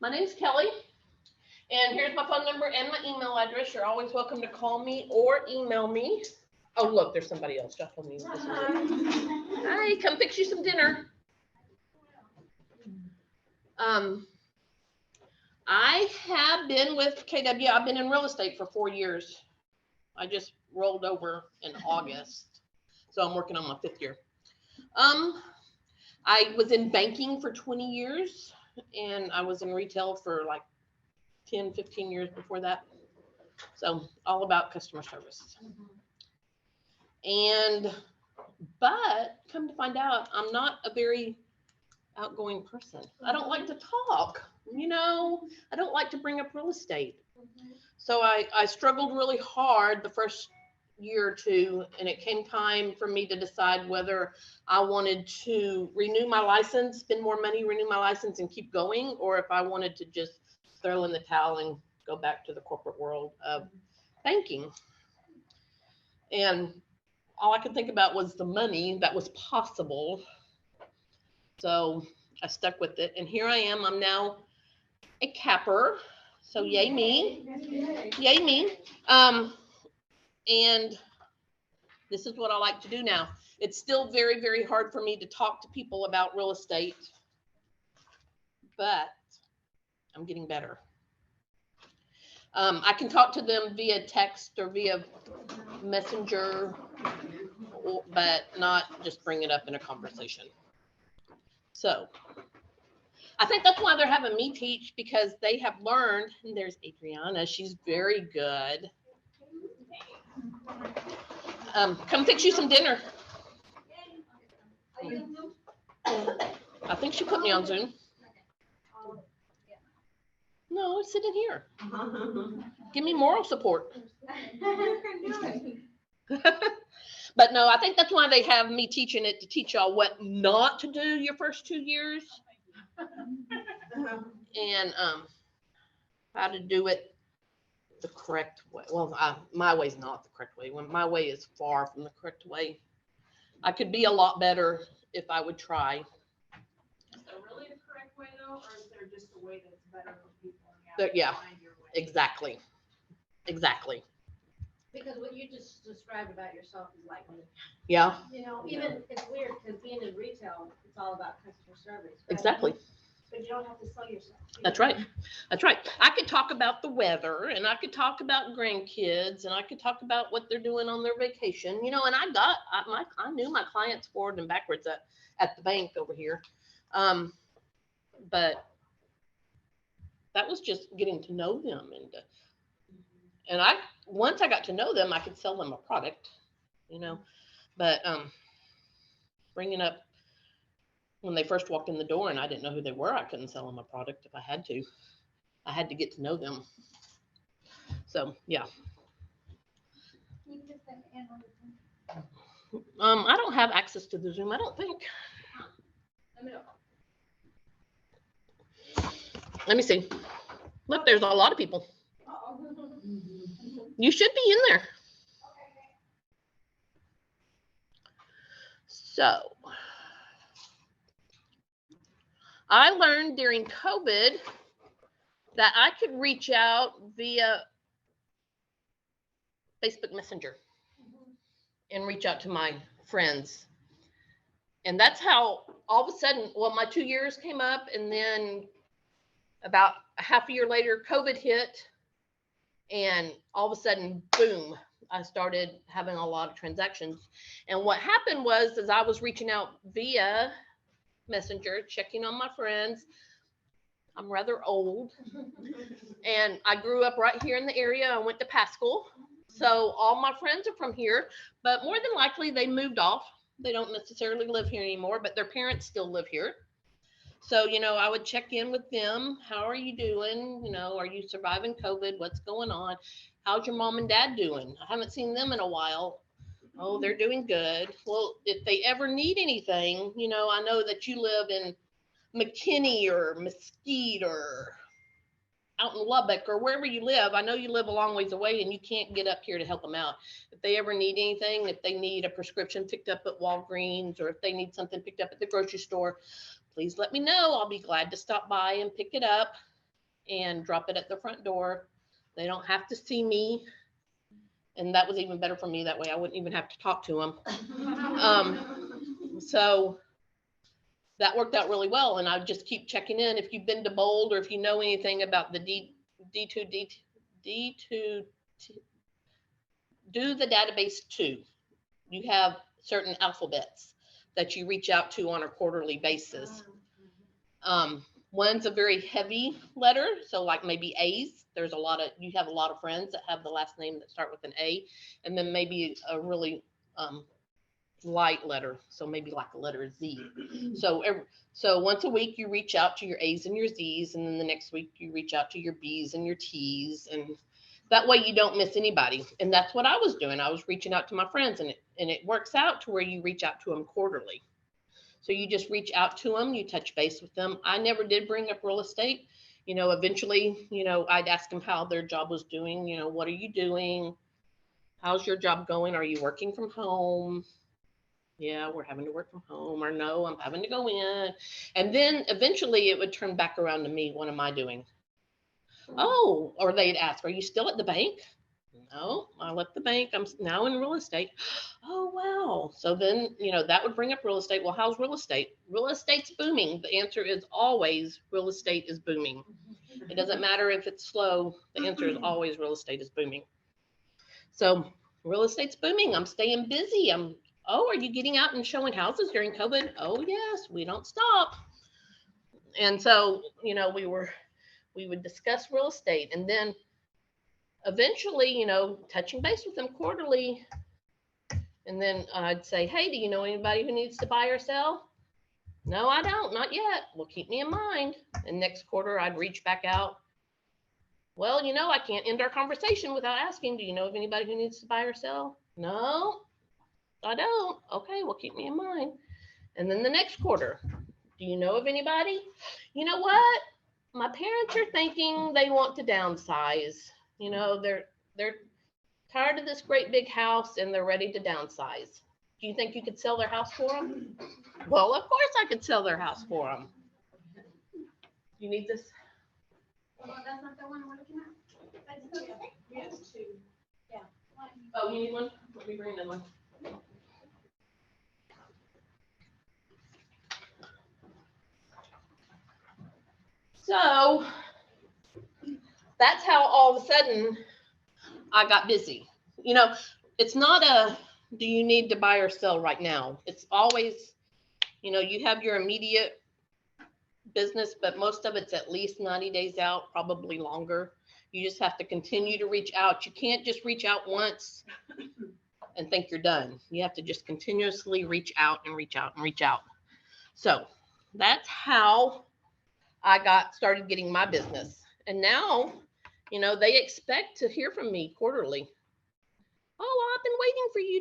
My name's Kelly, and here's my phone number and my email address. You're always welcome to call me or email me. Oh, look, there's somebody else. Just told me this was it. Hi, come fix you some dinner. I have been with KW. I've been in real estate for 4 years. I just rolled over in August, so I'm working on my 5th year. I was in banking for 20 years, and I was in retail for like 10, 15 years before that. So all about customer service. But come to find out, I'm not a very outgoing person. I don't like to talk, I don't like to bring up real estate. So I struggled really hard the first year or two, and it came time for me to decide whether I wanted to renew my license, spend more money, renew my license and keep going, or if I wanted to just throw in the towel and go back to the corporate world of banking. And all I could think about was the money that was possible. So I stuck with it, and here I am. I'm now a capper. So yay me. Yay me. And this is what I like to do now. It's still very, very hard for me to talk to people about real estate, but I'm getting better. I can talk to them via text or via messenger, but not just bring it up in a conversation. So I think that's why they're having me teach, because they have learned, and there's Adriana, she's very good. Come fix you some dinner. I think she put me on Zoom. No, sit in here. Give me moral support. But no, I think that's why they have me teaching it, to teach y'all what not to do your first 2 years. And how to do it the correct way. Well, my way is not the correct way. My way is far from the correct way. I could be a lot better if I would try. Is there really a correct way though, or is there just a way that's better for people? Yeah, exactly. Because what you just described about yourself is like me. Yeah. Even it's weird because being in retail, it's all about customer service. Right? Exactly. But you don't have to sell yourself. That's right. That's right. I could talk about the weather, and I could talk about grandkids, and I could talk about what they're doing on their vacation, and I knew my clients forward and backwards at the bank over here. But that was just getting to know them, and once I got to know them, I could sell them a product, but bringing up when they first walked in the door and I didn't know who they were, I couldn't sell them a product if I had to. I had to get to know them. So yeah. I don't have access to the Zoom, I don't think. Let me see. Look, there's a lot of people. You should be in there. So I learned during COVID that I could reach out via Facebook Messenger and reach out to my friends. And that's how all of a sudden, my 2 years came up, and then about a half a year later, COVID hit, and all of a sudden, boom, I started having a lot of transactions. And what happened was, as I was reaching out via Messenger, checking on my friends, I'm rather old, and I grew up right here in the area. I went to Pascal, so all my friends are from here, but more than likely they moved off. They don't necessarily live here anymore, but their parents still live here. So, I would check in with them. How are you doing? Are you surviving COVID? What's going on? How's your mom and dad doing? I haven't seen them in a while. Oh, they're doing good. Well, if they ever need anything, I know that you live in McKinney or Mesquite or out in Lubbock or wherever you live. I know you live a long ways away and you can't get up here to help them out. If they ever need anything, if they need a prescription picked up at Walgreens, or if they need something picked up at the grocery store, please let me know. I'll be glad to stop by and pick it up. and drop it at the front door. They don't have to see me. And that was even better for me. That way I wouldn't even have to talk to them. So that worked out really well. And I would just keep checking in. If you've been to Bold or if you know anything about the D2, do the database 2. You have certain alphabets that you reach out to on a quarterly basis. One's a very heavy letter, so like maybe A's. You have a lot of friends that have the last name that start with an A, and then maybe a really light letter, so maybe like a letter Z. So once a week you reach out to your A's and your Z's, and then the next week you reach out to your B's and your T's, and that way you don't miss anybody. And that's what I was doing. I was reaching out to my friends, and it works out to where you reach out to them quarterly. So you just reach out to them, you touch base with them. I never did bring up real estate. Eventually, I'd ask them how their job was doing. What are you doing? How's your job going? Are you working from home? Yeah, we're having to work from home. Or no, I'm having to go in. And then eventually it would turn back around to me. What am I doing? Oh, or they'd ask, are you still at the bank? No, I left the bank. I'm now in real estate. Oh, wow. So then, that would bring up real estate. Well, how's real estate? Real estate's booming. The answer is always real estate is booming. It doesn't matter if it's slow. The answer is always real estate is booming. So real estate's booming. I'm staying busy. Are you getting out and showing houses during COVID? Oh, yes, we don't stop. And so, we would discuss real estate, and then eventually, touching base with them quarterly. And then I'd say, hey, do you know anybody who needs to buy or sell? No, I don't, not yet. Well, keep me in mind. And next quarter, I'd reach back out. Well, I can't end our conversation without asking, do you know of anybody who needs to buy or sell? No, I don't. Okay, well, keep me in mind. And then the next quarter, do you know of anybody? You know what? My parents are thinking they want to downsize. They're tired of this great big house and they're ready to downsize. Do you think you could sell their house for them? Well, of course I could sell their house for them. You need this? Well, that's not the one we're looking at. Yes, 2. Yeah. Oh, you need one? Let me bring another one. So that's how all of a sudden I got busy. It's not do you need to buy or sell right now? It's always, you have your immediate business, but most of it's at least 90 days out, probably longer. You just have to continue to reach out. You can't just reach out once and think you're done. You have to just continuously reach out and reach out and reach out. So that's how I started getting my business. And now, they expect to hear from me quarterly. Oh, well, I've been waiting for you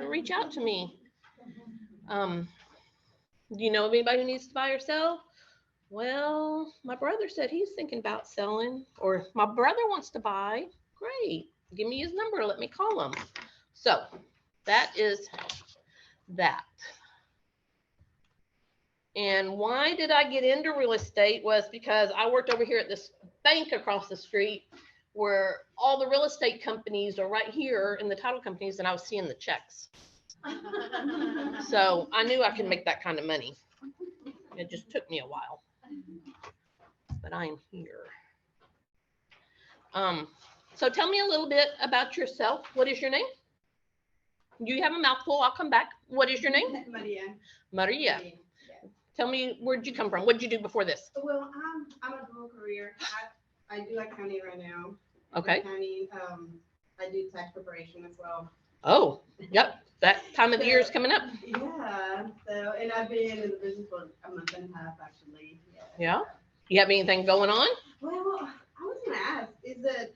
to reach out to me. Do you know of anybody who needs to buy or sell? Well, my brother said he's thinking about selling, or my brother wants to buy. Great. Give me his number. Let me call him. So that is that. And why did I get into real estate was because I worked over here at this bank across the street where all the real estate companies are right here in the title companies, and I was seeing the checks. So I knew I could make that kind of money. It just took me a while, but I'm here. So tell me a little bit about yourself. What is your name? You have a mouthful. I'll come back. What is your name? Maria. Maria. Tell me, where'd you come from? What did you do before this? Well, I'm a dual career. I do accounting right now. Okay. Accounting. I do tax preparation as well. Oh, yep. That time of the year is coming up. Yeah. So, and I've been in the business for a month and a half, actually. Yeah. You have anything going on? Well, I was gonna ask, is it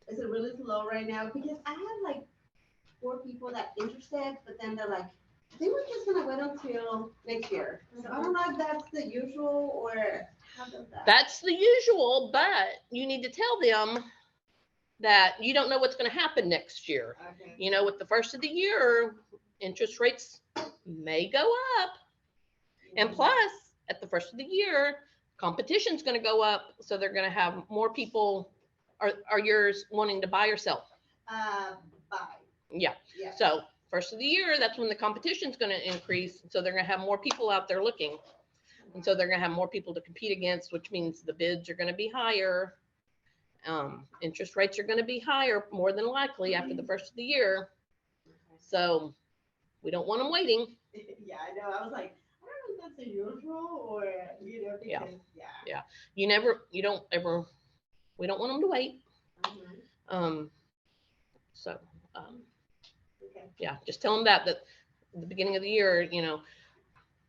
really slow right now? Because I have like 4 people that interested, but then they're like, they were just gonna wait until next year. So I don't know if that's the usual or how does that? That's the usual, but you need to tell them that you don't know what's going to happen next year. Okay. With the first of the year, interest rates may go up. And plus, at the first of the year, Competition's going to go up, so they're going to have more people. Are yours wanting to buy or sell? Buy. Yeah. Yeah. So first of the year, that's when the competition's going to increase. So they're going to have more people out there looking. And so they're going to have more people to compete against, which means the bids are going to be higher. Interest rates are going to be higher, more than likely, after the first of the year. So we don't want them waiting. Yeah, I know. I was like, I don't know if that's unusual or, you know, because, yeah. We don't want them to wait. Mhm. So, Okay. yeah, just tell them that at the beginning of the year,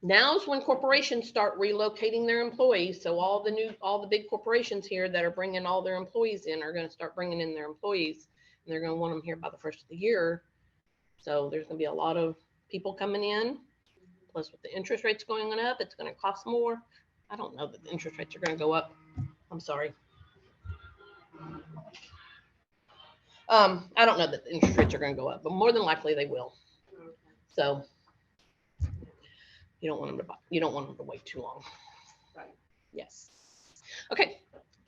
now's when corporations start relocating their employees. So all the big corporations here that are bringing all their employees in are going to start bringing in their employees, and they're going to want them here by the first of the year. So there's going to be a lot of people coming in. Plus, with the interest rates going up, it's going to cost more. I don't know that the interest rates are going to go up. I'm sorry. I don't know that the interest rates are going to go up, but more than likely they will. Okay. So you don't want them to wait too long. Right. Yes. Okay.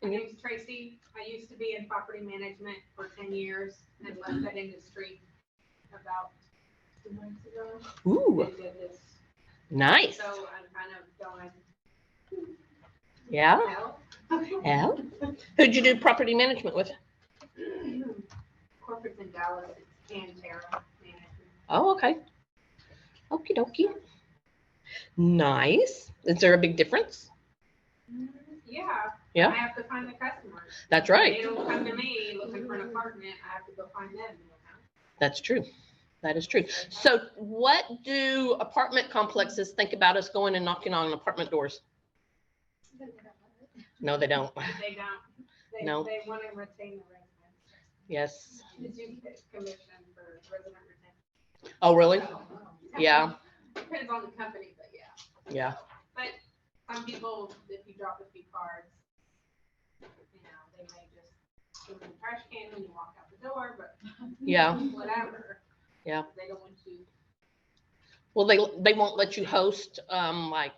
My name's Tracy. I used to be in property management for 10 years and left that industry about 2 months ago. Ooh, And did this. nice. So I'm kind of going, Yeah. help. Yeah. Who'd you do property management with? Corporate's in Dallas. It's Pantera Management. Oh, okay. Okie dokie. Nice. Is there a big difference? Yeah. Yeah. I have to find the customers. That's right. They don't come to me looking for an apartment. I have to go find them. That's true. That is true. So what do apartment complexes think about us going and knocking on apartment doors? No, they don't. They don't. No. They want to retain the residents. Yes. Did you get commission for resident retention? Oh, really? Yeah. Depends on the company, but yeah. Yeah. But some people, if you drop a few cards, they may just put them in the trash can when you walk out the door, but Yeah. whatever. Yeah. They don't want you. Well, they won't let you host like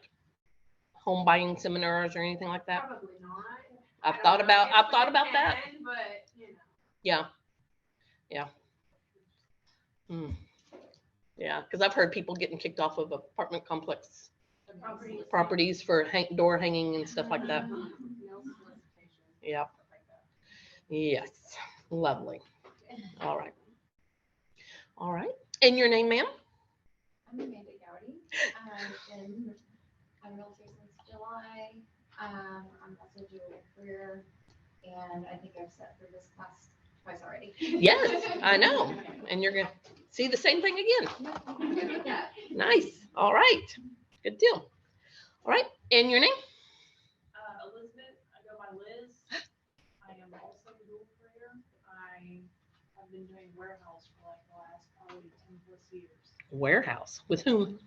home buying seminars or anything like that. Probably not. I've thought about that. But Yeah. Yeah. Yeah, because I've heard people getting kicked off of apartment complex properties for door hanging and stuff like that. No solicitation. Yeah. Stuff like that. Yes. Lovely. All right. All right. And your name, ma'am? I'm Amanda Gowdy. And I'm realtor since July. I'm also doing a career, and I think I've sat through this class twice already. Yes, I know. And you're going to see the same thing again. I'm good with that. Nice. All right. Good deal. All right. And your name? Elizabeth, I go by Liz. I am also a dual career. I have been doing warehouse for like the last probably 10 plus years. Warehouse. With whom?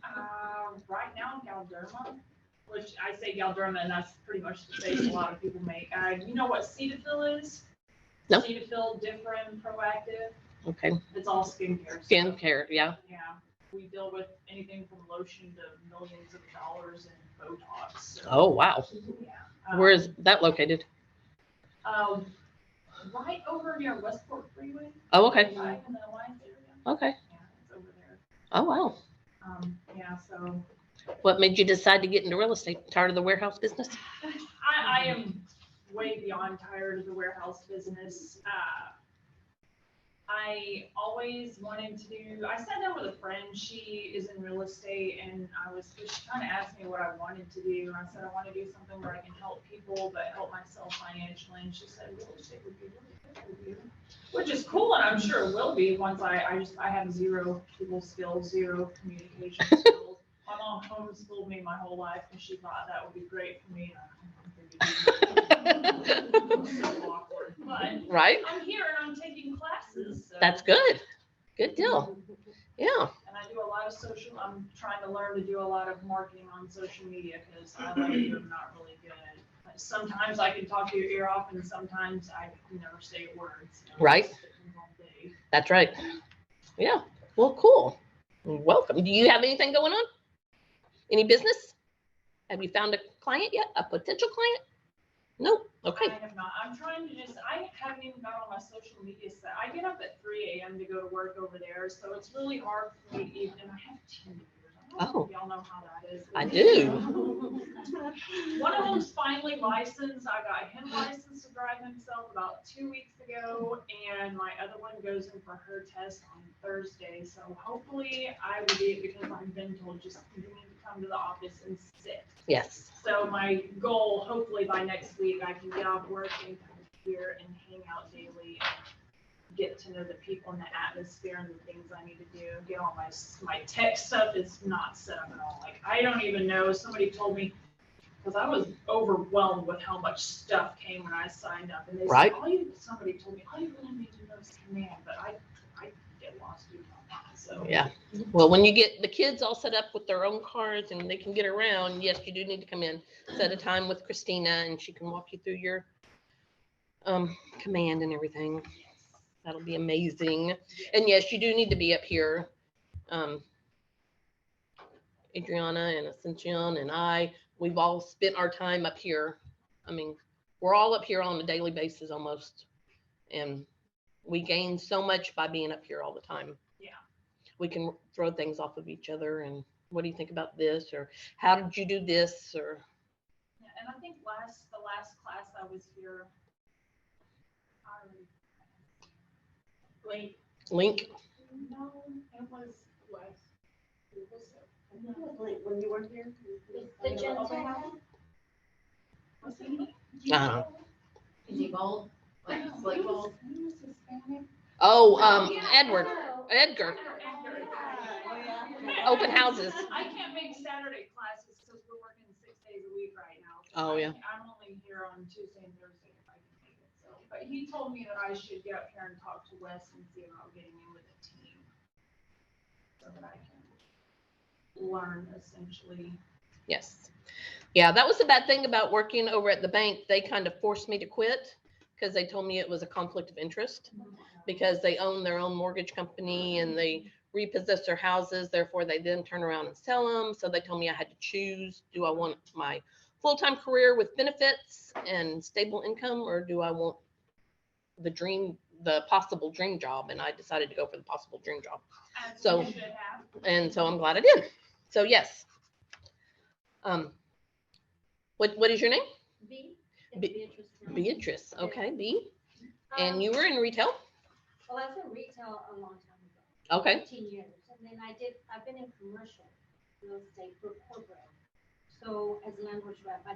Right now, Galderma, which I say Galderma, and that's pretty much the face a lot of people make. You know what Cetaphil is? No. Cetaphil, Differin, Proactive. Okay. It's all skincare. Skincare. Yeah. Yeah. We deal with anything from lotion to millions of dollars in Botox. So, Oh, wow. yeah. Where is that located? Right over near Westport Freeway. Oh, okay. Right in the Alliance area. Okay. Yeah, it's over there. Oh, wow. Yeah, so What made you decide to get into real estate? Tired of the warehouse business? I am way beyond tired of the warehouse business. I always wanted to do, I sat down with a friend, she is in real estate, and she kind of asked me what I wanted to do. And I said, I want to do something where I can help people, but help myself financially. And she said, real estate would be really good for you, which is cool. And I'm sure it will be once I have zero people skills, zero communication skills. My mom homeschooled me my whole life, and she thought that would be great for me. So awkward, but Right. I'm here and I'm taking classes. So. That's good. Good deal. Yeah. And I do a lot of I'm trying to learn to do a lot of marketing on social media because I like you, I'm not really good. Sometimes I can talk your ear off, and sometimes I can never say words. Right. That's right. Yeah. Well, cool. Welcome. Do you have anything going on? Any business? Have you found a client yet? A potential client? Nope. Okay. I have not. I'm trying to I haven't even got on my social media set. I get up at 3 a.m. to go to work over there, so it's really hard for me to even, and I have teenagers. I don't know if y'all know how that is. I do. One of them's finally licensed. I got him licensed to drive himself about 2 weeks ago, and my other one goes in for her test on Thursday. So hopefully I will be, because I've been told just you need to come to the office and sit. Yes. So my goal, hopefully by next week, I can get off work and come here and hang out daily, and get to know the people and the atmosphere and the things I need to do. Get all my tech stuff is not set up at all. Like, I don't even know. Somebody told me, because I was overwhelmed with how much stuff came when I signed up, and they Right. said, somebody told me, all you really need to know is command, but I get lost doing all that. So Yeah. Well, when you get the kids all set up with their own cars and they can get around, yes, you do need to come in, set a time with Christina, and she can walk you through your command and everything. That'll be amazing. And yes, you do need to be up here. Adriana and Ascension and we've all spent our time up here. I mean, we're all up here on a daily basis almost. And we gain so much by being up here all the time. Yeah. We can throw things off of each other and what do you think about this? Or how did you do this? Or yeah, and I think the last class I was here, Link? no, it was less. When you weren't here. The Gen Tech. Was he? Is he bold? Like bold? Oh, Edgar. Open houses. I can't make Saturday classes because we're working 6 days a week right now. So Oh, yeah. I'm only here on Tuesday and Thursday if I can make it. So, but he told me that I should get up here and talk to Wes and see about getting in with a team so that I can learn essentially. Yes. Yeah, that was the bad thing about working over at the bank. They kind of forced me to quit because they told me it was a conflict of interest because they own their own mortgage company and they repossess their houses. Therefore, they then turn around and sell them. So they told me I had to choose, do I want my full-time career with benefits and stable income, or do I want the possible dream job? And I decided to go for the possible dream job. As So, we should have. and so I'm glad I did. So yes. What is your name? B. Beatrice. Okay, B. And you were in retail? Well, I was in retail a long time ago. Okay. 15 years. And then I've been in commercial real estate for corporate. So as a language rep, I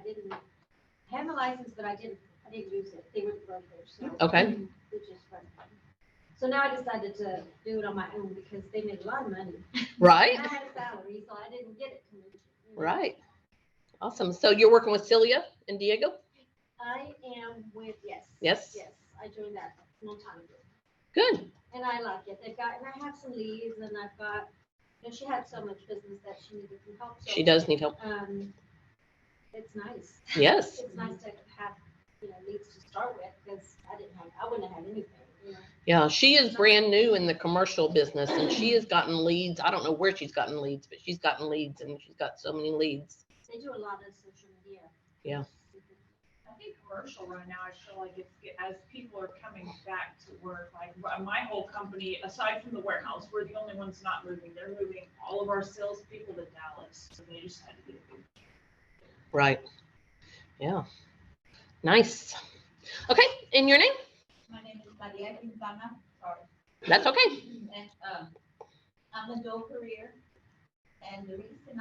had my license, but I didn't use it. They were the brokers. So Okay. which is fun. So now I decided to do it on my own because they made a lot of money. Right. And I had a salary, so I didn't get it. Right. Awesome. So you're working with Celia and Diego? I am with, yes. Yes. Yes, I joined that a long time ago. Good. And I like it. And I have some leads and I've got, she had so much business that she needed some help. So, She does need help. it's nice. Yes. It's nice to have, leads to start with because I wouldn't have had anything, Yeah, she is brand new in the commercial business and she has gotten leads. I don't know where she's gotten leads, but she's gotten leads and she's got so many leads. They do a lot of social media. Yeah. I think commercial right now, I feel like it's, as people are coming back to work, like my whole company, aside from the warehouse, we're the only ones not moving. They're moving all of our salespeople to Dallas. So they just had to do it. Right. Yeah. Nice. Okay. And your name? My name is Maria Quintana. Sorry. That's okay. And I'm a dual career. And the reason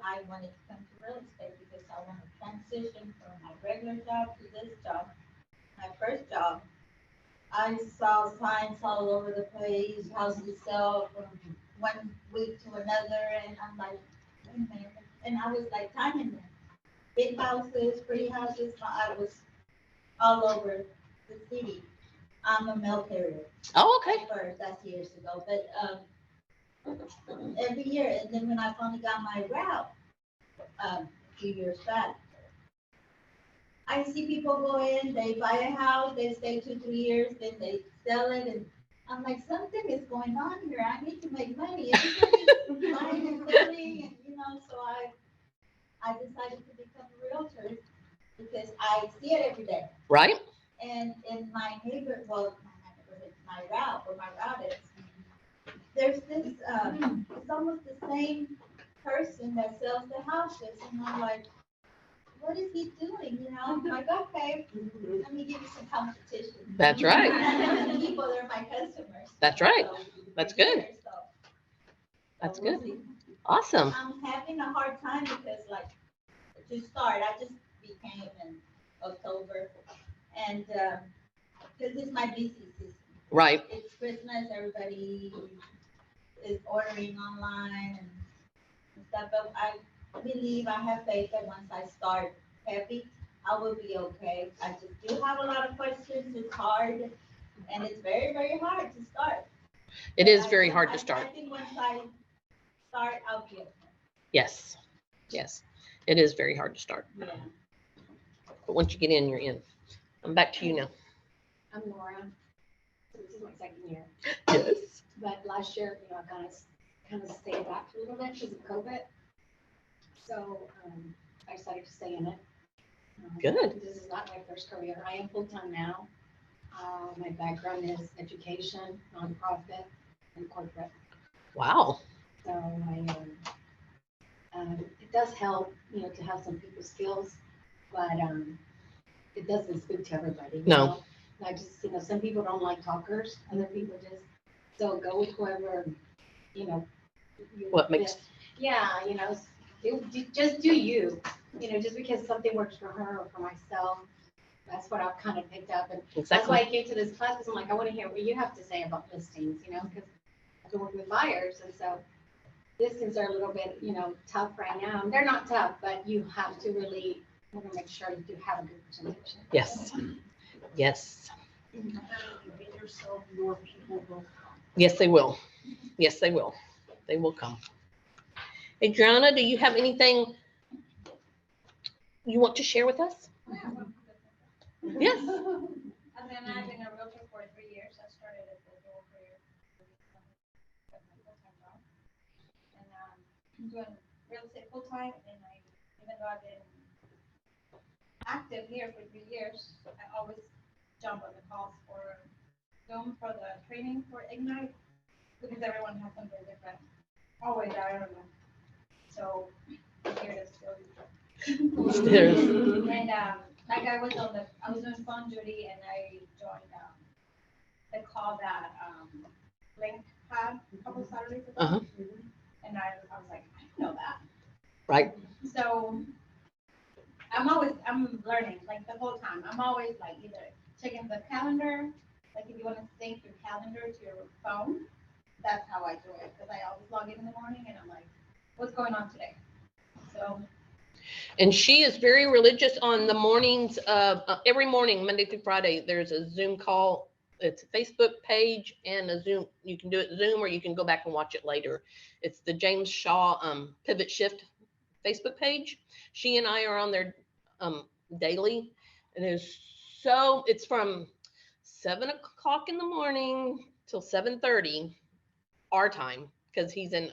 I wanted to come to real estate because I want to transition from my regular job to this job. My first job, I saw signs all over the place, houses sell from 1 week to another, and I'm like, wait a minute. And I was like timing them. Big houses, pretty houses. I was all over the city. I'm a mail carrier. Oh, okay. First, that's years ago, but every year, and then when I finally got my route, a few years back, I see people go in, they buy a house, they stay 2-3 years, then they sell it, and I'm like, something is going on here. I need to make money. Everybody's buying and selling, and so I decided to become a realtor because I see it every day. Right? And in my neighborhood, my route, where my route is, there's this, it's almost the same person that sells the houses. And I'm like, what is he doing? You know, I'm like, okay, let me give you some competition. That's right. And the people, they're my customers. That's right. So, That's they're good. here, so That's we'll good. see. Awesome. I'm having a hard time because, like, to start, I just became in October, and because it's my busy season. Right. It's Christmas, everybody is ordering online and stuff, but I believe, I have faith that once I start heavy, I will be okay. I just do have a lot of questions. It's hard, and it's very, very hard to start. It is very hard to start. I think once I start, I'll be okay. Yes. Yes. It is very hard to start. Yeah. But once you get in, you're in. I'm back to you now. I'm Laura. This is my second year. Yes. But last year, I kind of stayed back a little bit because of COVID. So I decided to stay in it. Good. This is not my first career. I am full-time now. My background is education, nonprofit, and corporate. Wow. So it does help, to have some people skills, but it doesn't speak to everybody. No. I just, some people don't like talkers. Other people just, so go with whoever, What makes. Yeah, just do you. Just because something works for her or for myself. That's what I've kind of picked up. And that's why I came to this class, because I'm like, I want to hear what you have to say about listings, because I've been working with buyers. And so listings are a little bit, tough right now. They're not tough, but you have to really want to make sure that you have a good presentation. Yes. Yes. You get yourself, your people will come. Yes, they will. Yes, they will. They will come. Adriana, do you have anything you want to share with us? Yes. I've been a realtor for 3 years. I started as a dual career. And I'm doing real estate full time, and even though I've been active here for 3 years, I always jump on the calls for Zoom for the training for Ignite, because everyone has something different. Always, I don't know. So I'm here to still. And like I was doing phone duty, and I joined the call that Link had a couple Saturdays ago. Uh-huh. And I was like, I didn't know that. Right. So I'm learning, like, the whole time. I'm always like either checking the calendar, like if you want to sync your calendar to your phone, that's how I do it. Because I always log in the morning and I'm like, what's going on today? So. And she is very religious on the mornings of every morning, Monday through Friday. There's a Zoom call. It's a Facebook page and a Zoom. You can do it Zoom, or you can go back and watch it later. It's the James Shaw Pivot Shift Facebook page. She and I are on there daily, and it's from 7 o'clock in the morning till 7:30 our time, because he's in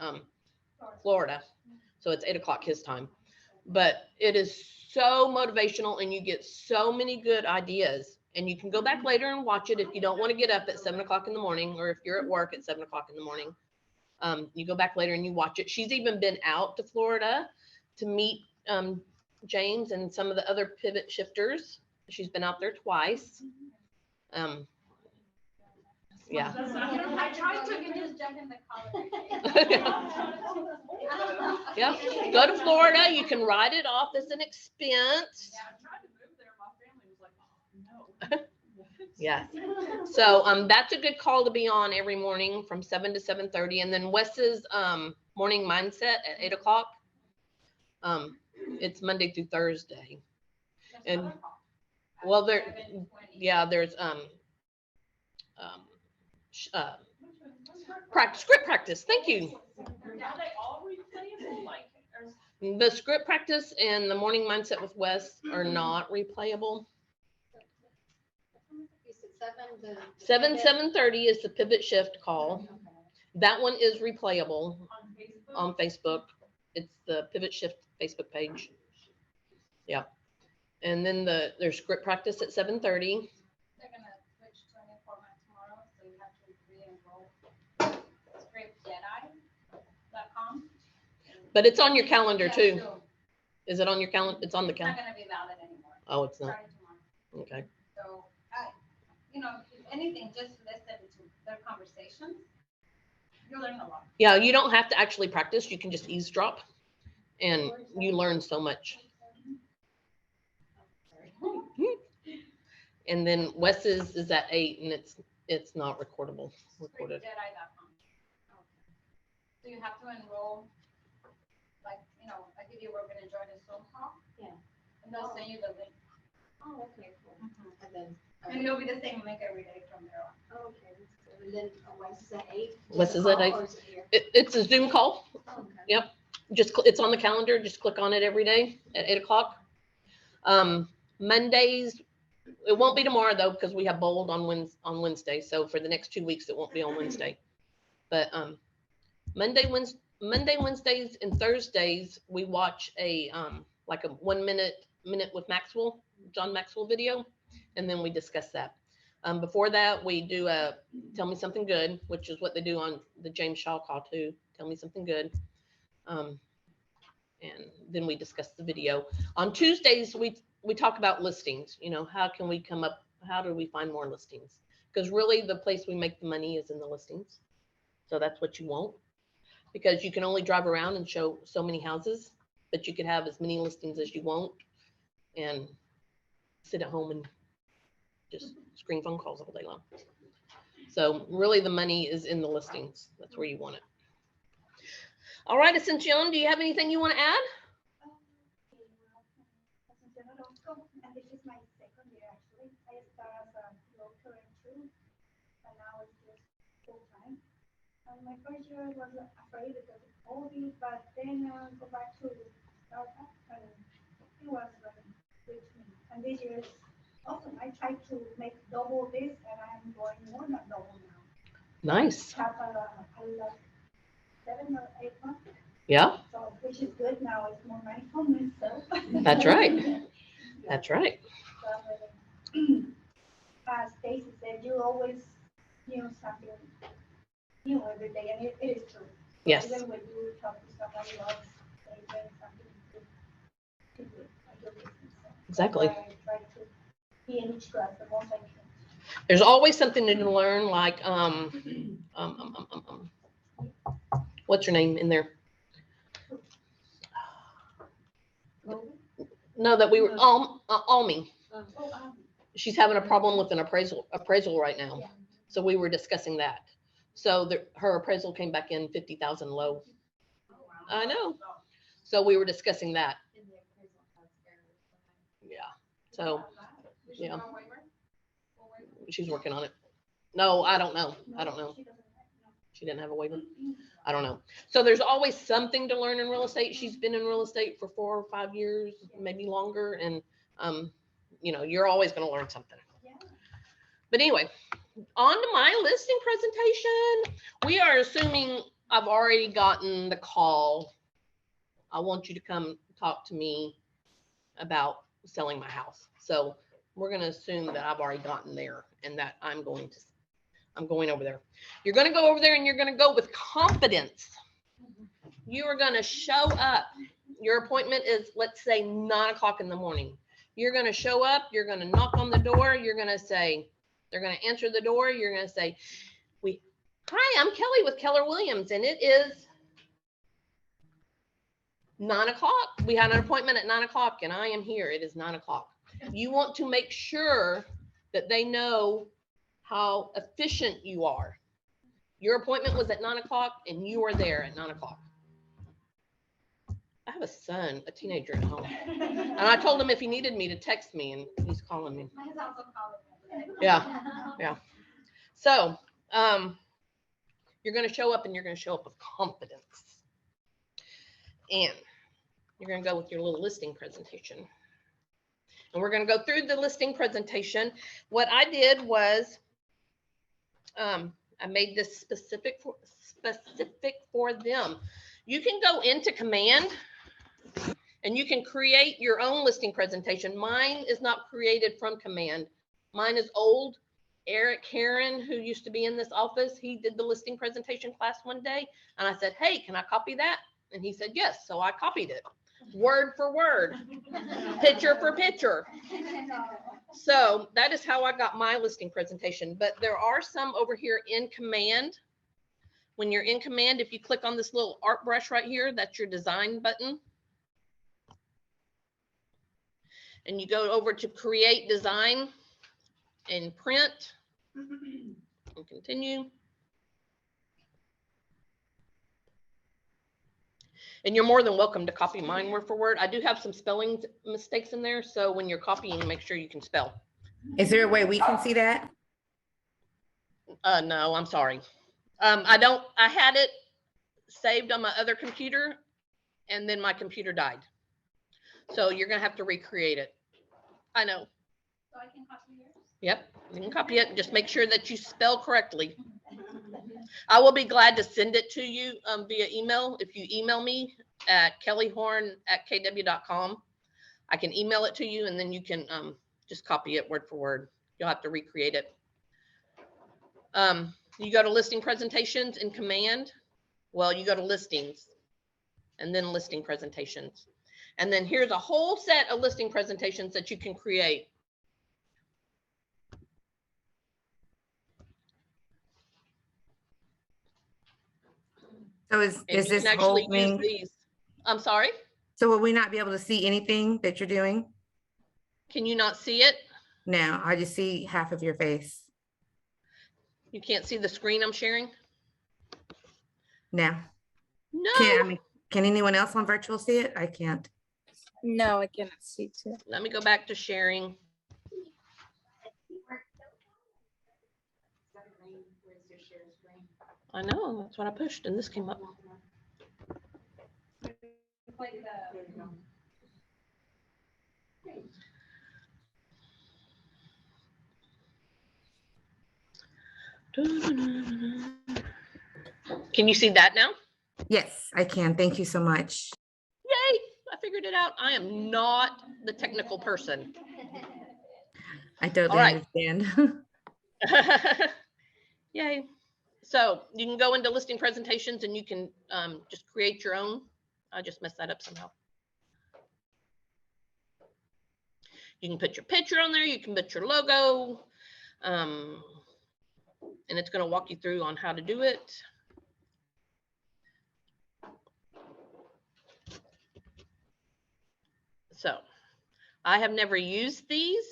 Florida, so it's 8 o'clock his time. But it is so motivational, and you get so many good ideas. And you can go back later and watch it if you don't want to get up at 7 o'clock in the morning, or if you're at work at 7 o'clock in the morning. You go back later and you watch it. She's even been out to Florida to meet James and some of the other pivot shifters. She's been out there twice. Yeah. I tried to just jump in the car. Yeah. Go to Florida. You can write it off as an expense. Yeah, I tried to move there. My family was like, oh, no. Yeah. So that's a good call to be on every morning from 7 to 7:30. And then Wes's morning mindset at 8 o'clock. It's Monday through Thursday. And well, there's script practice. Thank you. Are they all replayable? Like, The script practice and the morning mindset with Wes are not replayable. 7:30 is the pivot shift call. That one is replayable on Facebook. It's the pivot shift Facebook page. And then there's script practice at 7:30. They're gonna switch to a new format tomorrow, so you have to re-enroll scriptjedi.com. But it's on your calendar Yeah, too. so Is it on your calendar? It's on the it's not calendar. gonna be valid anymore, Oh, it's not. starting tomorrow. Okay. So, if anything, just listen to their conversations. You'll learn a lot. Yeah, you don't have to actually practice. You can just eavesdrop, and you learn so much. And then Wes's is at 8, and it's not recorded. Scriptjedi.com. So you have to enroll, like, I give you, we're gonna join a Zoom call. Yeah. And they'll send you the link. Oh, okay, cool. And then, And it'll be the same link every day from there on. oh, okay, that's good. And then Wes is at 8? Wes is at 8. Or is it here? It's a Zoom call. Oh, okay. Yep. It's on the calendar. Just click on it every day at 8 o'clock. Mondays, it won't be tomorrow though, because we have bold on Wednesday. So for the next 2 weeks, it won't be on Wednesday. But Monday, Wednesdays, and Thursdays, we watch a like a 1 minute with John Maxwell video, and then we discuss that. Before that, we do a Tell Me Something Good, which is what they do on the James Shaw call too. Tell Me Something Good. And then we discuss the video. On Tuesdays, we talk about listings. How do we find more listings? Because really the place we make the money is in the listings. So that's what you want, because you can only drive around and show so many houses, but you could have as many listings as you want and sit at home and just screen phone calls all day long. So really the money is in the listings. That's where you want it. All right, Ascension, do you have anything you want to add? And this is my second year actually. I started as a broker in two, and now it's just full time. And my first year was afraid because of COVID, but then go back to startup, and it was very good to me. And this year is awesome. I tried to make double this, and I'm going more than double now. Nice. Have like 7 or 8 months. Yeah. So which is good now. It's more money for myself. That's right. That's right. As Stacy said, you always something new every day, and it is true. Yes. Even when you talk to somebody else, they bring something to do like your business. So Exactly. that's why I try to be in each class the most I can. There's always something to learn, like what's her name in there? No, that we were Almi. She's having a problem with an appraisal right now. Yeah. So we were discussing that. So her appraisal came back in 50,000 low. I know. So we were discussing that. Yeah. So yeah, she's working on it. No, I don't know. She didn't have a waiver. I don't know. So there's always something to learn in real estate. She's been in real estate for 4 or 5 years, maybe longer. And, you're always going to learn something. Yeah. But anyway, on to my listing presentation. We are assuming I've already gotten the call. I want you to come talk to me about selling my house. So we're going to assume that I've already gotten there and that I'm going over there. You're going to go over there and you're going to go with confidence. You are going to show up. Your appointment is, let's say, 9 o'clock in the morning. You're going to show up. You're going to knock on the door. You're going to say, they're going to answer the door. You're going to say, hi, I'm Kelly with Keller Williams, and it is 9 o'clock. We had an appointment at 9 o'clock, and I am here. It is 9 o'clock. You want to make sure that they know how efficient you are. Your appointment was at 9 o'clock, and you are there at 9 o'clock. I have a son, a teenager at home. And I told him if he needed me to text me, and he's calling me. Mine's also calling me. Yeah. So, you're going to show up, and you're going to show up with confidence. And you're going to go with your little listing presentation. And we're going to go through the listing presentation. What I did was, I made this specific for them. You can go into command And you can create your own listing presentation. Mine is not created from command. Mine is old. Eric Heron, who used to be in this office, he did the listing presentation class one day. And I said, hey, can I copy that? And he said, yes. So I copied it word for word, picture for picture. So that is how I got my listing presentation. But there are some over here in command. When you're in command, if you click on this little art brush right here, that's your design button. And you go over to create design and print and continue. And you're more than welcome to copy mine word for word. I do have some spelling mistakes in there. So when you're copying, make sure you can spell. Is there a way we can see that? No, I'm sorry. I had it saved on my other computer and then my computer died. So you're going to have to recreate it. I know. So I can copy yours? Yep, you can copy it. Just make sure that you spell correctly. I will be glad to send it to you via email. If you email me at kellyhorne@kw.com, I can email it to you and then you can just copy it word for word. You'll have to recreate it. You go to listing presentations in command. Well, you go to listings and then listing presentations. And then here's a whole set of listing presentations that you can create. So is this actually whole thing? these. I'm sorry? So will we not be able to see anything that you're doing? Can you not see it? No, I just see half of your face. You can't see the screen I'm sharing? No. No. Can anyone else on virtual see it? I can't. No, I cannot see too. Let me go back to sharing. I know, that's what I pushed and this came up. Can you see that now? Yes, I can. Thank you so much. Yay, I figured it out. I am not the technical person. I totally understand. Yay. So you can go into listing presentations and you can just create your own. I just messed that up somehow. You can put your picture on there. You can put your logo. And it's going to walk you through on how to do it. So I have never used these,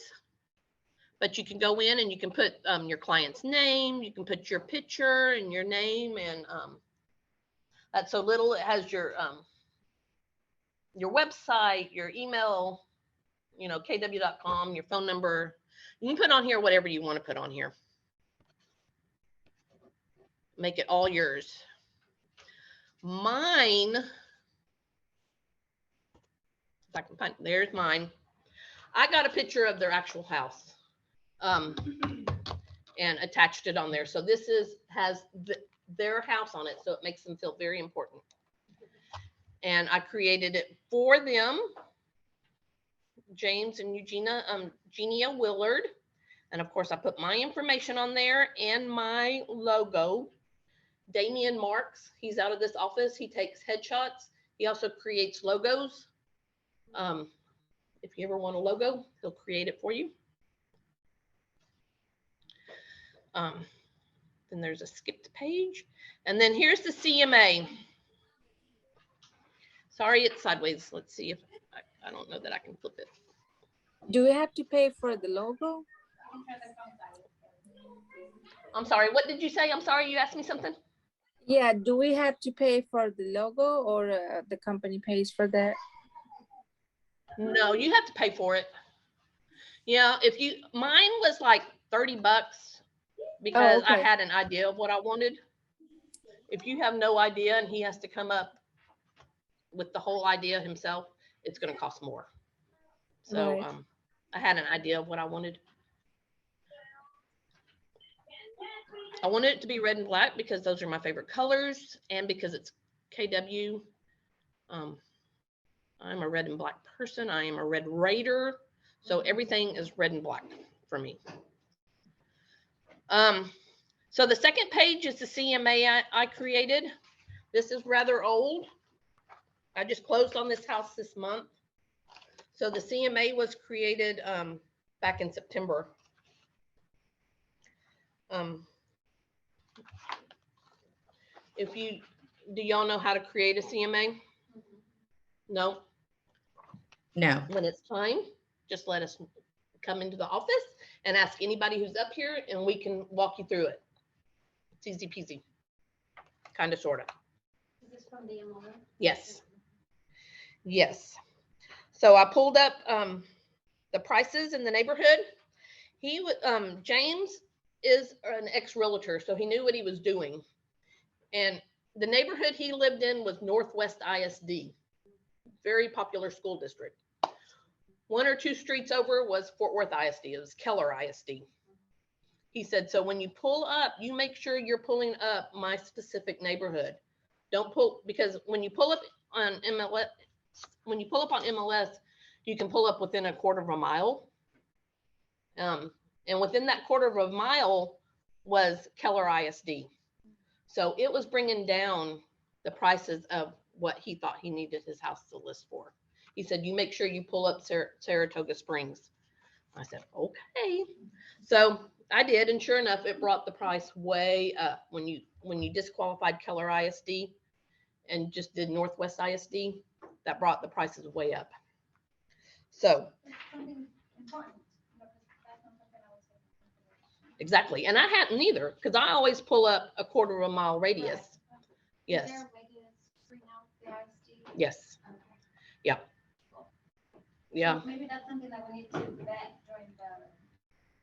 but you can go in and you can put your client's name. You can put your picture and your name, and that's so little. It has your website, your email, you know, kw.com, your phone number. You can put on here whatever you want to put on here. Make it all yours. Mine, if I can find, there's mine. I got a picture of their actual house and attached it on there. So this has their house on it. So it makes them feel very important. And I created it for them, James and Eugenia Willard. And of course I put my information on there and my logo. Damian Marks, he's out of this office. He takes headshots. He also creates logos. If you ever want a logo, he'll create it for you. Then there's a skipped page. And then here's the CMA. Sorry, it's sideways. Let's see if I don't know that I can flip it. Do we have to pay for the logo? I'm sorry, what did you say? I'm sorry, you asked me something? Yeah, do we have to pay for the logo, or the company pays for that? No, you have to pay for it. Yeah, mine was like $30 because I had an idea of what I wanted. If you have no idea and he has to come up with the whole idea himself, it's going to cost more. So Right. I had an idea of what I wanted. I wanted it to be red and black because those are my favorite colors and because it's KW. I'm a red and black person. I am a red raider. So everything is red and black for me. So the second page is the CMA I created. This is rather old. I just closed on this house this month. So the CMA was created back in September. Do y'all know how to create a CMA? No? No. When it's time, just let us come into the office and ask anybody who's up here and we can walk you through it. It's easy peasy. Kind of, sort of. Is this from the MOA? Yes. Yes. So I pulled up the prices in the neighborhood. James is an ex-realtor, so he knew what he was doing. And the neighborhood he lived in was Northwest ISD, very popular school district. 1 or 2 streets over was Fort Worth ISD. It was Keller ISD. He said, so when you pull up, you make sure you're pulling up my specific neighborhood. Don't pull, because when you pull up on MLS, you can pull up within 1/4 mile. And within that 1/4 mile was Keller ISD. So it was bringing down the prices of what he thought he needed his house to list for. He said, you make sure you pull up Saratoga Springs. I said, okay. So I did, and sure enough, it brought the price way up. When you disqualified Keller ISD and just did Northwest ISD, that brought the prices way up. So Something important. That's not something I was saying. exactly, and I hadn't either, because I always pull up 1/4 mile radius. Right. Yes. Is there a way to screen out the ISD? Yes. Okay. Yeah. Cool. Yeah. So maybe that's something that we need to vet during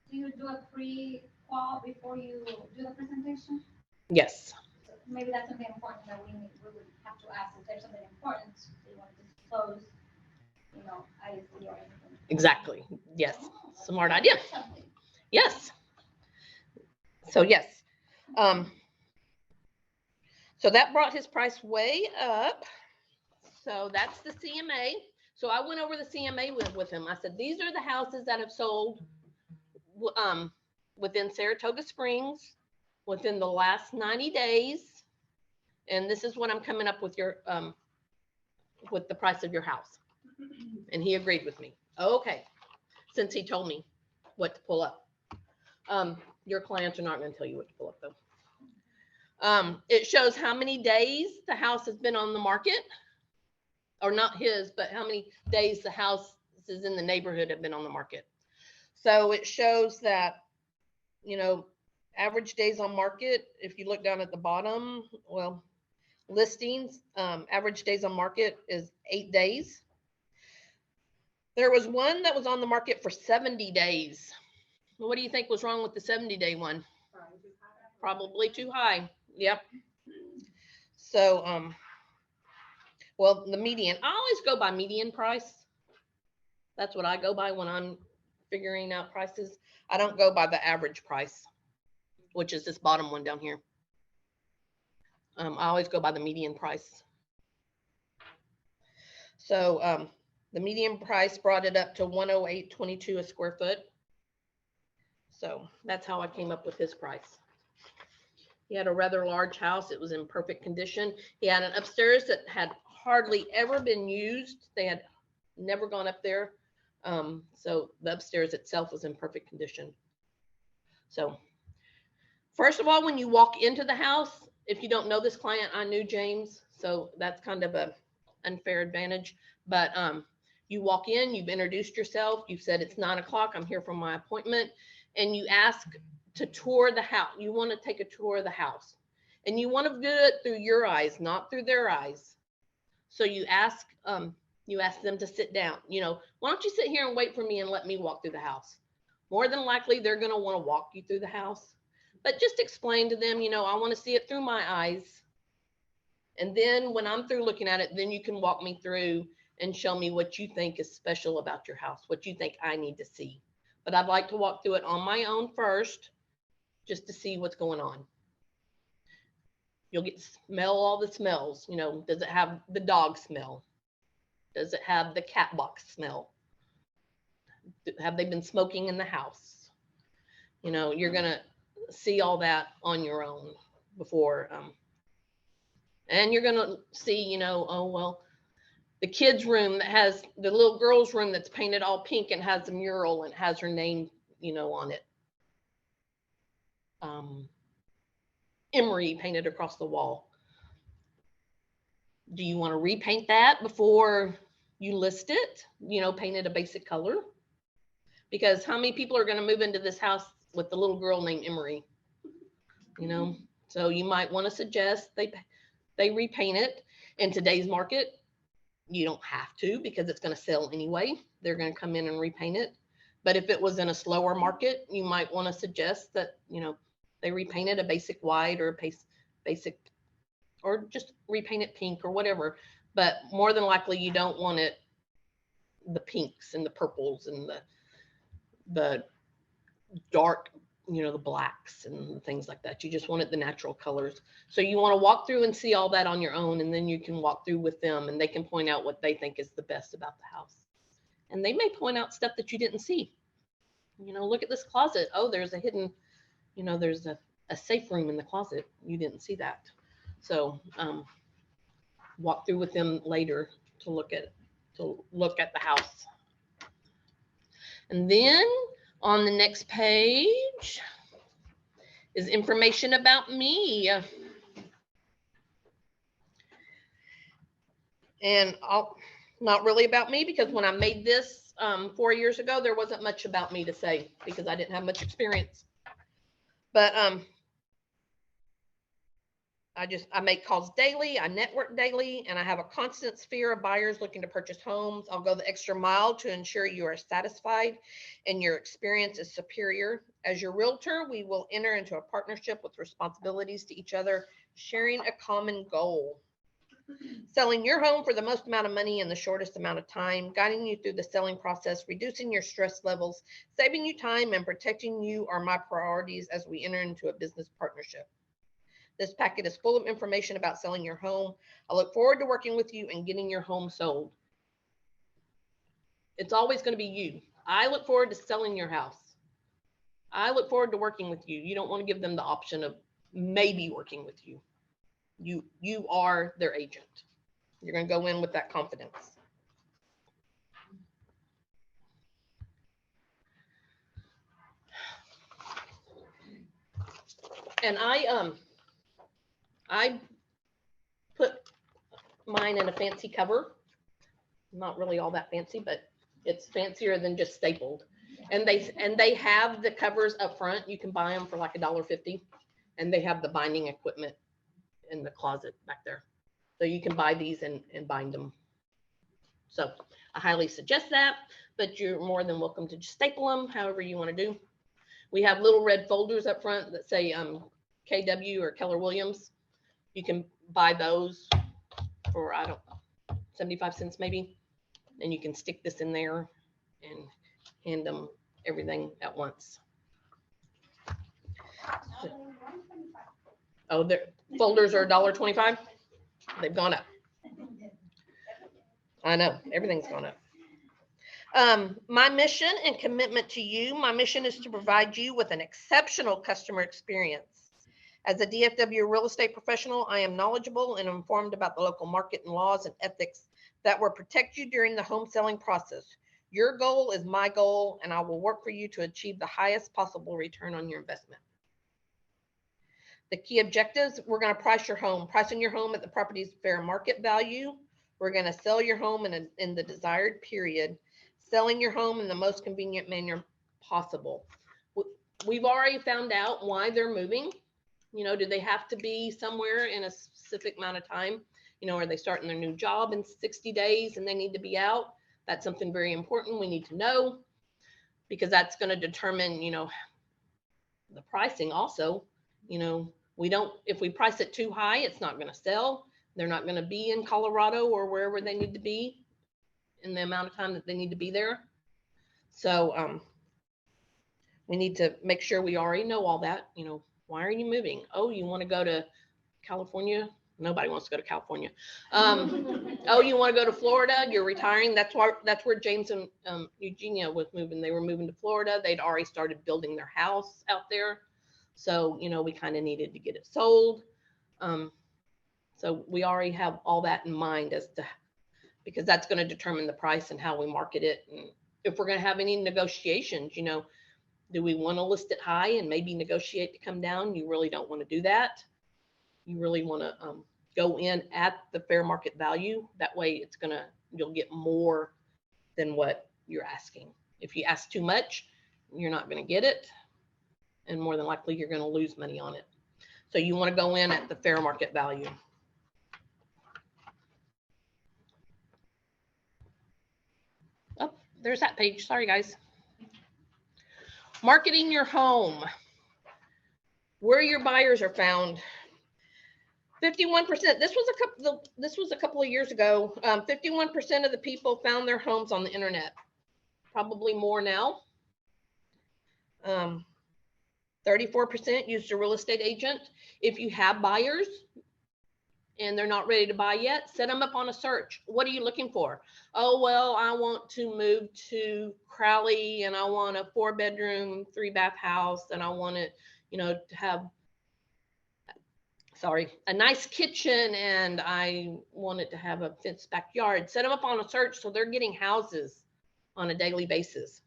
do you do a pre-qual before you do the presentation? Yes. So maybe that's something important that we would have to ask if there's something important they want to disclose, ISD or anything. Exactly. Yes. Smart idea. Yes. So yes. So that brought his price way up. So that's the CMA. So I went over the CMA with him. I said, these are the houses that have sold within Saratoga Springs within the last 90 days. And this is what I'm coming up with with the price of your house. And he agreed with me. Okay. Since he told me what to pull up. Your clients are not going to tell you what to pull up though. It shows how many days the house has been on the market, or not his, but how many days the houses in the neighborhood have been on the market. So it shows that, average days on market, if you look down at the bottom, well, listings, average days on market is 8 days. There was one that was on the market for 70 days. What do you think was wrong with the 70-day one? Probably too high. Yep. So, well, the median, I always go by median price. That's what I go by when I'm figuring out prices. I don't go by the average price, which is this bottom one down here. I always go by the median price. So, the median price brought it up to $108.22 a square foot. So that's how I came up with his price. He had a rather large house. It was in perfect condition. He had an upstairs that had hardly ever been used. They had never gone up there. So the upstairs itself was in perfect condition. So first of all, when you walk into the house, if you don't know this client, I knew James. So that's kind of a unfair advantage. But you walk in, you've introduced yourself. You've said it's 9 o'clock. I'm here for my appointment. And you ask to tour the house. You want to take a tour of the house. And you want to do it through your eyes, not through their eyes. So you ask them to sit down. Why don't you sit here and wait for me and let me walk through the house? More than likely, they're going to want to walk you through the house. But just explain to them, I want to see it through my eyes. And then when I'm through looking at it, then you can walk me through and show me what you think is special about your house, what you think I need to see. But I'd like to walk through it on my own first, just to see what's going on. You'll get smell all the smells. Does it have the dog smell? Does it have the cat box smell? Have they been smoking in the house? You know, you're going to see all that on your own before, and you're going to see, you know, oh, well, the kids' room that has the little girl's room that's painted all pink and has a mural and has her name, you know, on it. Emery painted across the wall. Do you want to repaint that before you list it? You know, paint it a basic color? Because how many people are going to move into this house with the little girl named Emery? You know, so you might want to suggest they repaint it. In today's market, you don't have to, because it's going to sell anyway. They're going to come in and repaint it. But if it was in a slower market, you might want to suggest that, you know, they repaint it a basic white or a basic, or just repaint it pink or whatever. But more than likely, you don't want it the pinks and the purples and the dark, you know, the blacks and things like that. You just want it the natural colors. So you want to walk through and see all that on your own, and then you can walk through with them and they can point out what they think is the best about the house. And they may point out stuff that you didn't see. You know, look at this closet. Oh, there's a hidden, you know, there's a safe room in the closet. You didn't see that. So walk through with them later to look at the house. And then on the next page is information about me. And not really about me, because when I made this 4 years ago, there wasn't much about me to say because I didn't have much experience. But I make calls daily, I network daily, and I have a constant sphere of buyers looking to purchase homes. I'll go the extra mile to ensure you are satisfied and your experience is superior. As your realtor, we will enter into a partnership with responsibilities to each other, sharing a common goal. Selling your home for the most amount of money in the shortest amount of time, guiding you through the selling process, reducing your stress levels, saving you time, and protecting you are my priorities as we enter into a business partnership. This packet is full of information about selling your home. I look forward to working with you and getting your home sold. It's always going to be you. I look forward to selling your house. I look forward to working with you. You don't want to give them the option of maybe working with you. You are their agent. You're going to go in with that confidence. And I put mine in a fancy cover. Not really all that fancy, but it's fancier than just stapled. And they have the covers up front. You can buy them for like $1.50, and they have the binding equipment in the closet back there. So you can buy these and bind them. So I highly suggest that, but you're more than welcome to just staple them however you want to do. We have little red folders up front that say KW or Keller Williams. You can buy those for, I don't know, 75 cents maybe. And you can stick this in there and hand them everything at once. Oh, their folders are $1.25. They've gone up. I know, everything's gone up. My mission and commitment to you, my mission is to provide you with an exceptional customer experience. As a DFW real estate professional, I am knowledgeable and informed about the local market and laws and ethics that will protect you during the home selling process. Your goal is my goal, and I will work for you to achieve the highest possible return on your investment. The key objectives: we're going to price your home, pricing your home at the property's fair market value. We're going to sell your home in the desired period, selling your home in the most convenient manner possible. We've already found out why they're moving. You know, do they have to be somewhere in a specific amount of time? You know, are they starting their new job in 60 days and they need to be out? That's something very important we need to know, because that's going to determine, you know, the pricing also. You know, if we price it too high, it's not going to sell. They're not going to be in Colorado or wherever they need to be in the amount of time that they need to be there. So we need to make sure we already know all that. You know, why are you moving? Oh, you want to go to California Nobody wants to go to California. Oh, you want to go to Florida? You're retiring. That's where James and Eugenia was moving. They were moving to Florida. They'd already started building their house out there. So, we kind of needed to get it sold. So we already have all that in mind because that's going to determine the price and how we market it. And if we're going to have any negotiations, do we want to list it high and maybe negotiate to come down? You really don't want to do that. You really want to go in at the fair market value. That way you'll get more than what you're asking. If you ask too much, you're not going to get it. And more than likely, you're going to lose money on it. So you want to go in at the fair market value. Oh, there's that page. Sorry, guys. Marketing your home. Where your buyers are found. 51%. This was a couple of years ago. 51% of the people found their homes on the internet. Probably more now. 34% used a real estate agent. If you have buyers and they're not ready to buy yet, set them up on a search. What are you looking for? Oh, well, I want to move to Crowley and I want a 4-bedroom, 3-bath house, and I want it, to have a nice kitchen, and I want it to have a fenced backyard. Set them up on a search so they're getting houses on a daily basis.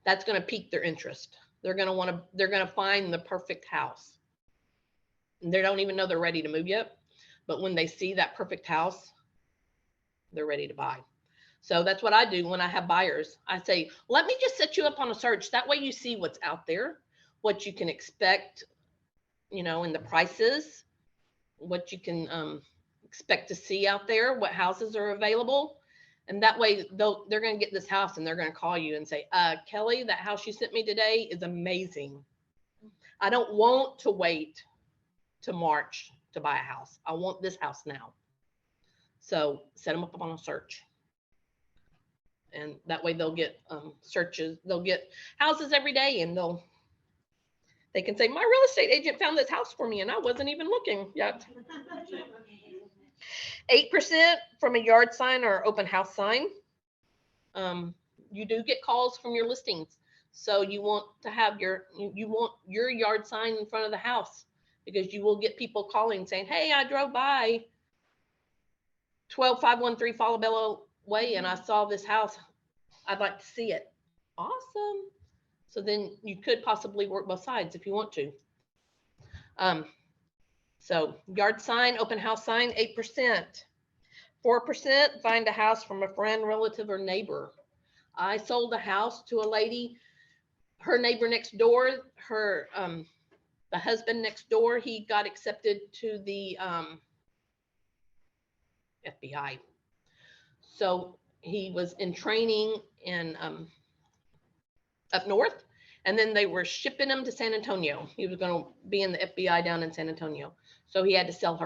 That's going to pique their interest. They're going to find the perfect house. And they don't even know they're ready to move yet. But when they see that perfect house, they're ready to buy. So that's what I do when I have buyers. I say, let me just set you up on a search. That way you see what's out there, what you can expect, in the prices, what you can expect to see out there, what houses are available. And that way they're going to get this house and they're going to call you and say, Kelly, that house you sent me today is amazing. I don't want to wait to March to buy a house. I want this house now. So set them up on a search. And that way they'll get searches. They'll get houses every day, and they can say, my real estate agent found this house for me and I wasn't even looking yet. 8% from a yard sign or open house sign. You do get calls from your listings. So you want to have your yard sign in front of the house, because you will get people calling saying, hey, I drove by 12513 Falabella Way and I saw this house. I'd like to see it. Awesome. So then you could possibly work both sides if you want to. So yard sign, open house sign, 8%. 4% find a house from a friend, relative, or neighbor. I sold a house to a lady, her neighbor next door, the husband next door, he got accepted to the FBI. So he was in training in up north, and then they were shipping him to San Antonio. He was going to be in the FBI down in San Antonio. So he had to sell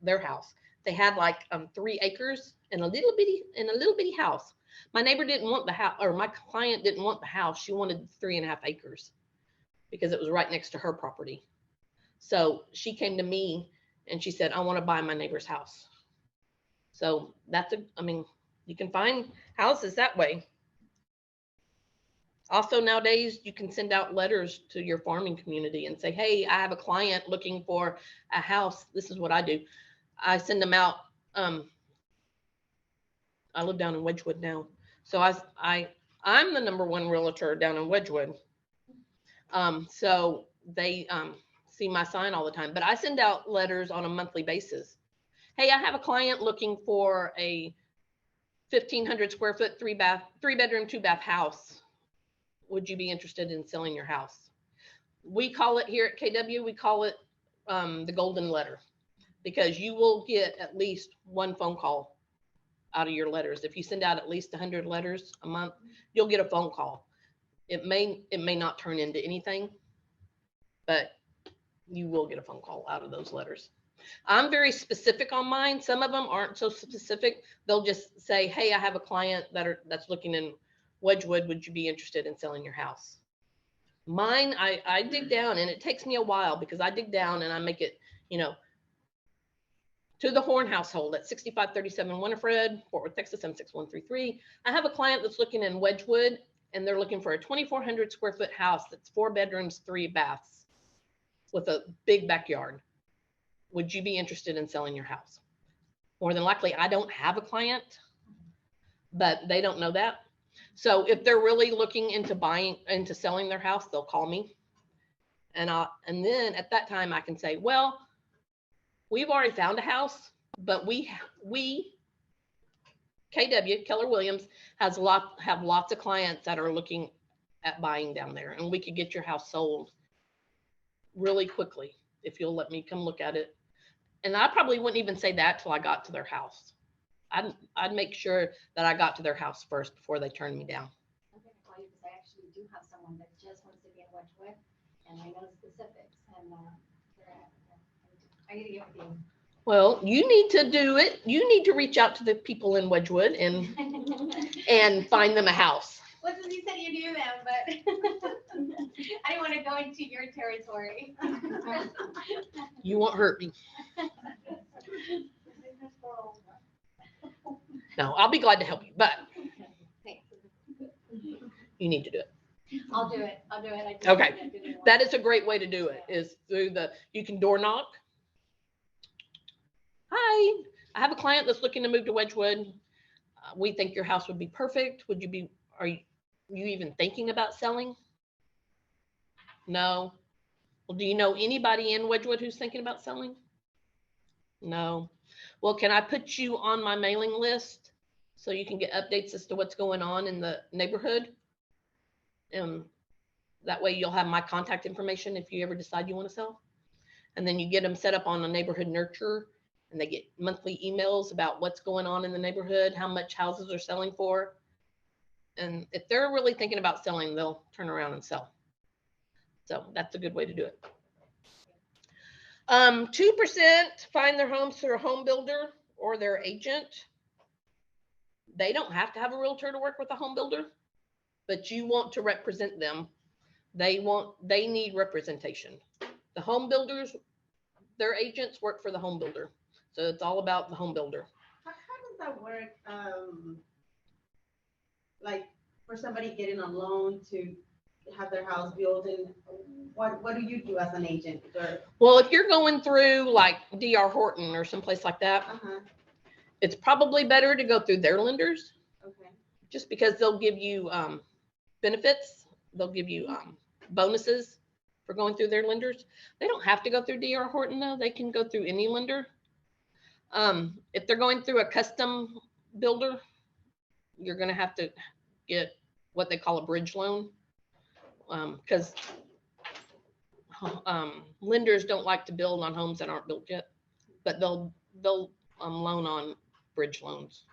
their house. They had like 3 acres and a little bitty house. My neighbor didn't want the house, or my client didn't want the house. She wanted 3.5 acres because it was right next to her property. So she came to me and she said, I want to buy my neighbor's house. So you can find houses that way. Also nowadays, you can send out letters to your farming community and say, hey, I have a client looking for a house. This is what I do. I send them out. I live down in Wedgwood now. So I'm the #1 realtor down in Wedgwood. So they see my sign all the time, but I send out letters on a monthly basis. Hey, I have a client looking for a 1,500 square foot, 3-bedroom, 2-bath house. Would you be interested in selling your house? We call it here at KW, we call it the golden letter, because you will get at least 1 phone call out of your letters. If you send out at least 100 letters a month, you'll get a phone call. It may not turn into anything, but you will get a phone call out of those letters. I'm very specific on mine. Some of them aren't so specific. They'll just say, hey, I have a client that's looking in Wedgwood. Would you be interested in selling your house? Mine, I dig down, and it takes me a while because I dig down and I make it, To the Horne household at 6537 Winifred, Fort Worth, Texas, 76133. I have a client that's looking in Wedgwood, and they're looking for a 2,400 square foot house that's 4 bedrooms, 3 baths with a big backyard. Would you be interested in selling your house? More than likely, I don't have a client, but they don't know that. So if they're really looking into selling their house, they'll call me. And then at that time I can say, well, we've already found a house, but we KW, Keller Williams, have lots of clients that are looking at buying down there, and we could get your house sold really quickly if you'll let me come look at it. And I probably wouldn't even say that till I got to their house. I'd make sure that I got to their house first before they turned me down. I'm gonna call you because I actually do have someone that just wants to be in Wedgwood, and I know the specifics, and I gotta get with you. Well, you need to do it. You need to reach out to the people in Wedgwood and find them a house. Well, since you said you knew them, but I didn't want to go into your territory. You won't hurt me. No, I'll be glad to help you, but Thanks. you need to do it. I'll do it. I'll do it. Okay. That is a great way to do it, is through you can door knock. Hi, I have a client that's looking to move to Wedgwood. We think your house would be perfect. Are you even thinking about selling? No. Well, do you know anybody in Wedgwood who's thinking about selling? No. Well, can I put you on my mailing list so you can get updates as to what's going on in the neighborhood? That way you'll have my contact information if you ever decide you want to sell. And then you get them set up on a neighborhood nurture, and they get monthly emails about what's going on in the neighborhood, how much houses are selling for. And if they're really thinking about selling, they'll turn around and sell. So that's a good way to do it. 2% find their homes through a home builder or their agent. They don't have to have a realtor to work with a home builder, but you want to represent them. They need representation. The home builders, their agents work for the home builder. So it's all about the home builder. How does that work? Like for somebody getting a loan to have their house built, and what do you do as an agent? Well, if you're going through like D.R. Horton or someplace like that, it's probably better to go through their lenders. Okay. Just because they'll give you benefits, they'll give you bonuses for going through their lenders. They don't have to go through D.R. Horton though. They can go through any lender. If they're going through a custom builder, you're going to have to get what they call a bridge loan, because lenders don't like to build on homes that aren't built yet, but they'll loan on bridge loans.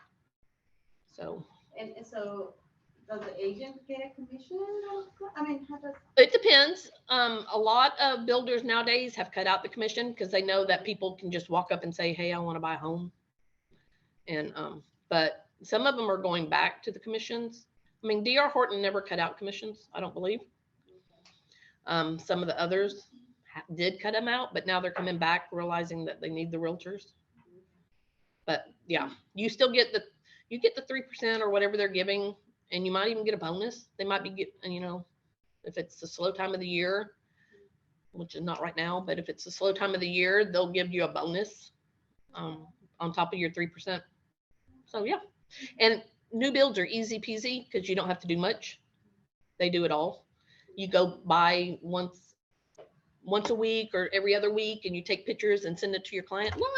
So. And so does the agent get a commission? I mean, how does it depends. A lot of builders nowadays have cut out the commission because they know that people can just walk up and say, hey, I want to buy a home. And but some of them are going back to the commissions. I mean, D.R. Horton never cut out commissions, I don't believe. Some of the others did cut them out, but now they're coming back realizing that they need the realtors. But yeah, you still get the 3% or whatever they're giving, and you might even get a bonus. They might be getting, if it's the slow time of the year, which is not right now, but if it's the slow time of the year, they'll give you a bonus on top of your 3%. So yeah, and new builds are easy peasy because you don't have to do much. They do it all. You go by once a week or every other week, and you take pictures and send it to your client. Look,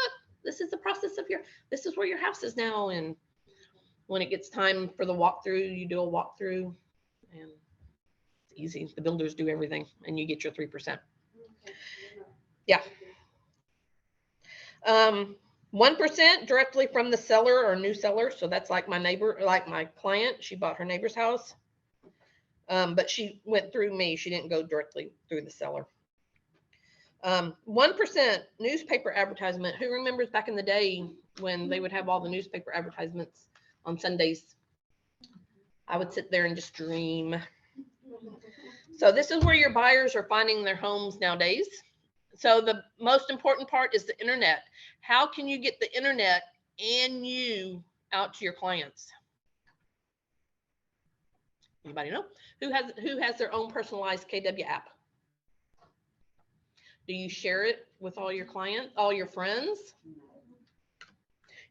this is the process this is where your house is now. And when it gets time for the walkthrough, you do a walkthrough, and it's easy. The builders do everything, and you get your 3%. Yeah. 1% directly from the seller or new seller. So that's like my neighbor, like my client. She bought her neighbor's house, but she went through me. She didn't go directly through the seller. 1% newspaper advertisement. Who remembers back in the day when they would have all the newspaper advertisements on Sundays? I would sit there and just dream. So this is where your buyers are finding their homes nowadays. So the most important part is the internet. How can you get the internet and you out to your clients? Anybody know? Who has their own personalized KW app? Do you share it with all your clients, all your friends?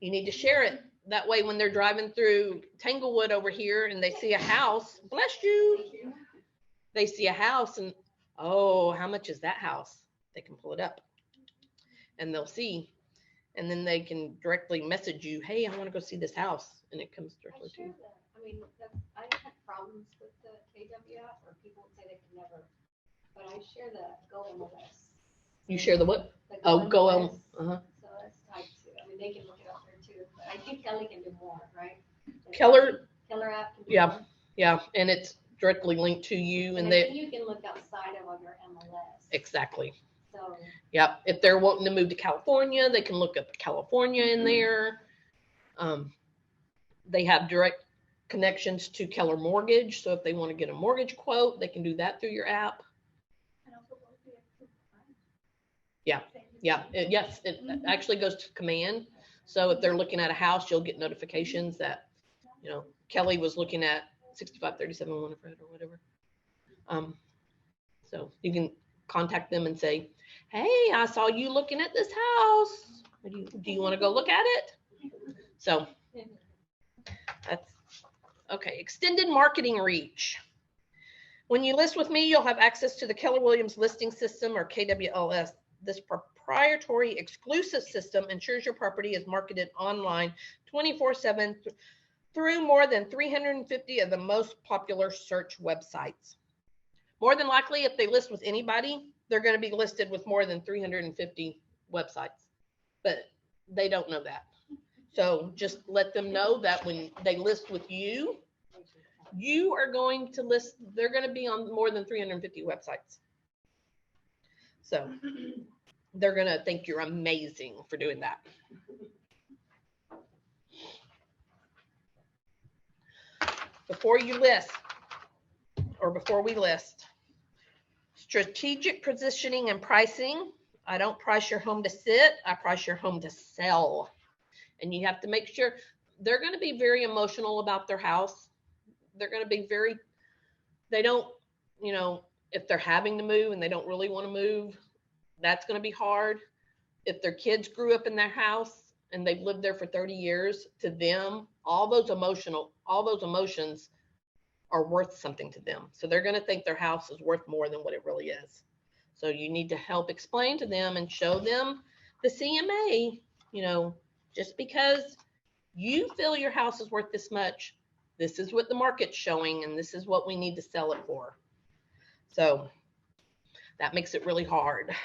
You need to share it. That way when they're driving through Tanglewood over here and they see a house, bless you. They see a house and, oh, how much is that house? They can pull it up and they'll see. And then they can directly message you, hey, I want to go see this house. And it comes directly to you. I mean, I had problems with the KW app, or people would say they can never, but I share the Go MLS. You share the what? The Oh, Go MLS. Uh-huh. So that's type 2. I mean, they can look it up there too, but I think Kelly can do more, right? The Keller app can do Yeah. more. Yeah, and it's directly linked to you, and I they think you can look outside of your MLS. exactly. So Yep. If they're wanting to move to California, they can look up California in there. They have direct connections to Keller Mortgage, so if they want to get a mortgage quote, they can do that through your app. And also go to your clients. Yeah. Yeah. Yes, it actually goes to command. So if they're looking at a house, you'll get notifications that, you know, Kelly was looking at 6537 Winifred or whatever. So you can contact them and say, hey, I saw you looking at this house. Do you want to go look at it? So that's okay. Extended marketing reach. When you list with me, you'll have access to the Keller Williams listing system, or KWLS. This proprietary exclusive system ensures your property is marketed online 24/7 through more than 350 of the most popular search websites. More than likely, if they list with anybody, they're going to be listed with more than 350 websites, but they don't know that. So just let them know that when they list with you, you are going to list, they're going to be on more than 350 websites. So they're going to think you're amazing for doing that. Before you list, or before we list, strategic positioning and pricing. I don't price your home to sit, I price your home to sell. And you have to make sure they're going to be very emotional about their house. They're going to be very, they don't, you know, if they're having to move and they don't really want to move, that's going to be hard. If their kids grew up in their house and they've lived there for 30 years, to them, all those emotions are worth something to them. So they're going to think their house is worth more than what it really is. So you need to help explain to them and show them the CMA, you know, just because you feel your house is worth this much, this is what the market's showing, and this is what we need to sell it for. So that makes it really hard.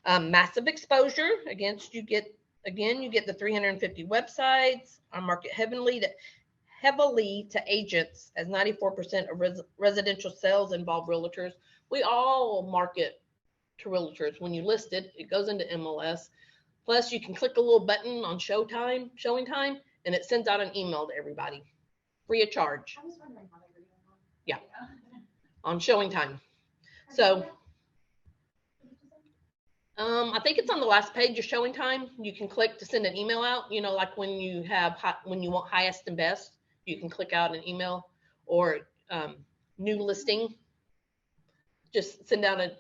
Massive exposure. You get the 350 websites. I market heavily to agents, as 94% of residential sales involve realtors. We all market to realtors. When you list it, it goes into MLS. Plus, you can click a little button on showing time, and it sends out an email to everybody, free of charge. I was wondering how they were doing that. Yeah, on showing time. So, I think it's on the last page of showing time. You can click to send an email out. You know, like when you want highest and best, you can click out an email, or new listing. Just send out an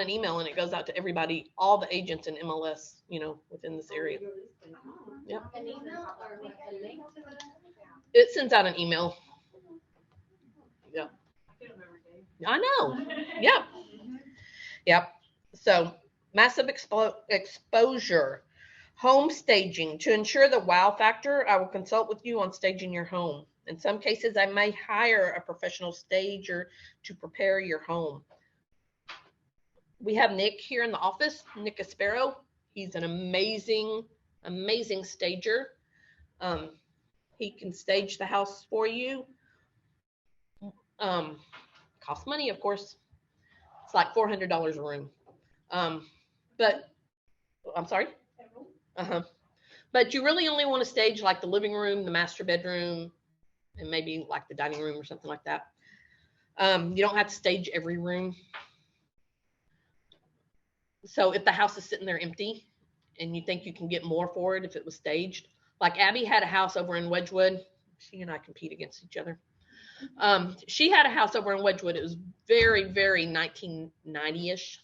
email, and it goes out to everybody, all the agents in MLS, you know, within this area. Yep. An email or like a link to the. It sends out an email. Yeah. I know. Yep. Yep. So massive exposure. Home staging. To ensure the wow factor, I will consult with you on staging your home. In some cases, I may hire a professional stager to prepare your home. We have Nick here in the office, Nick Aspero. He's an amazing stager. He can stage the house for you. Costs money, of course. It's like $400 a room. But I'm sorry. But you really only want to stage like the living room, the master bedroom, and maybe like the dining room or something like that. You don't have to stage every room. So if the house is sitting there empty and you think you can get more for it if it was staged, like Abby had a house over in Wedgwood. She and I compete against each other. She had a house over in Wedgwood. It was very, very 1990-ish.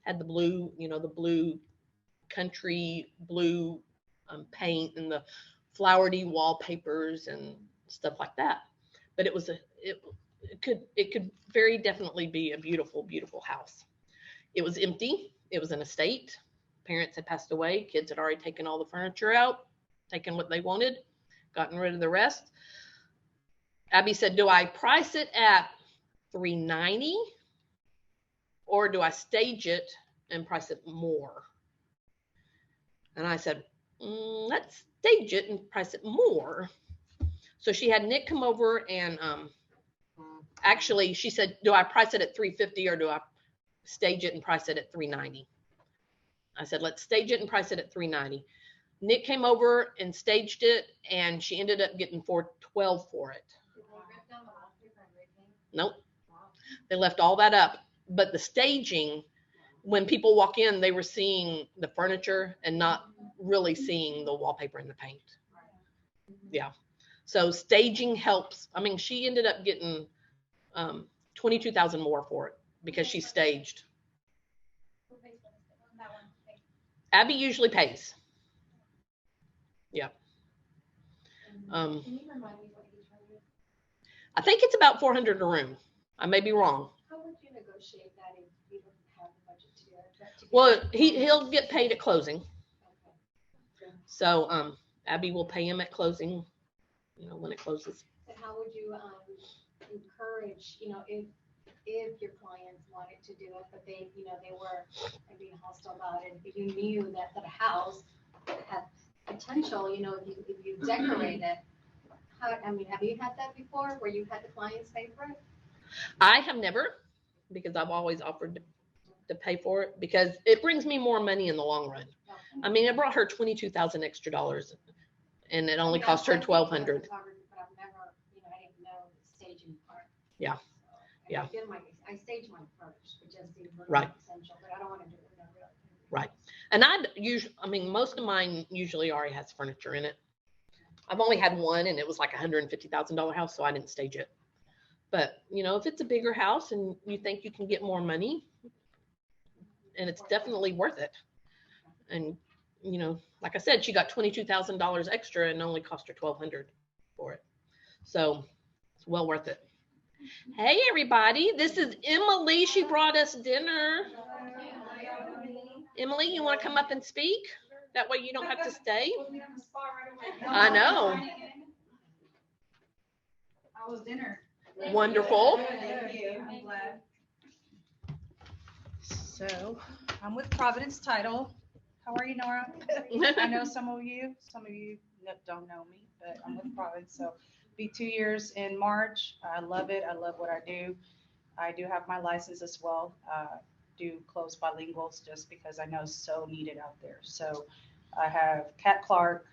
Had the blue, the blue country blue paint and the flowery wallpapers and stuff like that. But it could very definitely be a beautiful, beautiful house. It was empty. It was an estate. Parents had passed away. Kids had already taken all the furniture out, taken what they wanted, gotten rid of the rest. Abby said, do I price it at $390 or do I stage it and price it more? And I said, let's stage it and price it more. So she had Nick come over and actually she said, do I price it at $350 or do I stage it and price it at $390? I said, let's stage it and price it at $390. Nick came over and staged it and she ended up getting $412 for it. Nope. They left all that up. But the staging, when people walk in, they were seeing the furniture and not really seeing the wallpaper and the paint. Yeah. So staging helps. I mean, she ended up getting $22,000 more for it because she staged. Abby usually pays. Yeah. Can you remind me what each one is? I think it's about $400 a room. I may be wrong. How would you negotiate that if you don't have the budget to do it? Well, he'll get paid at closing. Okay. So Abby will pay him at closing, when it closes. And how would you encourage, if your clients wanted to do it, but they were maybe hostile about it, but you knew that the house had potential, if you decorate it. Have you had that before where you had the clients pay for it? I have never, because I've always offered to pay for it because it brings me more money in the long run. I mean, it brought her $22,000 extra dollars and it only cost her $1,200. But I've never, I didn't know the staging part. Yeah. So, Yeah. I stage mine first, but just the Right. essential, but I don't want to do it in a real. Right. And most of mine usually already has furniture in it. I've only had one and it was like a $150,000 house, so I didn't stage it. But, if it's a bigger house and you think you can get more money, and it's definitely worth it. And, like I said, she got $22,000 extra and only cost her $1,200 for it. So it's well worth it. Hey, everybody. This is Emily. She brought us dinner. Emily, you want to come up and speak? That way you don't have to stay. I know. How was dinner? Wonderful. Thank you. I'm glad. So I'm with Providence Title. How are you, Nora? I know some of you don't know me, but I'm with Providence. So be 2 years in March. I love it. I love what I do. I do have my license as well. Do close bilinguals just because I know it's so needed out there. So I have Kat Clark,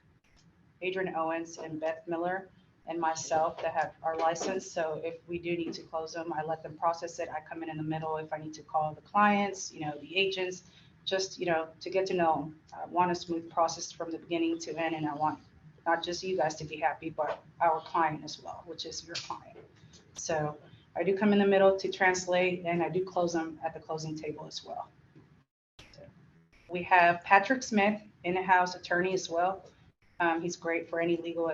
Adrian Owens, and Beth Miller, and myself that have our license. So if we do need to close them, I let them process it. I come in the middle if I need to call the clients, the agents, just, to get to know them. I want a smooth process from the beginning to end, and I want not just you guys to be happy, but our client as well, which is your client. So I do come in the middle to translate, and I do close them at the closing table as well. So we have Patrick Smith, in-house attorney as well. He's great for any legal,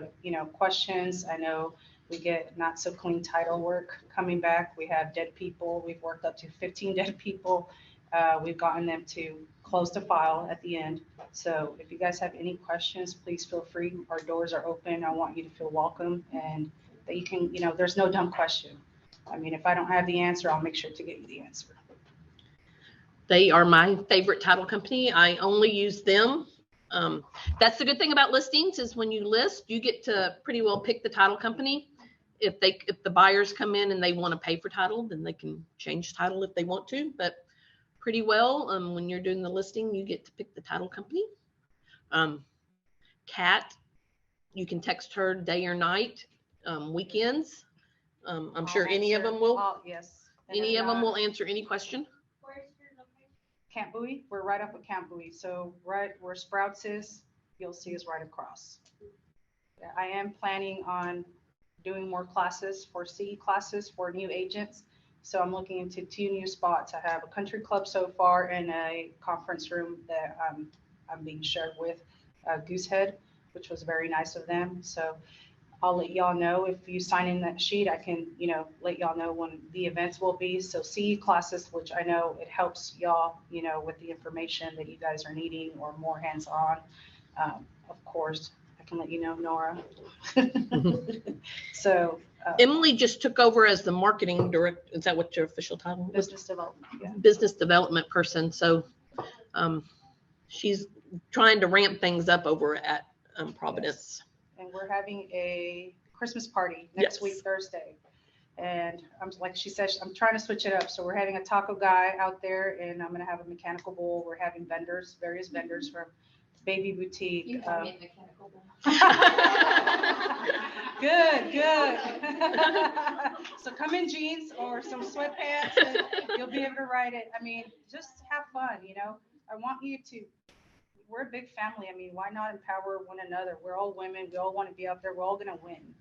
questions. I know we get not so clean title work coming back. We have dead people. We've worked up to 15 dead people. We've gotten them to close the file at the end. So if you guys have any questions, please feel free. Our doors are open. I want you to feel welcome and that you can, there's no dumb question. I mean, if I don't have the answer, I'll make sure to get you the answer. They are my favorite title company. I only use them. That's the good thing about listings is when you list, you get to pretty well pick the title company. If the buyers come in and they want to pay for title, then they can change title if they want to. But pretty well, when you're doing the listing, you get to pick the title company. Kat, you can text her day or night, weekends. I'm sure any of them will. Yes. Any of them will answer any question. Camp Bowie. We're right up at Camp Bowie. So right where Sprouts is, you'll see us right across. Yeah, I am planning on doing more classes for CE classes for new agents. So I'm looking into 2 new spots. I have a country club so far and a conference room that I'm being shared with Goosehead, which was very nice of them. So I'll let y'all know if you sign in that sheet. I can, let y'all know when the events will be. So CE classes, which I know it helps y'all, with the information that you guys are needing or more hands-on. Of course, I can let you know, Nora. So Emily just took over as the marketing director. Is that what your official title was? business development. Yeah. Business development person. So she's trying to ramp things up over at Providence. Yes. And we're having a Christmas party next week, Thursday. And like she said, I'm trying to switch it up. So we're having a taco guy out there, and I'm going to have a mechanical bull. We're having vendors, various vendors from Baby Boutique. You have me a mechanical bull. Good. So come in jeans or some sweatpants, and you'll be able to ride it. I mean, just have fun, I want you to. We're a big family. I mean, why not empower one another? We're all women. We all want to be out there. We're all going to win.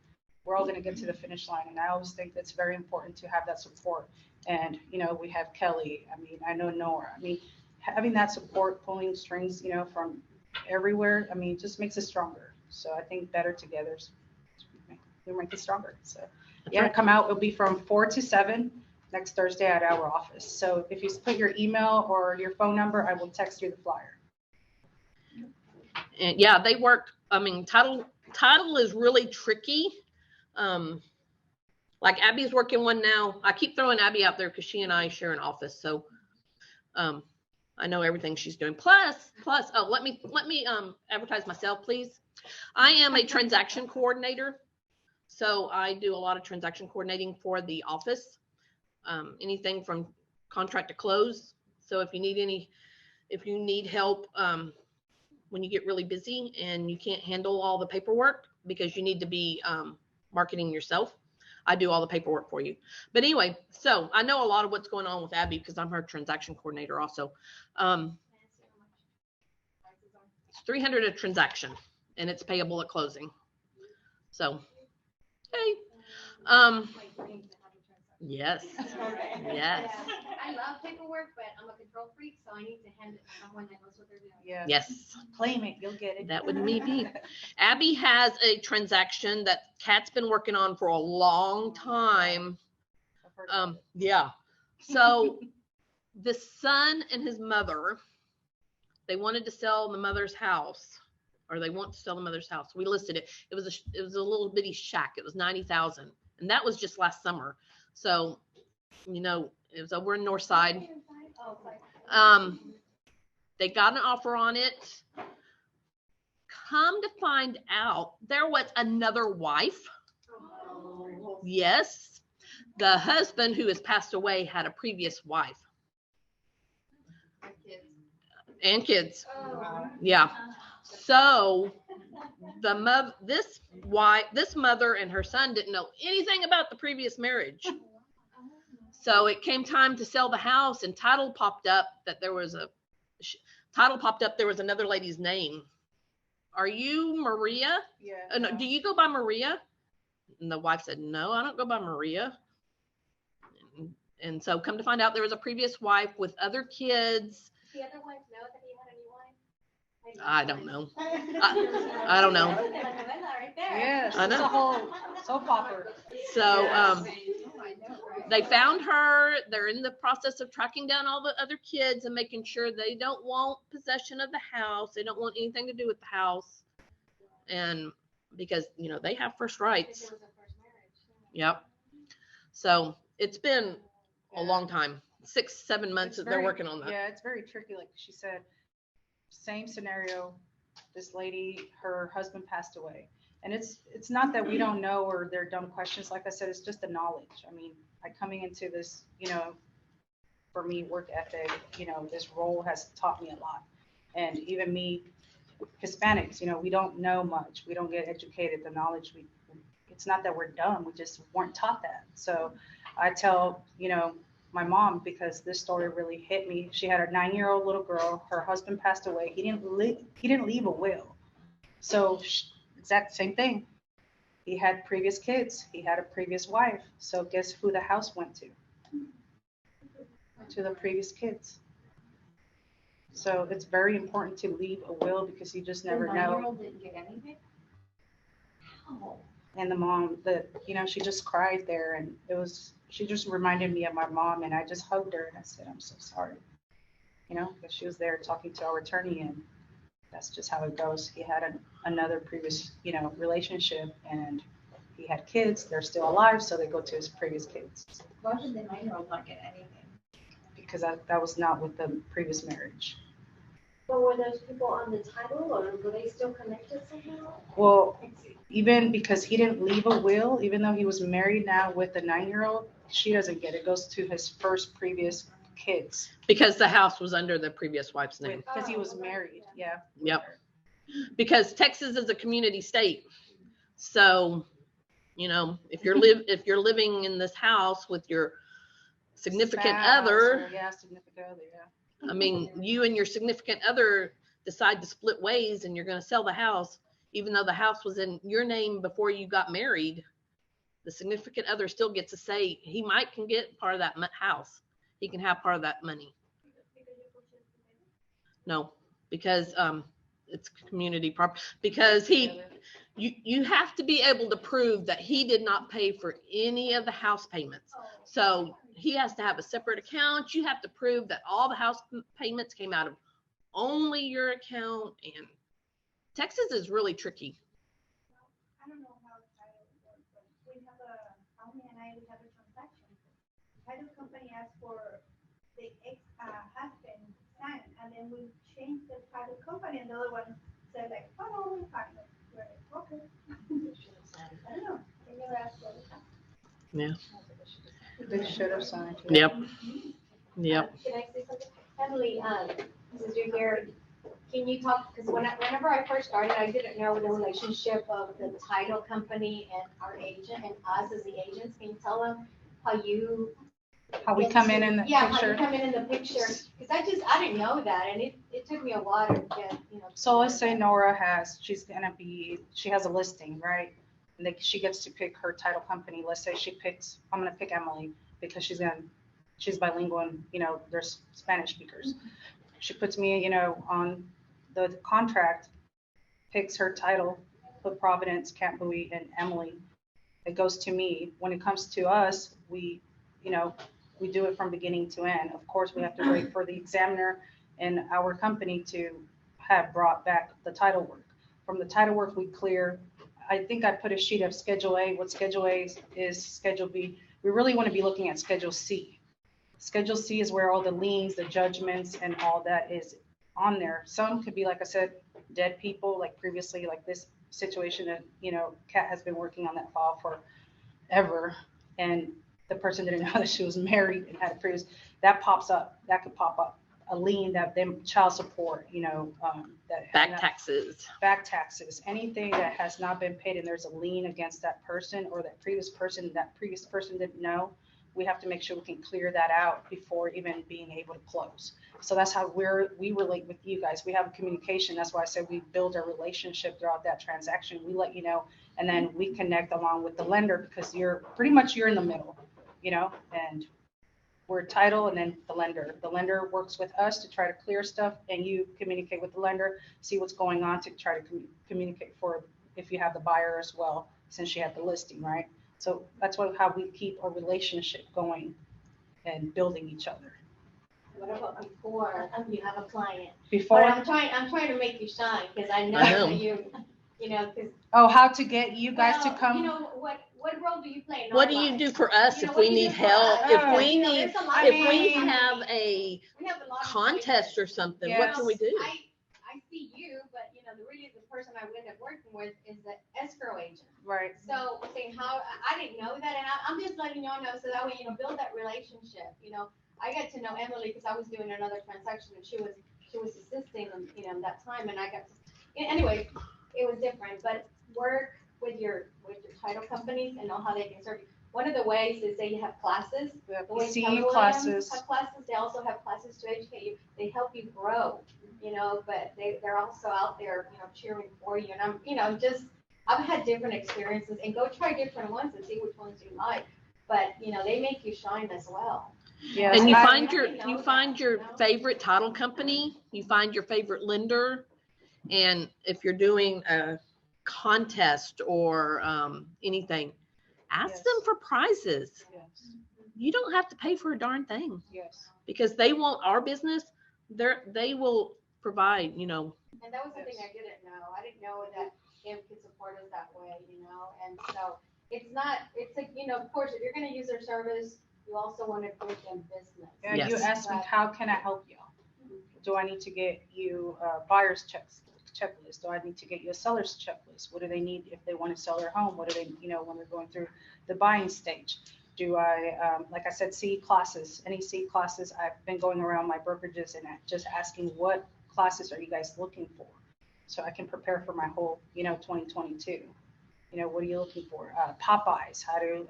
We're all going to get to the finish line. And I always think that's very important to have that support. And, we have Kelly. I mean, I know Nora. I mean, having that support, pulling strings, from everywhere, I mean, just makes us stronger. So I think better together, we make it stronger. So yeah, come out. It'll be from 4 to 7 next Thursday at our office. So if you put your email or your phone number, I will text you the flyer. And yeah, they work. I mean, title is really tricky. Like Abby's working one now. I keep throwing Abby out there because she and I share an office. So I know everything she's doing. Plus, let me advertise myself, please. I am a transaction coordinator. So I do a lot of transaction coordinating for the office. Anything from contract to close. So if you need help, when you get really busy and you can't handle all the paperwork because you need to be marketing yourself, I do all the paperwork for you. But anyway, so I know a lot of what's going on with Abby because I'm her transaction coordinator also. It's $300 a transaction and it's payable at closing. So, hey, yes. I love paperwork, but I'm a control freak, so I need to hand it to someone that knows what they're doing. Yeah. Yes. Claim it, you'll get it. That would be. Abby has a transaction that Kat's been working on for a long time. Yeah. So the son and his mother, they wanted to sell the mother's house, or they want to sell the mother's house. We listed it. It was a little bitty shack. It was $90,000, and that was just last summer. So, it was over in Northside. They got an offer on it. Come to find out, there was another wife. Yes. The husband who has passed away had a previous wife. And kids. Yeah. So this mother and her son didn't know anything about the previous marriage. So it came time to sell the house, and title popped up. There was another lady's name. Are you Maria? Yeah. No. Do you go by Maria? And the wife said, no, I don't go by Maria. And so come to find out, there was a previous wife with other kids. Did the other wife know that he had a new wife? I don't know. I don't know. Yes, I know. it's a whole soap opera. So they found her. They're in the process of tracking down all the other kids and making sure they don't want possession of the house. They don't want anything to do with the house. And because, they have first rights. Yep. So it's been a long time, 6-7 months that they're working on that. Yeah, it's very tricky. Like she said, same scenario. This lady, her husband passed away. And it's not that we don't know or they're dumb questions. Like I said, it's just the knowledge. I mean, coming into this, for me, work ethic, this role has taught me a lot. And even me, Hispanics, we don't know much. We don't get educated. The knowledge, it's not that we're dumb. We just weren't taught that. So I tell, my mom, because this story really hit me. She had a 9-year-old little girl. Her husband passed away. He didn't leave a will. So exact same thing. He had previous kids. He had a previous wife. So guess who the house went to? To the previous kids. So it's very important to leave a will because you just never The know. 9-year-old didn't get anything? How? And the mom, she just cried there, and she just reminded me of my mom, and I just hugged her and I said, I'm so sorry. Because she was there talking to our attorney, and that's just how it goes. He had another previous, relationship, and he had kids. They're still alive, so they go to his previous kids. Why did the 9-year-old not get anything? Because that was not with the previous marriage. But were those people on the title, or were they still connected somehow? Well, even because he didn't leave a will, even though he was married now with the 9-year-old, she doesn't get it. It goes to his first previous kids. Because the house was under the previous wife's name. Because he was married, yeah. Yep. Because Texas is a community state. So, if you're living in this house with your significant other, significant other, yeah. I mean, you and your significant other decide to split ways and you're going to sell the house, even though the house was in your name before you got married, the significant other still gets to say he can get part of that house. He can have part of that money. No, because it's community property. Because you have to be able to prove that he did not pay for any of the house payments. So he has to have a separate account. You have to prove that all the house payments came out of only your account. And Texas is really tricky. I don't know how title works, but we have Almi and I, we have a transaction. Title company asked for the ex-husband sign, and then we changed the title company, and the other one said like, oh, no, we're fine. We're like, okay. I don't know. They never asked for it. Yeah. They should have signed. Yep. Can I say something? Emily, since you're here, can you talk, because whenever I first started, I didn't know the relationship of the title company and our agent and us as the agents. Can you tell them how we come in the picture? Yeah, how you come in the picture, because I didn't know that, and it took me a while to get, So let's say Nora she has a listing, right? And she gets to pick her title company. Let's say I'm going to pick Emily because she's bilingual and, there's Spanish speakers. She puts me, on the contract, picks her title, put Providence, Camp Bowie, and Emily. It goes to me. When it comes to us, we do it from beginning to end. Of course, we have to wait for the examiner and our company to have brought back the title work. From the title work, we clear. I think I put a sheet of Schedule A. What Schedule A is Schedule B. We really want to be looking at Schedule C. Schedule C is where all the liens, the judgments, and all that is on there. Some could be, like I said, dead people, like previously, like this situation that, Kat has been working on that file forever. And the person didn't know that she was married and had a previous, that could pop up. A lien, that them child support, Back taxes, anything that has not been paid and there's a lien against that person or that previous person didn't know, we have to make sure we can clear that out before even being able to close. So that's how we relate with you guys. We have a communication. That's why I said we build a relationship throughout that transaction. We let you know, and then we connect along with the lender because you're in the middle, and we're title and then the lender. The lender works with us to try to clear stuff, and you communicate with the lender, see what's going on to try to communicate for if you have the buyer as well, since you have the listing, right? So that's how we keep a relationship going and building each other. What about before you have a client? Before But I'm trying to make you shine because I know that because. Oh, how to get you guys to come? What role do you play? What do you do for us if we need help? If we have a contest or something, what can we do? I see you, but really the person I end up working with is the escrow agent. Right. So saying I didn't know that, and I'm just letting y'all know so that way build that relationship. I got to know Emily because I was doing another transaction and she was assisting that time, and I got to, anyway, it was different, but work with your title companies and know how they can serve you. one of the ways is they have classes. We have The way CE Keller Williams classes. have classes, they also have classes to educate you. They help you grow, but they're also out there, cheering for you. And I've had different experiences, and go try different ones and see which ones you like. But, they make you shine as well. Yes, And you I- find your favorite title company, you find your favorite lender, and if you're doing a contest or anything, ask Yes. them for prizes. Yes, You don't have to pay for a darn thing yes. because they want our business. They will provide, And that was something I didn't know. I didn't know that AMP could support us that way, and so it's like, of course, if you're going to use their service, you also want to give them business. Yeah, Yes. you asked me, how can I help you? Do I need to get you a buyer's checklist? Do I need to get you a seller's checklist? What do they need if they want to sell their home? What do they, when they're going through the buying stage? Do I, like I said, C classes, any C classes? I've been going around my brokerages and just asking, what classes are you guys looking for? So I can prepare for my whole, 2022. What are you looking for? Popeyes, how to,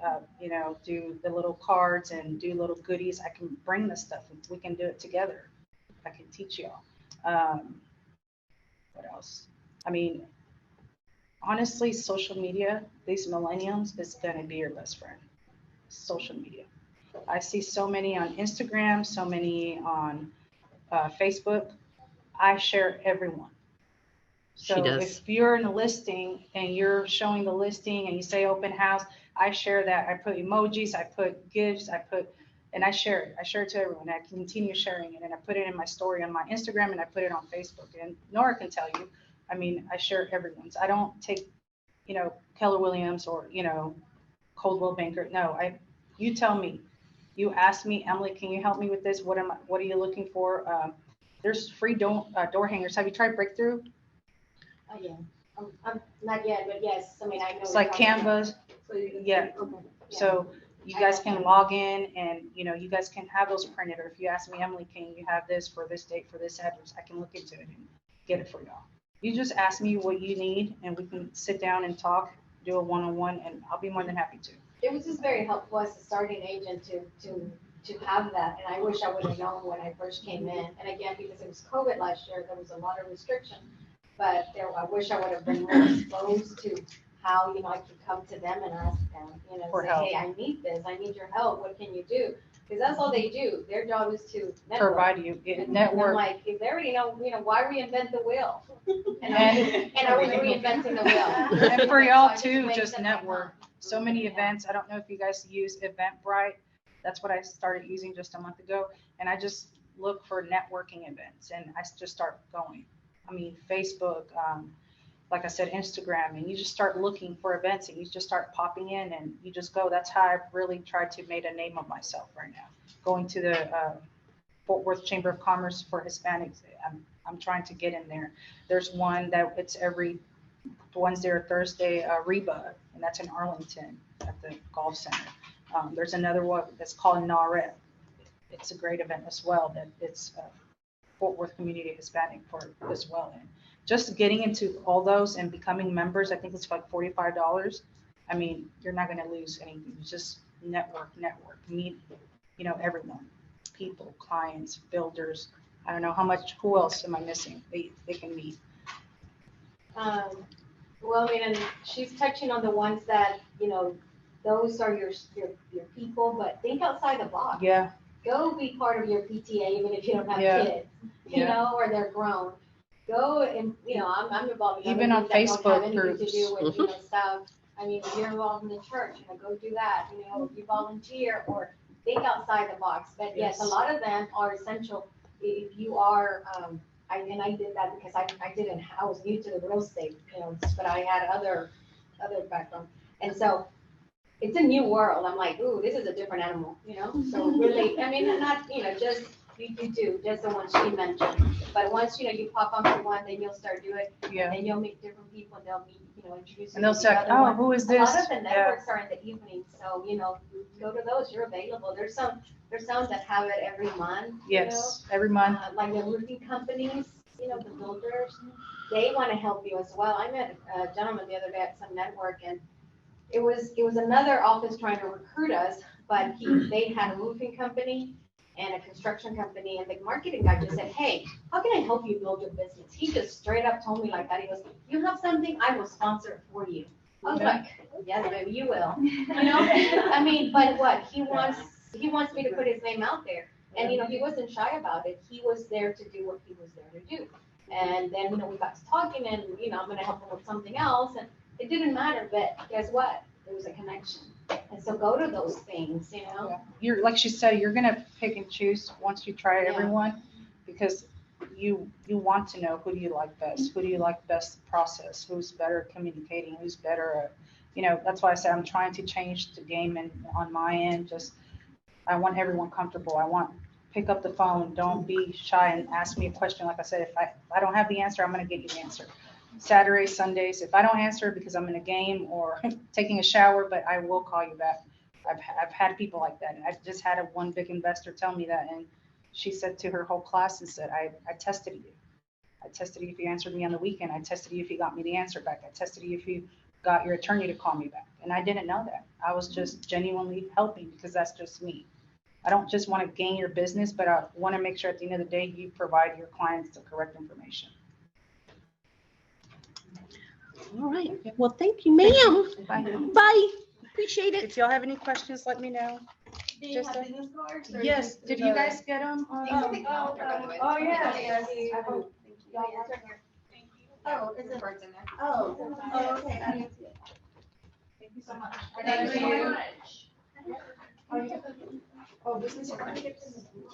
do the little cards and do little goodies. I can bring this stuff and we can do it together. I can teach y'all. What else? I mean, honestly, social media, these millennials is going to be your best friend. Social media. I see so many on Instagram, so many on Facebook. I share everyone. So She does. if you're in a listing and you're showing the listing and you say open house, I share that. I put emojis, I put GIFs, and I share it. I share it to everyone. I continue sharing it, and I put it in my story on my Instagram, and I put it on Facebook. And Nora can tell you, I share everyone's. I don't take, Keller Williams or, Coldwell Banker. No, you tell me. You ask me, Emily, can you help me with this? What are you looking for? There's free door hangers. Have you tried Breakthrough? Oh, yeah. I'm not yet, but yes, I know. It's like Canvas. Yeah. Okay. So you guys can log in and, you guys can have those printed. Or if you ask me, Emily, can you have this for this date, for this address? I can look into it and get it for y'all. You just ask me what you need and we can sit down and talk, do a one-on-one, and I'll be more than happy to. It was just very helpful as a starting agent to have that. And I wish I would have known when I first came in. And again, because it was COVID last year, there was a lot of restriction. But I wish I would have been more exposed to how, I could come to them and ask them, For say, help. hey, I need this, I need your help, what can you do? Because that's all they do. Their job is to network. Provide you And network. I'm like, if they already know, why reinvent the wheel? And I was reinventing the wheel. And for So I y'all just too, wasted just my network. time. So many Yeah. events. I don't know if you guys use Eventbrite. That's what I started using just a month ago. And I just look for networking events and I just start going. Facebook, like I said, Instagram, and you just start looking for events and you just start popping in and you just go. That's how I've really tried to make a name of myself right now. Going to the Fort Worth Chamber of Commerce for Hispanics. I'm trying to get in there. There's one that it's every Wednesday or Thursday, Reba, and that's in Arlington at the Golf Center. There's another one that's called NAREP. It's a great event as well. That it's Fort Worth Community Hispanic for as well. And just getting into all those and becoming members, I think it's like $45. You're not going to lose anything. Just network, meet, everyone, people, clients, builders. I don't know who else am I missing? They can meet. And she's touching on the ones that, those are your people, but think outside the box. Yeah. Go be part of your PTA, even if you don't have Yeah. kids, Yeah. or they're grown. Go and, I'm involved in Even on other things that don't have Facebook anything to do groups. with, stuff. If you're involved in the church, go do that, if you volunteer or think outside the box. But yes, a lot of them are essential if you are, I did that because I was new to the real estate, but I had other background. And so it's a new world. I'm like, ooh, this is a different animal, So really, not, just you do, just the one she mentioned. But once, you pop onto one, then you'll start doing it. Yeah. And then you'll meet different people and they'll meet, introduce you. And they'll to the say, other oh, one. who is A this? lot of the networks are in the evening. So, go to those, you're available. There's some that have it every month. Yes, every month. Like the roofing companies, the builders, they want to help you as well. I met a gentleman the other day at some network and it was another office trying to recruit us, but they had a roofing company and a construction company, and the marketing guy just said, hey, how can I help you build your business? He just straight up told me like that. He goes, you have something, I will sponsor it for you. I was like, yes, baby, you will. You know, I mean, but what, he wants me to put his name out there. And, you know, he wasn't shy about it. He was there to do what he was there to do. And then, you know, we got to talking and, you know, I'm going to help him with something else. And it didn't matter, but guess what? There was a connection. And so go to those things, you know. Yeah. You're, like she said, you're gonna pick and choose once you try everyone, because you want to know, who do you like best? Who do you like best process? Who's better at communicating? Who's better at, you know, that's why I said I'm trying to change the game and on my end, just, I want everyone comfortable. I want, pick up the phone. Don't be shy and ask me a question. Like I said, if I don't have the answer, I'm gonna get you the answer. Saturdays, Sundays, if I don't answer because I'm in a game or taking a shower, but I will call you back. I've had people like that. And I just had one big investor tell me that. And she said to her whole class and said, I tested you. I tested you if you answered me on the weekend. I tested you if you got me the answer back. I tested you if you got your attorney to call me back. And I didn't know that. I was just genuinely helping because that's just me. I don't just want to gain your business, but I want to make sure at the end of the day, you provide your clients the correct information. All right. Well, thank you, ma'am. Bye. Bye. Appreciate it. If y'all have any questions, let me know. Do you have business cards? Or Yes, did you guys get them? Oh, yeah. Yes. Oh, is it? Oh, okay. I didn't see it. Thank you so much. Thank you. Oh, business card.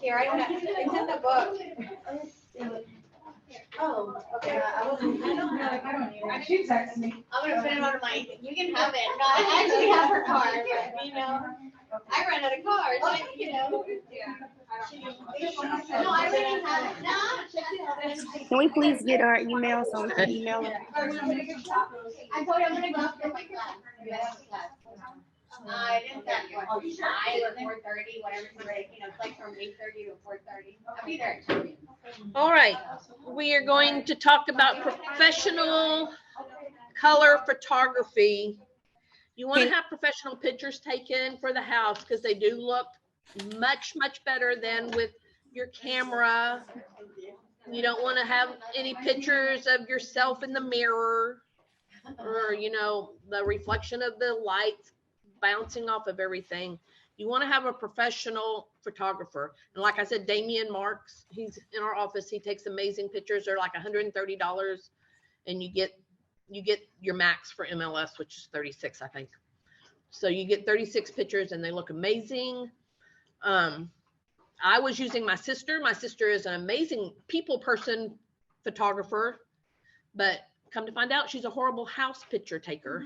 Here, I got, it's in the book. Oh, okay. I wasn't. I don't need it. She texted me. I'm gonna put it on my, you can have it. No, I actually have her card, but you know, I ran out of cards, like, you know. Yeah. No, I already have it. No. Can we please get our email so we can email it? I told you I'm gonna go after my class. Yes, class. I didn't start at 5 or 4:30, whatever, you know, it's like from 8:30 to 4:30. I'll be there at 2. All right. We are going to talk about professional color photography. You want to have professional pictures taken for the house because they do look much, much better than with your camera. You don't want to have any pictures of yourself in the mirror or, you know, the reflection of the lights bouncing off of everything. You want to have a professional photographer. And like I said, Damian Marks, he's in our office. He takes amazing pictures. They're like $130 and you get your max for MLS, which is 36, I think. So you get 36 pictures and they look amazing. I was using my sister. My sister is an amazing people person photographer, but come to find out she's a horrible house picture taker.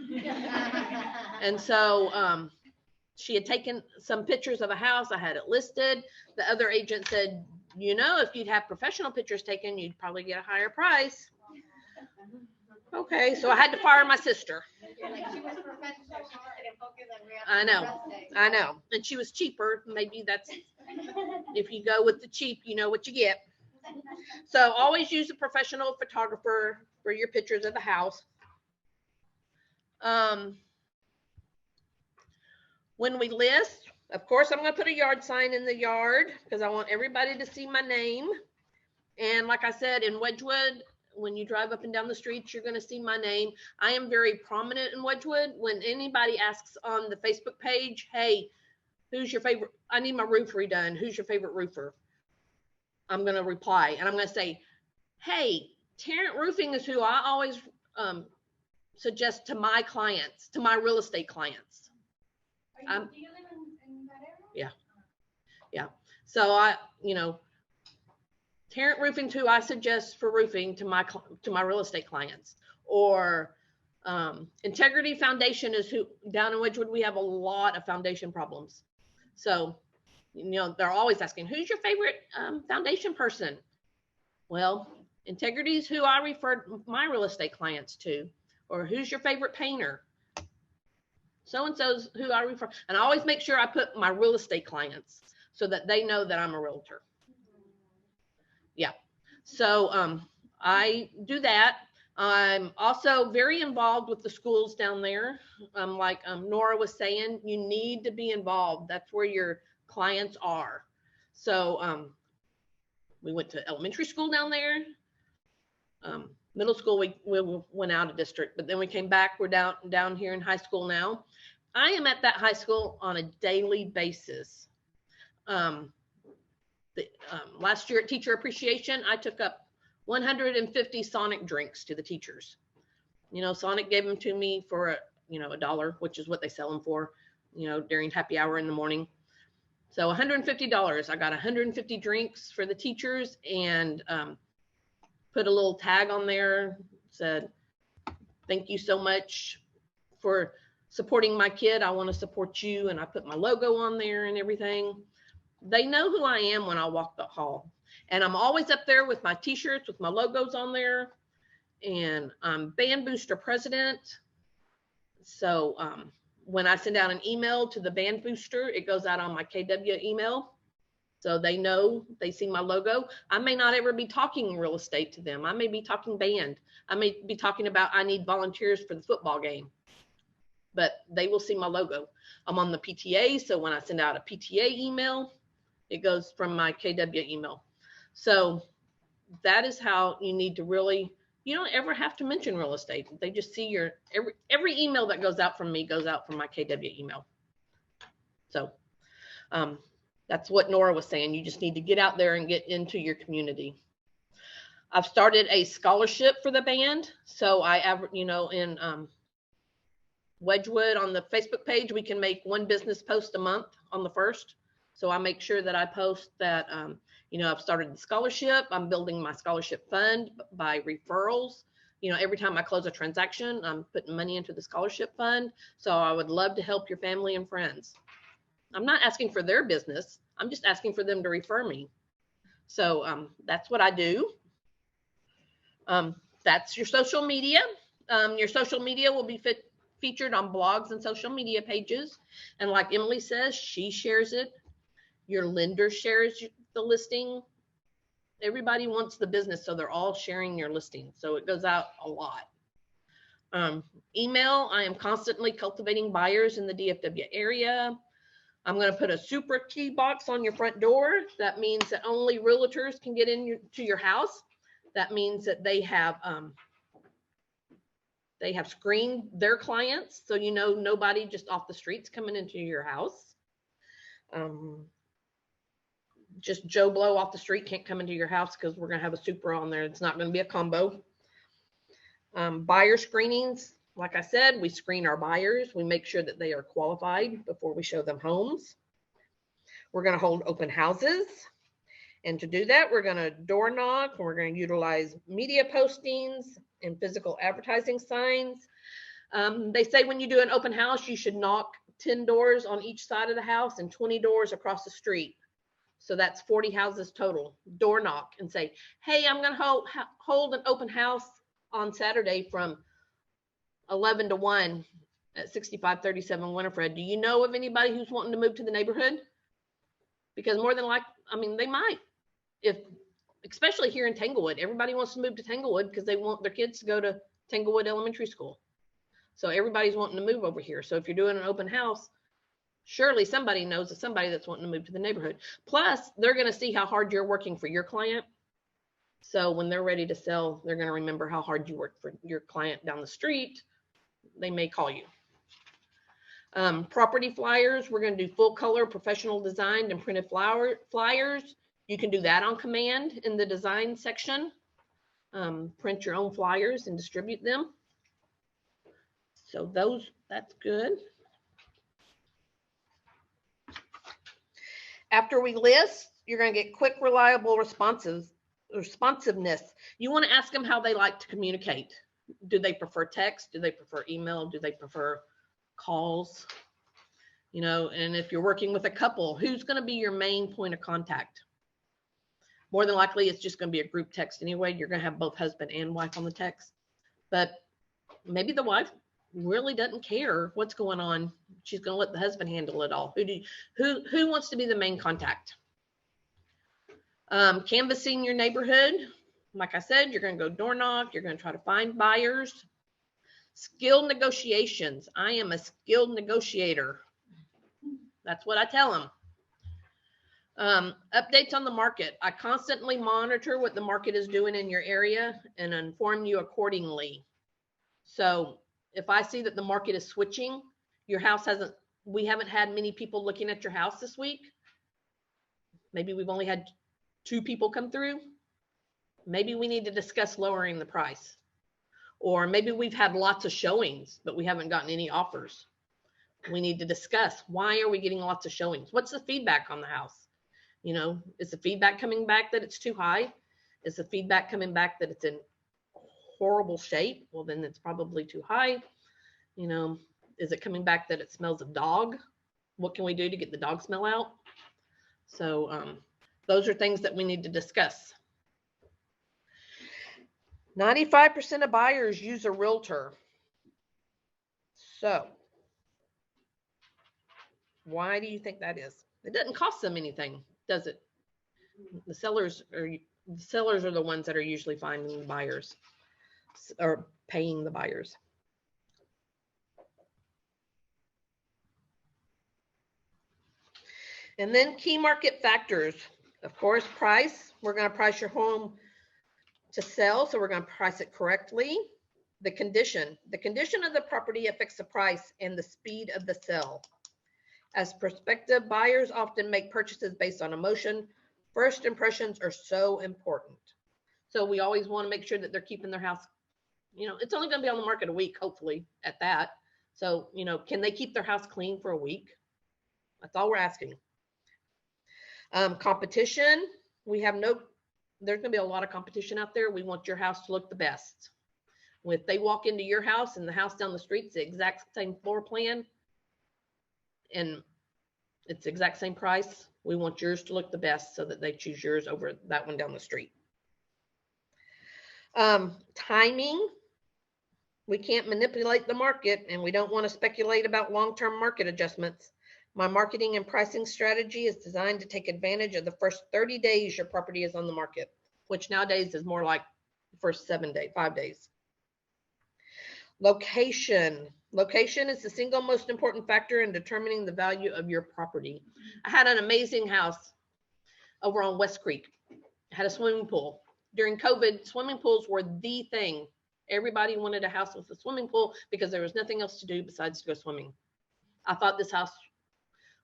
And so she had taken some pictures of a house. I had it listed. The other agent said, you know, if you'd have professional pictures taken, you'd probably get a higher price. Okay, so I had to fire my sister. I know. And she was cheaper. Maybe that's, if you go with the cheap, you know what you get. So always use a professional photographer for your pictures of the house. When we list, of course, I'm going to put a yard sign in the yard because I want everybody to see my name. And like I said, in Wedgwood, when you drive up and down the streets, you're going to see my name. I am very prominent in Wedgwood. When anybody asks on the Facebook page, hey, who's your favorite? I need my roof redone. Who's your favorite roofer? I'm going to reply and I'm going to say, hey, Tarrant Roofing is who I always suggest to my clients, to my real estate clients. Do you live in that area? Yeah. So I, you know, Tarrant Roofing who I suggest for roofing to my real estate clients. Or Integrity Foundation is who, down in Wedgwood, we have a lot of foundation problems. So, you know, they're always asking, who's your favorite foundation person? Well, Integrity is who I refer my real estate clients to. Or who's your favorite painter? So-and-so's who I refer. And I always make sure I put my real estate clients so that they know that I'm a realtor. Yeah. So I do that. I'm also very involved with the schools down there. Like Nora was saying, you need to be involved. That's where your clients are. So we went to elementary school down there. Middle school, we went out of district, but then we came back. We're down here in high school now. I am at that high school on a daily basis. Last year at Teacher Appreciation, I took up 150 Sonic drinks to the teachers. You know, Sonic gave them to me for $1, which is what they sell them for, during happy hour in the morning. So $150. I got 150 drinks for the teachers, and put a little tag on there, said, thank you so much for supporting my kid. I want to support you. And I put my logo on there and everything. They know who I am when I walk the hall. And I'm always up there with my t-shirts with my logos on there. And I'm Band Booster President. So when I send out an email to the Band Booster, it goes out on my KW email. So they know, they see my logo. I may not ever be talking real estate to them. I may be talking band. I may be talking about I need volunteers for the football game. But they will see my logo. I'm on the PTA, so when I send out a PTA email, it goes from my KW email. So that is how you need to really, you don't ever have to mention real estate. They just see your, every email that goes out from me goes out from my KW email. So that's what Nora was saying. You just need to get out there and get into your community. I've started a scholarship for the band. So in Wedgwood on the Facebook page, we can make one business post a month on the 1st. So I make sure that I post that, I've started the scholarship. I'm building my scholarship fund by referrals. Every time I close a transaction, I'm putting money into the scholarship fund. So I would love to help your family and friends. I'm not asking for their business. I'm just asking for them to refer me. So that's what I do. That's your social media. Your social media will be featured on blogs and social media pages. And like Emily says, she shares it. Your lender shares the listing. Everybody wants the business, so they're all sharing your listing. So it goes out a lot. Email, I am constantly cultivating buyers in the DFW area. I'm going to put a super key box on your front door. That means that only realtors can get into your house. That means that they have screened their clients, so nobody just off the streets coming into your house. Just Joe Blow off the street can't come into your house because we're going to have a super on there. It's not going to be a combo. Buyer screenings. Like I said, we screen our buyers. We make sure that they are qualified before we show them homes. We're going to hold open houses. And to do that, we're going to door knock. We're going to utilize media postings and physical advertising signs. They say when you do an open house, you should knock 10 doors on each side of the house and 20 doors across the street. So that's 40 houses total. Door knock and say, hey, I'm going to hold an open house on Saturday from 11 to 1 at 6537 Winifred. Do you know of anybody who's wanting to move to the neighborhood? Because more than likely, they might. Especially here in Tanglewood, everybody wants to move to Tanglewood because they want their kids to go to Tanglewood Elementary School. So everybody's wanting to move over here. So if you're doing an open house, surely somebody knows of somebody that's wanting to move to the neighborhood. Plus, they're going to see how hard you're working for your client. So when they're ready to sell, they're going to remember how hard you worked for your client down the street. They may call you. Property flyers, we're going to do full color, professional designed and printed flyers. You can do that on command in the design section. Print your own flyers and distribute them. So that's good. After we list, you're going to get quick, reliable responsiveness. You want to ask them how they like to communicate. Do they prefer text? Do they prefer email? Do they prefer calls? And if you're working with a couple, who's going to be your main point of contact? More than likely, it's just going to be a group text anyway. You're going to have both husband and wife on the text. But maybe the wife really doesn't care what's going on. She's going to let the husband handle it all. Who wants to be the main contact? Canvassing your neighborhood. like I said, you're going to go door knock. You're going to try to find buyers. Skilled negotiations. I am a skilled negotiator. That's what I tell them. Updates on the market. I constantly monitor what the market is doing in your area and inform you accordingly. So if I see that the market is switching, your house we haven't had many people looking at your house this week. Maybe we've only had 2 people come through. Maybe we need to discuss lowering the price. Or maybe we've had lots of showings, but we haven't gotten any offers. We need to discuss, why are we getting lots of showings? What's the feedback on the house? You know, is the feedback coming back that it's too high? Is the feedback coming back that it's in horrible shape? Well, then it's probably too high. You know, is it coming back that it smells of dog? What can we do to get the dog smell out? So those are things that we need to discuss. 95% of buyers use a realtor. So why do you think that is? It doesn't cost them anything, does it? The sellers are the ones that are usually finding the buyers or paying the buyers. And then key market factors. Of course, price. We're going to price your home to sell, so we're going to price it correctly. The condition of the property affects the price and the speed of the sale. As prospective buyers often make purchases based on emotion, first impressions are so important. So we always want to make sure that they're keeping their house, you know, it's only going to be on the market a week, hopefully, at that. So, you know, can they keep their house clean for a week? That's all we're asking. Competition, there's going to be a lot of competition out there. We want your house to look the best. If they walk into your house and the house down the street's the exact same floor plan and it's the exact same price, we want yours to look the best so that they choose yours over that one down the street. Timing, we can't manipulate the market and we don't want to speculate about long-term market adjustments. My marketing and pricing strategy is designed to take advantage of the first 30 days your property is on the market, which nowadays is more like the first 5 days. Location. Location is the single most important factor in determining the value of your property. I had an amazing house over on West Creek. It had a swimming pool. During COVID, swimming pools were the thing. Everybody wanted a house with a swimming pool because there was nothing else to do besides to go swimming. I thought this house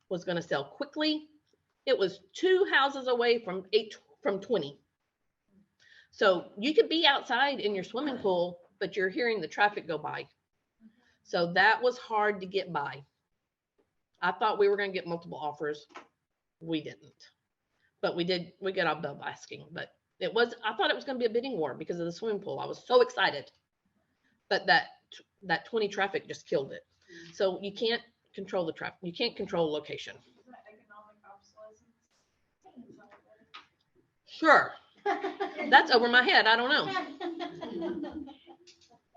was going to sell quickly. It was 2 houses away from 20. So you could be outside in your swimming pool, but you're hearing the traffic go by. So that was hard to get by. I thought we were going to get multiple offers. We didn't, but we got above asking, but I thought it was going to be a bidding war because of the swimming pool. I was so excited, but that 20 traffic just killed it. So you can't control the traffic. You can't control location. Is that economic obsolescence? Sure. That's over my head. I don't know.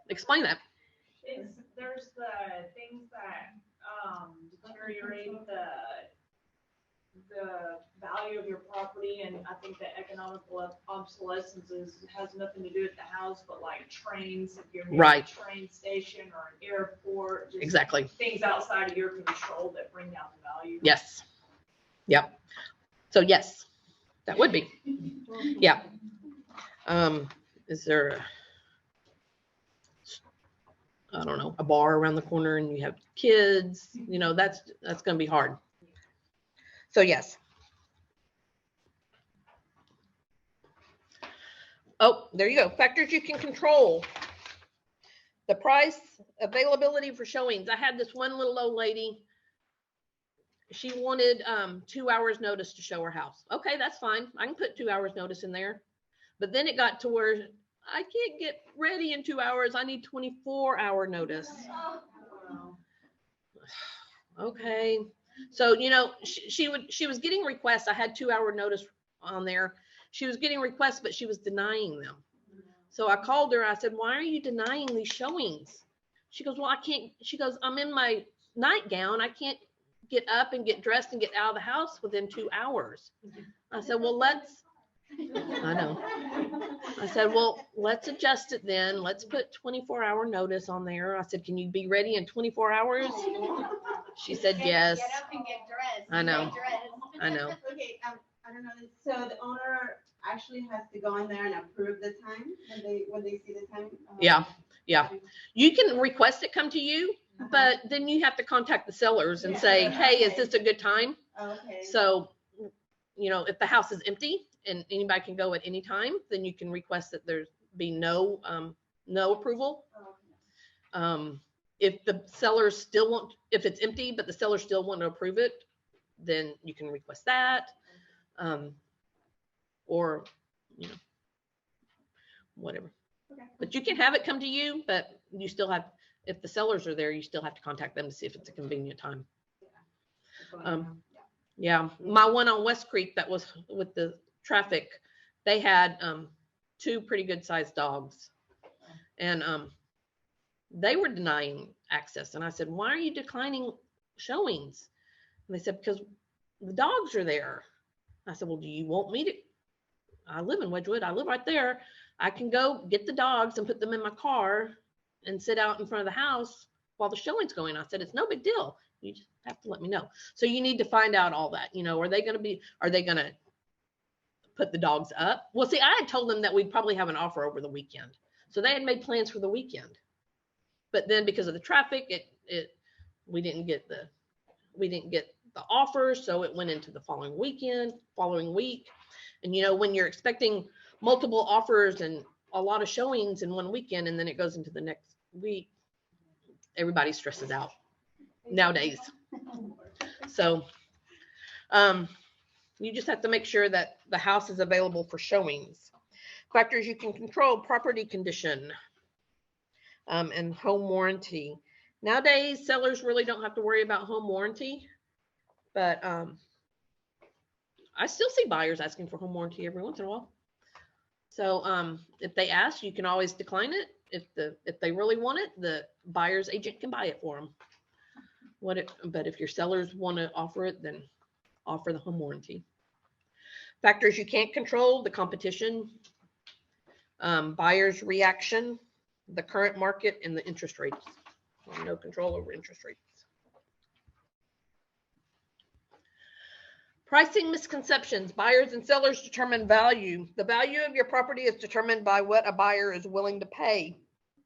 Explain that. There's the things that deteriorate the value of your property, and I think that economic obsolescence has nothing to do with the house, but like trains, if you're near right. a train station or an airport, just exactly. Things outside of your control that bring down the value. Yes. Yep. So yes, that would be. Yeah. Is there I don't know, a bar around the corner and you have kids, you know, that's going to be hard. So yes. Oh, there you go. Factors you can control. The price, availability for showings. I had this one little old lady. She wanted 2 hours notice to show her house. Okay, that's fine. I can put 2 hours notice in there. But then it got to where I can't get ready in 2 hours. I need 24-hour notice. Okay. So, you know, she was getting requests. I had 2 hour notice on there. She was getting requests, but she was denying them. So I called her. I said, why are you denying these showings? She goes, well, I can't. She goes, I'm in my nightgown. I can't get up and get dressed and get out of the house within 2 hours. I said, well, I I said, well, let's adjust it then. Let's put 24-hour notice on there. I said, can you be ready in 24 hours? She said, yes. Get up and get dressed. I know. Get dressed. I know. Okay, I don't know. So the owner actually has to go in there and approve the time when they see the time. Yeah. Yeah. You can request it come to you, but then you have to contact the sellers and say, hey, is this a good time? Okay. So, you know, if the house is empty and anybody can go at any time, then you can request that there be no approval. If the sellers still want, if it's empty, but the sellers still want to approve it, then you can request that. Or, you know, whatever. Okay. But you can have it come to you, but you still have, if the sellers are there, you still have to contact them to see if it's a convenient time. Yeah, my one on West Creek that was with the traffic, they had 2 pretty good sized dogs, and they were denying access. And I said, why are you declining showings? And they said, because the dogs are there. I said, well, do you want me to? I live in Wedgwood. I live right there. I can go get the dogs and put them in my car and sit out in front of the house while the showing's going. I said, it's no big deal. You just have to let me know. So you need to find out all that. You know, are they going to put the dogs up? Well, see, I had told them that we'd probably have an offer over the weekend. So they had made plans for the weekend. But then because of the traffic, we didn't get the offer. So it went into the following week. And, you know, when you're expecting multiple offers and a lot of showings in one weekend, and then it goes into the next week, everybody stresses out nowadays. So you just have to make sure that the house is available for showings. Factors you can control: property condition and home warranty. Nowadays, sellers really don't have to worry about home warranty, but I still see buyers asking for home warranty every once in a while. So if they ask, you can always decline it. If they really want it, the buyer's agent can buy it for them. But if your sellers want to offer it, then offer the home warranty. Factors you can't control: the competition, buyer's reaction, the current market, and the interest rates. No control over interest rates. Pricing misconceptions. Buyers and sellers determine value. The value of your property is determined by what a buyer is willing to pay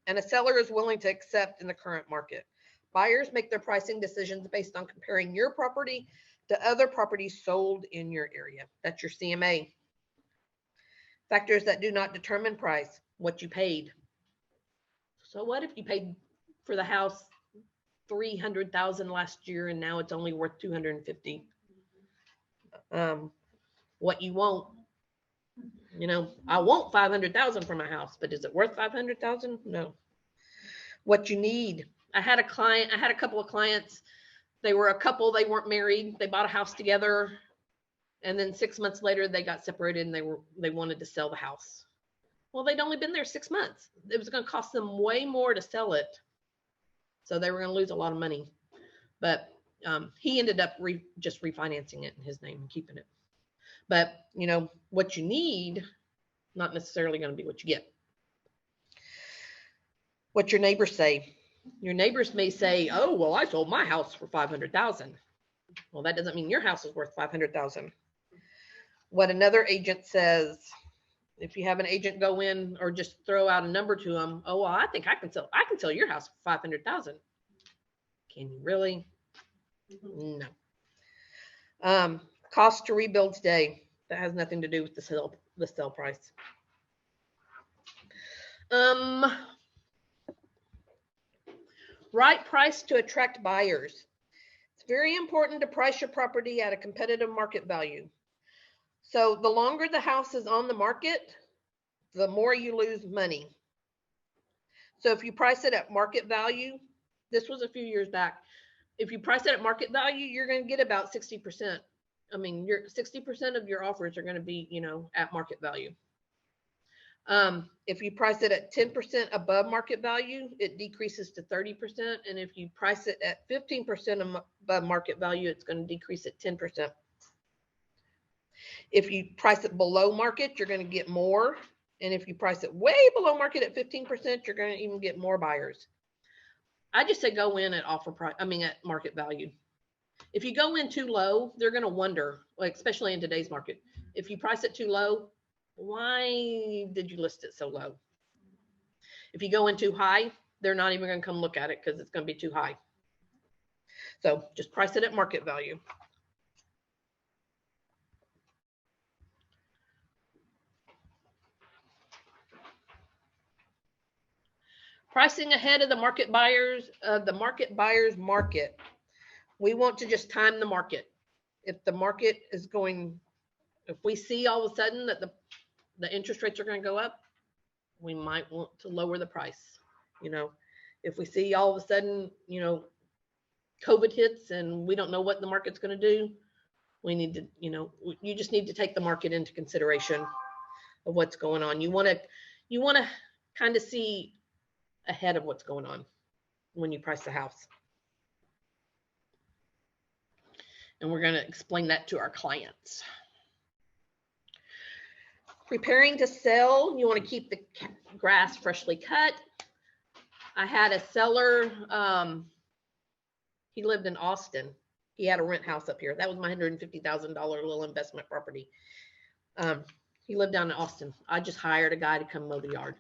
and a seller is willing to accept in the current market. Buyers make their pricing decisions based on comparing your property to other properties sold in your area. That's your CMA. Factors that do not determine price: what you paid. So what if you paid for the house $300,000 last year and now it's only worth $250,000? What you want, you know, I want $500,000 for my house, but is it worth $500,000? No. What you need. I had a couple of clients. They were a couple. They weren't married. They bought a house together, and then 6 months later they got separated and they wanted to sell the house. Well, they'd only been there 6 months. It was going to cost them way more to sell it, so they were going to lose a lot of money. But he ended up just refinancing it in his name and keeping it. But, you know, what you need, not necessarily going to be what you get. What your neighbors say. Your neighbors may say, oh, well, I sold my house for $500,000. Well, that doesn't mean your house is worth $500,000. What another agent says. If you have an agent go in or just throw out a number to them, oh, well, I think I can sell your house for $500,000. Can you really? No. Cost to rebuild today. That has nothing to do with the sale price. Right price to attract buyers. It's very important to price your property at a competitive market value. So the longer the house is on the market, the more you lose money. So if you price it at market value, this was a few years back. If you price it at market value, you're going to get about 60%. I mean, your 60% of your offers are going to be, you know, at market value. If you price it at 10% above market value, it decreases to 30%. And if you price it at 15% above market value, it's going to decrease at 10%. If you price it below market, you're going to get more. And if you price it way below market at 15%, you're going to even get more buyers. I just say go in at offer price, at market value. If you go in too low, they're going to wonder, like, especially in today's market, if you price it too low, why did you list it so low? If you go in too high, they're not even going to come look at it because it's going to be too high. So just price it at market value. Pricing ahead of the market buyers, market. We want to just time the market. If the market is going, if we see all of a sudden that the interest rates are going to go up, we might want to lower the price. If we see all of a sudden, COVID hits and we don't know what the market's going to do, we need to, you just need to take the market into consideration of what's going on. You want to kind of see ahead of what's going on when you price the house. And we're going to explain that to our clients. Preparing to sell, you want to keep the grass freshly cut. I had a seller, he lived in Austin. He had a rent house up here. That was my $150,000 little investment property. He lived down in Austin. I just hired a guy to come mow the yard,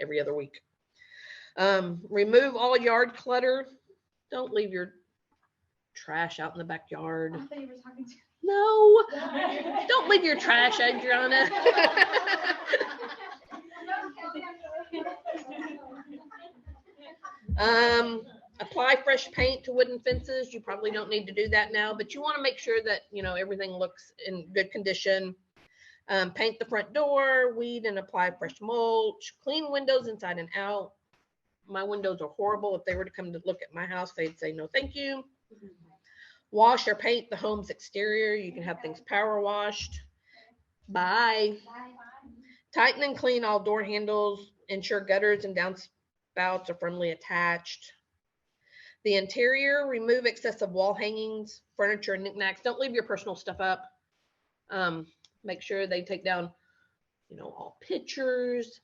every other week. Remove all yard clutter. Don't leave your trash out in the backyard. I thought you were talking to. No, don't leave your trash, Adriana. Apply fresh paint to wooden fences. You probably don't need to do that now, but you want to make sure that, everything looks in good condition. Paint the front door, weed and apply fresh mulch, clean windows inside and out. My windows are horrible. If they were to come to look at my house, they'd say, no, thank you. Wash or paint the home's exterior. You can have things power washed. Bye. Tighten and clean all door handles. Ensure gutters and downspouts are firmly attached. The interior, remove excessive wall hangings, furniture, and knickknacks. Don't leave your personal stuff up. Make sure they take down, all pictures.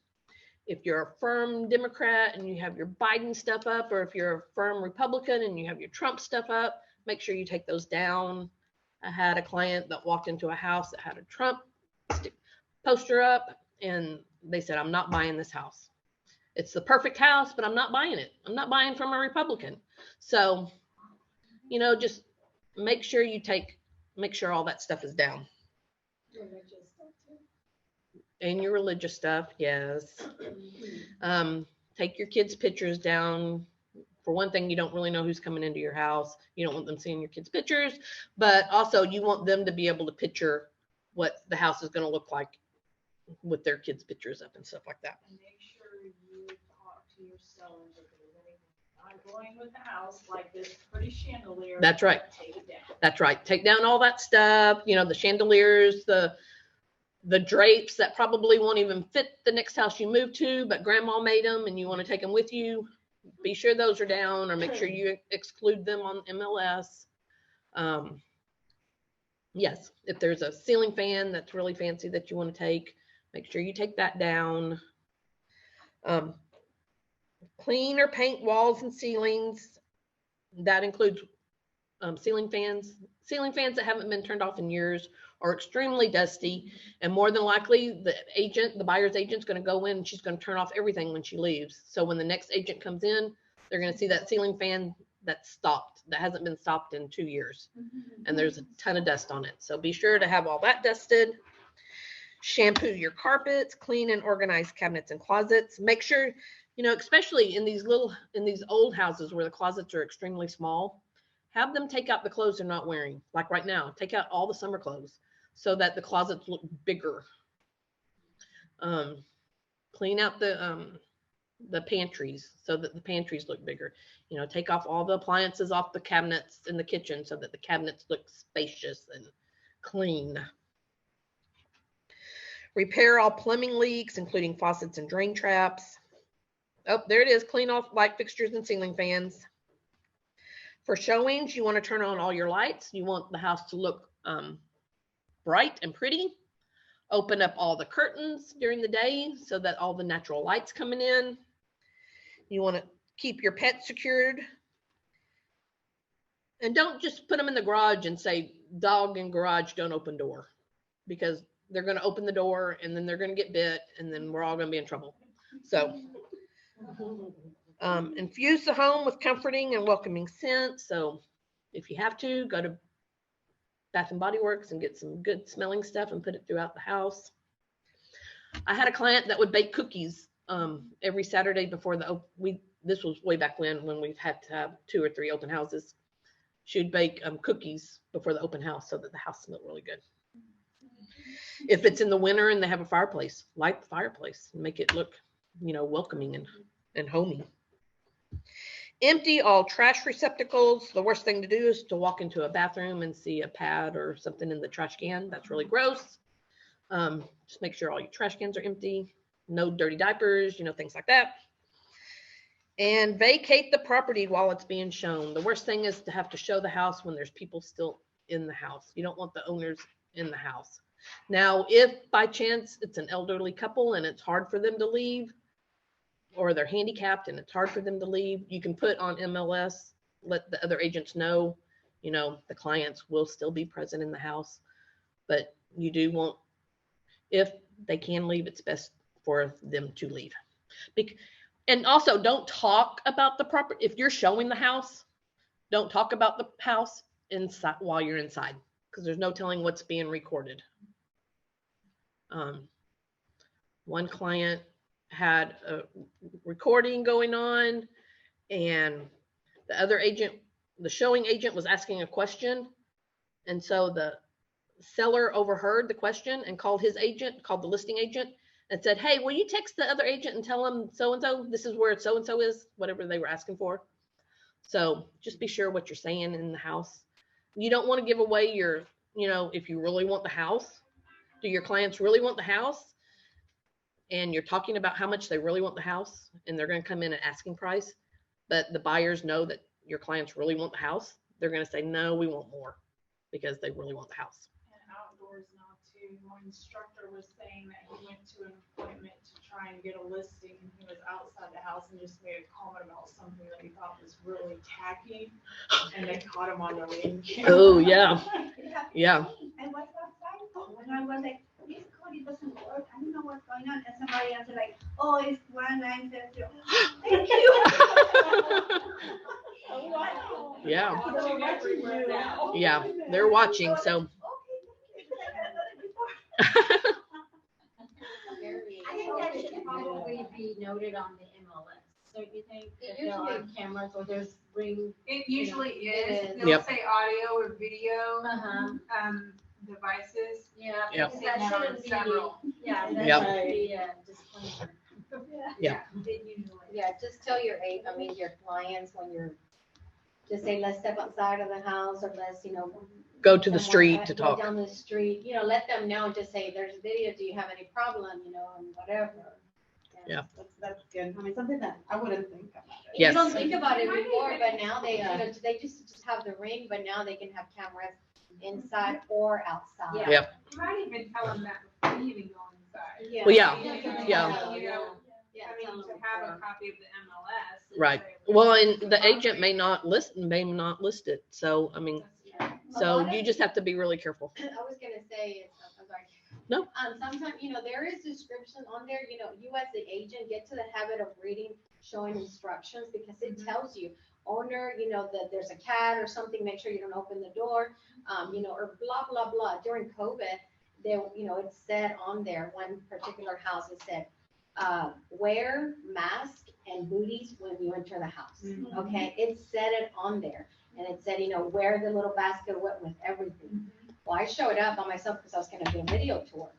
If you're a firm Democrat and you have your Biden stuff up, or if you're a firm Republican and you have your Trump stuff up, make sure you take those down. I had a client that walked into a house that had a Trump poster up, and they said, I'm not buying this house. It's the perfect house, but I'm not buying it. I'm not buying from a Republican. So, just make sure all that stuff is down. And your religious stuff, yes. Take your kids' pictures down. For one thing, you don't really know who's coming into your house. You don't want them seeing your kids' pictures, but also you want them to be able to picture what the house is going to look like with their kids' pictures up and stuff like that. And make sure you talk to your sellers if they're not going with the house like this pretty chandelier. That's right. Take it down. That's right. Take down all that stuff, the chandeliers, the drapes that probably won't even fit the next house you move to, but grandma made them and you want to take them with you. Be sure those are down, or make sure you exclude them on MLS. Yes, if there's a ceiling fan that's really fancy that you want to take, make sure you take that down. Clean or paint walls and ceilings. That includes ceiling fans that haven't been turned off in years, are extremely dusty, and more than likely the buyer's agent's going to go in and she's going to turn off everything when she leaves. So when the next agent comes in, they're going to see that ceiling fan that hasn't been stopped in 2 years, and there's a ton of dust on it. So be sure to have all that dusted. Shampoo your carpets, clean and organize cabinets and closets. Make sure, especially in these old houses where the closets are extremely small, have them take out the clothes they're not wearing. Like right now, take out all the summer clothes so that the closets look bigger. Clean out the pantries so that the pantries look bigger. Take off all the appliances off the cabinets in the kitchen so that the cabinets look spacious and clean. Repair all plumbing leaks, including faucets and drain traps. Oh, there it is. Clean off light fixtures and ceiling fans. For showings, you want to turn on all your lights. You want the house to look bright and pretty. Open up all the curtains during the day so that all the natural light's coming in. You want to keep your pets secured. And don't just put them in the garage and say, dog in garage, don't open door. Because they're going to open the door and then they're going to get bit and then we're all going to be in trouble. So infuse the home with comforting and welcoming scents. So if you have to, go to Bath and Body Works and get some good smelling stuff and put it throughout the house. I had a client that would bake cookies every Saturday before this was way back when we've had to have 2 or 3 open houses. She would bake cookies before the open house so that the house smelled really good. If it's in the winter and they have a fireplace, light the fireplace and make it look, welcoming and homey. Empty all trash receptacles. The worst thing to do is to walk into a bathroom and see a pad or something in the trash can. That's really gross. Just make sure all your trash cans are empty. No dirty diapers, things like that. And vacate the property while it's being shown. The worst thing is to have to show the house when there's people still in the house. You don't want the owners in the house. Now, if by chance it's an elderly couple and it's hard for them to leave, or they're handicapped and it's hard for them to leave, you can put on MLS, let the other agents know, the clients will still be present in the house, but you do want, if they can leave, it's best for them to leave. And also don't talk about the property. If you're showing the house, don't talk about the house inside while you're inside, because there's no telling what's being recorded. One client had a recording going on and the other agent, the showing agent, was asking a question. And so the seller overheard the question and called the listing agent and said, hey, will you text the other agent and tell them so-and-so, this is where so-and-so is, whatever they were asking for. So just be sure what you're saying in the house. You don't want to give away your, if you really want the house. Do your clients really want the house? And you're talking about how much they really want the house and they're going to come in at asking price, but the buyers know that your clients really want the house. They're going to say, no, we want more because they really want the house. And outdoors now too. My instructor was saying that he went to an appointment to try and get a listing and he was outside the house and just made a comment about something that he thought was really tacky and they caught him on the ring camera. Oh, yeah. Yeah. And what's outside? When I was like, this code doesn't work. I don't know what's going on. And somebody else like, oh, it's 1970. Thank you. Oh, wow. Yeah. Now. Yeah. They're watching. So. I think that should probably be noted on the MLS. So you think if there are cameras or there's ring? It usually it is. They'll Yep. say audio or video devices. Yeah. Yep. That shouldn't be. Several. Yeah. That Yep. should be a disclaimer. Yeah. Yeah, just tell your clients when you're, just say, let's step outside of the house or let's, Go to the someone street to go talk. down the street, let them know, just say, there's a video, do you have any problem, and whatever. Yeah. That's good. I mean, something that I wouldn't think about. Yes. You don't think about it before, but now they, they just have the ring, but now they can have cameras inside or outside. Yeah. Yep. You might even tell them that before you even go inside. Yeah. Well, yeah. Yeah. You know, Yeah, I tell mean, them to have a before. copy of the MLS. and Right. say, Well, and the agent may not list it. So, I mean, so you just have to be really careful. I was gonna say, I'm sorry. No. Sometimes, there is description on there, you as the agent get to the habit of reading, showing instructions because it tells you, owner, that there's a cat or something, make sure you don't open the door, or blah, blah, blah. During COVID, it said on there, one particular house, it said, wear mask and booties when you enter the house. Okay, it said it on there. And it said, wear the little basket with everything. Well, I showed up by myself because I was going to do a video tour.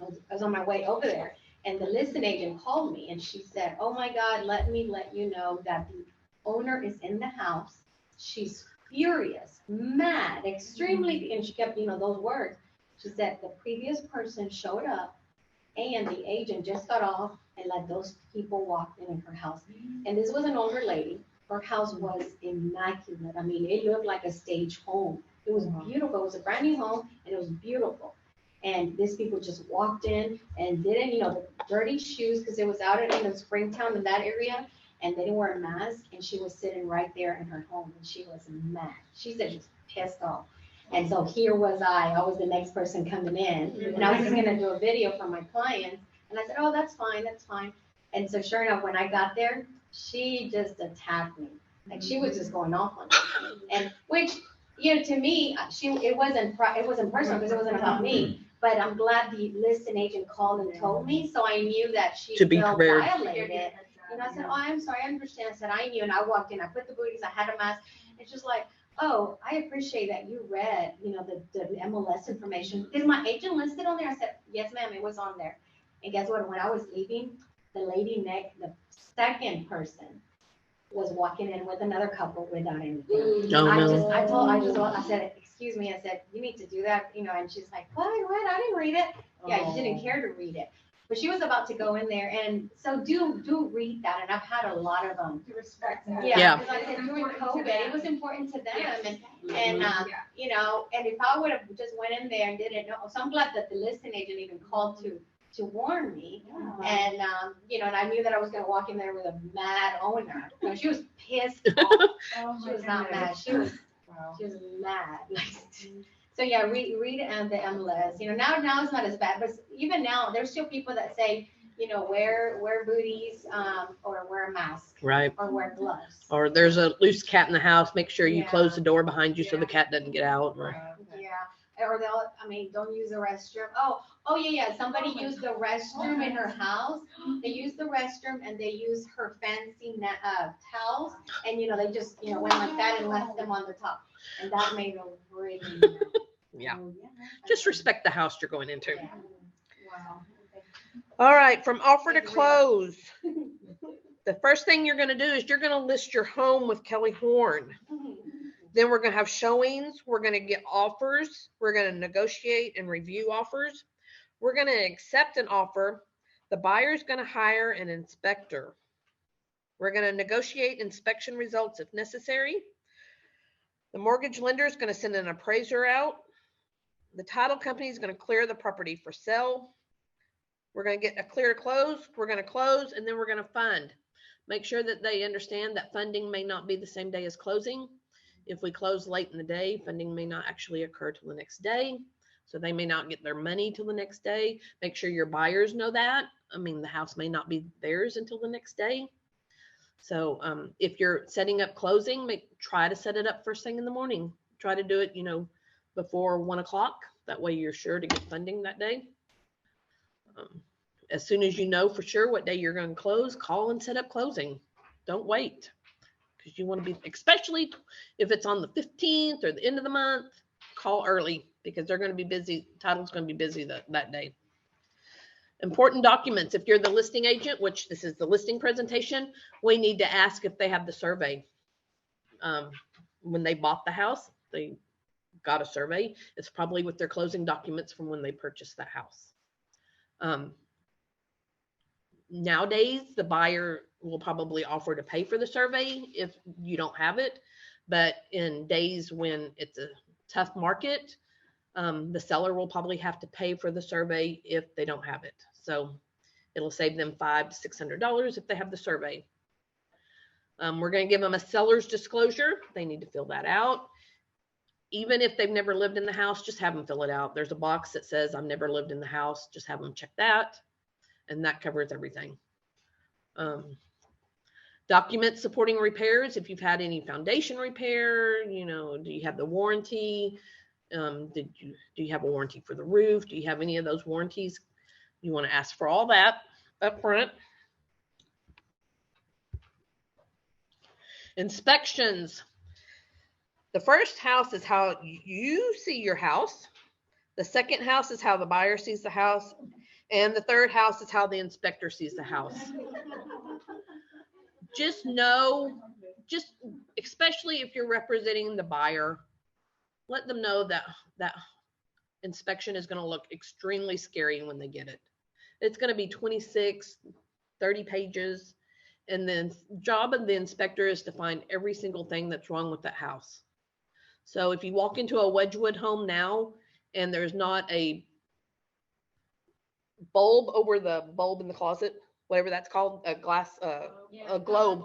I was on my way over there. And the listing agent called me and she said, oh my God, let me let you know that the owner is in the house. She's furious, mad, extremely, and she kept, those words. She said the previous person showed up and the agent just got off and let those people walk in her house. And this was an older lady. Her house was immaculate. I mean, it looked like a stage home. It was beautiful. It was a brand new home and it was beautiful. And these people just walked in and didn't, the dirty shoes, because it was out in Springtown in that area, and they didn't wear a mask, and she was sitting right there in her home, and she was mad. She said she was pissed off. And so here was I was the next person coming in, and I was just gonna do a video for my clients, and I said, oh, that's fine. And so sure enough, when I got there, she just attacked me. Like she was just going off on me. And which, to me, it wasn't personal because it wasn't about me. But I'm glad the listing agent called and told me, so I knew that she felt violated. I said, oh, I'm sorry, I understand. I said, I knew, and I walked in, I put the booties, I had a mask. It's just like, oh, I appreciate that you read, the MLS information. Is my agent listed on there? I said, yes, ma'am, it was on there. And guess what? When I was leaving, the lady the second person was walking in with another couple without anything. I said, excuse me, I said, you need to do that, and she's like, what? I didn't read it. Yeah, you didn't care to read it. But she was about to go in there, and so do read that. And I've had a lot of them. Respect that. Yeah, because I said during COVID, it was important to them, and if I would have just went in there and didn't know, so I'm glad that the listing agent even called to warn me, and and I knew that I was going to walk in there with a mad owner. She was pissed off. She was not mad. She was mad. So yeah, read the MLS. Now it's not as bad, but even now there's still people that say, wear booties, or wear a mask, right, or wear gloves, or there's a loose cat in the house. Make sure you close the door behind you so the cat doesn't get out. Right. Yeah, or don't use the restroom. Oh yeah. Somebody used the restroom in her house. They used the restroom and they used her fancy towels, and they just went like that and left them on the top, and that made them really mad. Yeah. Just respect the house you're going into. Yeah. Wow. All right. From offer to close. The first thing you're going to do is you're going to list your home with Kelly Horne. Then we're going to have showings. We're going to get offers. We're going to negotiate and review offers. We're going to accept an offer. The buyer is going to hire an inspector. We're going to negotiate inspection results if necessary. The mortgage lender is going to send an appraiser out. The title company is going to clear the property for sale. We're going to get a clear close. We're going to close, and then we're going to fund. Make sure that they understand that funding may not be the same day as closing. If we close late in the day, funding may not actually occur till the next day. So they may not get their money till the next day. Make sure your buyers know that. The house may not be theirs until the next day. So if you're setting up closing, try to set it up first thing in the morning. Try to do it, before 1 o'clock. That way you're sure to get funding that day. As soon as you know for sure what day you're going to close, call and set up closing. Don't wait, because you want to be, especially if it's on the 15th or the end of the month, call early because they're going to be busy. Title's going to be busy that day. Important documents. If you're the listing agent, which this is the listing presentation, we need to ask if they have the survey. When they bought the house, they got a survey. It's probably with their closing documents from when they purchased that house. Nowadays, the buyer will probably offer to pay for the survey if you don't have it. But in days when it's a tough market, the seller will probably have to pay for the survey if they don't have it. So it'll save them $500 to $600 if they have the survey. We're going to give them a seller's disclosure. They need to fill that out. Even if they've never lived in the house, just have them fill it out. There's a box that says, I've never lived in the house. Just have them check that. And that covers everything. Documents supporting repairs. If you've had any foundation repair, do you have the warranty? Do you have a warranty for the roof? Do you have any of those warranties? You want to ask for all that up front. Inspections. The first house is how you see your house. The second house is how the buyer sees the house. And the third house is how the inspector sees the house. Just know, especially if you're representing the buyer, let them know that inspection is going to look extremely scary when they get it. It's going to be 26, 30 pages. And the job of the inspector is to find every single thing that's wrong with that house. So if you walk into a Wedgwood home now and there's not a bulb over the bulb in the closet, whatever that's called, a glass, a globe.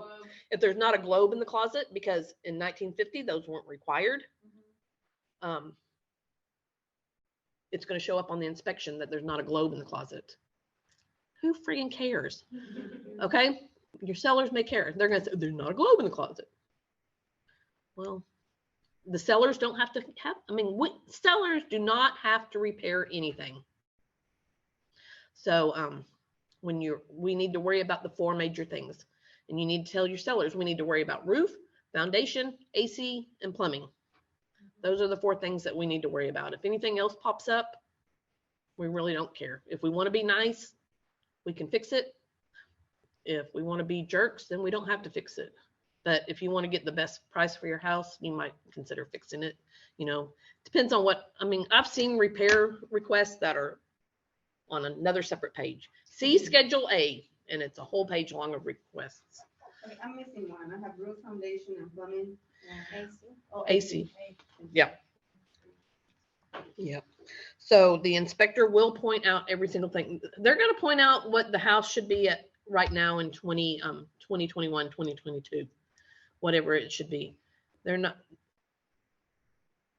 If there's not a globe in the closet, because in 1950 those weren't required, it's going to show up on the inspection that there's not a globe in the closet. Who friggin' cares? Okay, your sellers may care. They're going to say there's not a globe in the closet. Well, the sellers don't have to have. I mean, sellers do not have to repair anything. So we need to worry about the 4 major things, and you need to tell your sellers we need to worry about roof, foundation, AC, and plumbing. Those are the 4 things that we need to worry about. If anything else pops up, we really don't care. If we want to be nice, we can fix it. If we want to be jerks, then we don't have to fix it. But if you want to get the best price for your house, you might consider fixing it. You know, depends on what, I mean, I've seen repair requests that are on another separate page. See Schedule A, and it's a whole page long of requests. Okay, I'm missing one. I have roof, foundation, and plumbing. AC. Yeah. Yeah. So the inspector will point out every single thing. They're going to point out what the house should be at right now in 2021, 2022, whatever it should be. They're not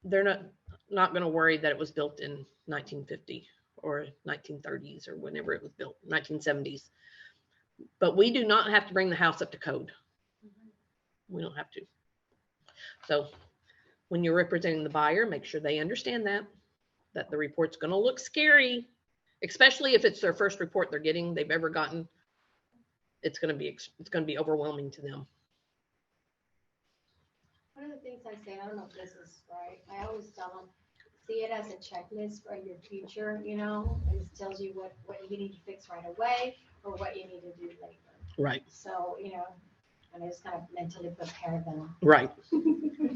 going to worry that it was built in 1950 or 1930s or whenever it was built, 1970s. But we do not have to bring the house up to code. We don't have to. So when you're representing the buyer, make sure they understand that the report's going to look scary, especially if it's their first report they've ever gotten. It's going to be overwhelming to them. One of the things I say, I don't know if this is right, I always tell them, see it as a checklist for your future, you know, it tells you what you need to fix right away or what you need to do later. Right. So, you know, and I just kind of mentally prepare them. Right.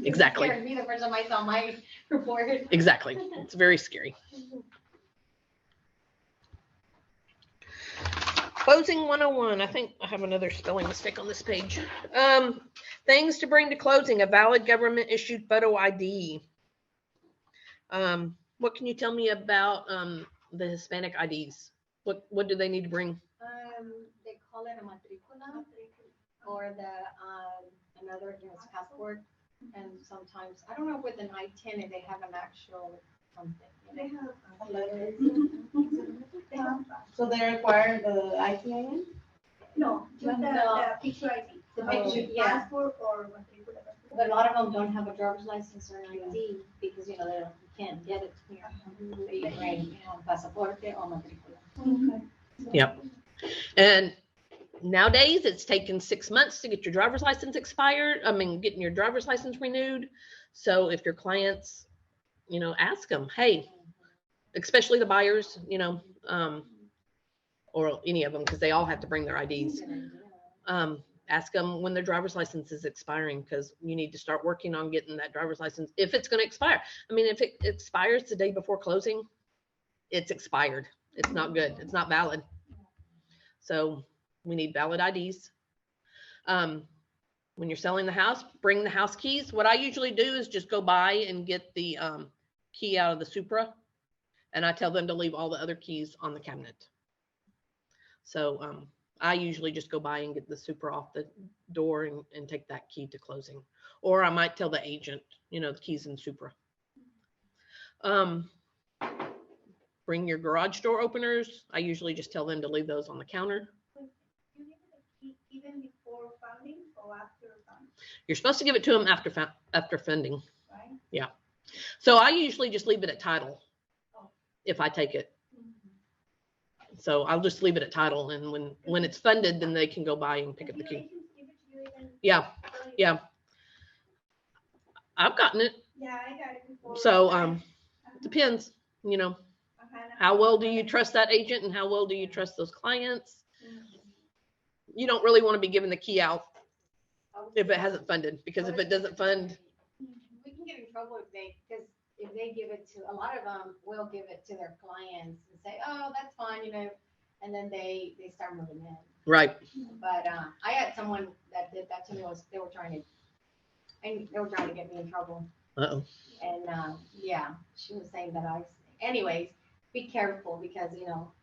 Exactly. It scared me the first time I saw my report. Exactly. It's very scary. Closing 101. I think I have another spelling mistake on this page. Things to bring to closing: a valid government issued photo ID. What can you tell me about the Hispanic IDs? What do they need to bring? They call it a matricula or the another, you know, passport. And sometimes I don't know with an I-10 if they have an actual something. They have letters. So they require the ITIN? No, just the picture ID. The picture, yeah. Passport or matricula. But a lot of them don't have a driver's license or an ID because, you know, you can't get it here. So you can write, you know, pasaporte or matricula. Okay. Yep. And nowadays it's taken 6 months to get your driver's license getting your driver's license renewed. So if your clients, you know, ask them, hey, especially the buyers, you know, or any of them, because they all have to bring their IDs. Ask them when their driver's license is expiring, because you need to start working on getting that driver's license if it's going to expire. I mean, if it expires the day before closing, it's expired. It's not good. It's not valid. So we need valid IDs. When you're selling the house, bring the house keys. What I usually do is just go by and get the key out of the Supra, and I tell them to leave all the other keys on the cabinet. So I usually just go by and get the Supra off the door and take that key to closing. Or I might tell the agent, you know, the keys in Supra. Bring your garage door openers. I usually just tell them to leave those on the counter. You need the key even before funding or after funding, You're supposed to give it to them after funding. right? Yeah. So I usually just leave it at title if I take it. So I'll just leave it at title, and when it's funded, then they can go by and pick up the key. Yeah. Yeah. I've gotten it. Yeah, I got it before. So depends, you know, how well do you trust that agent and how well do you trust those clients? You don't really want to be giving the key out if it hasn't funded, because if it doesn't fund, We can get in trouble because if they give it to, a lot of them will give it to their clients and say, oh, that's fine, you know, and then they start moving in. right. But I had someone that did that to me. They were trying to get me in trouble. Uh-oh. And yeah, she was saying that anyways, be careful because,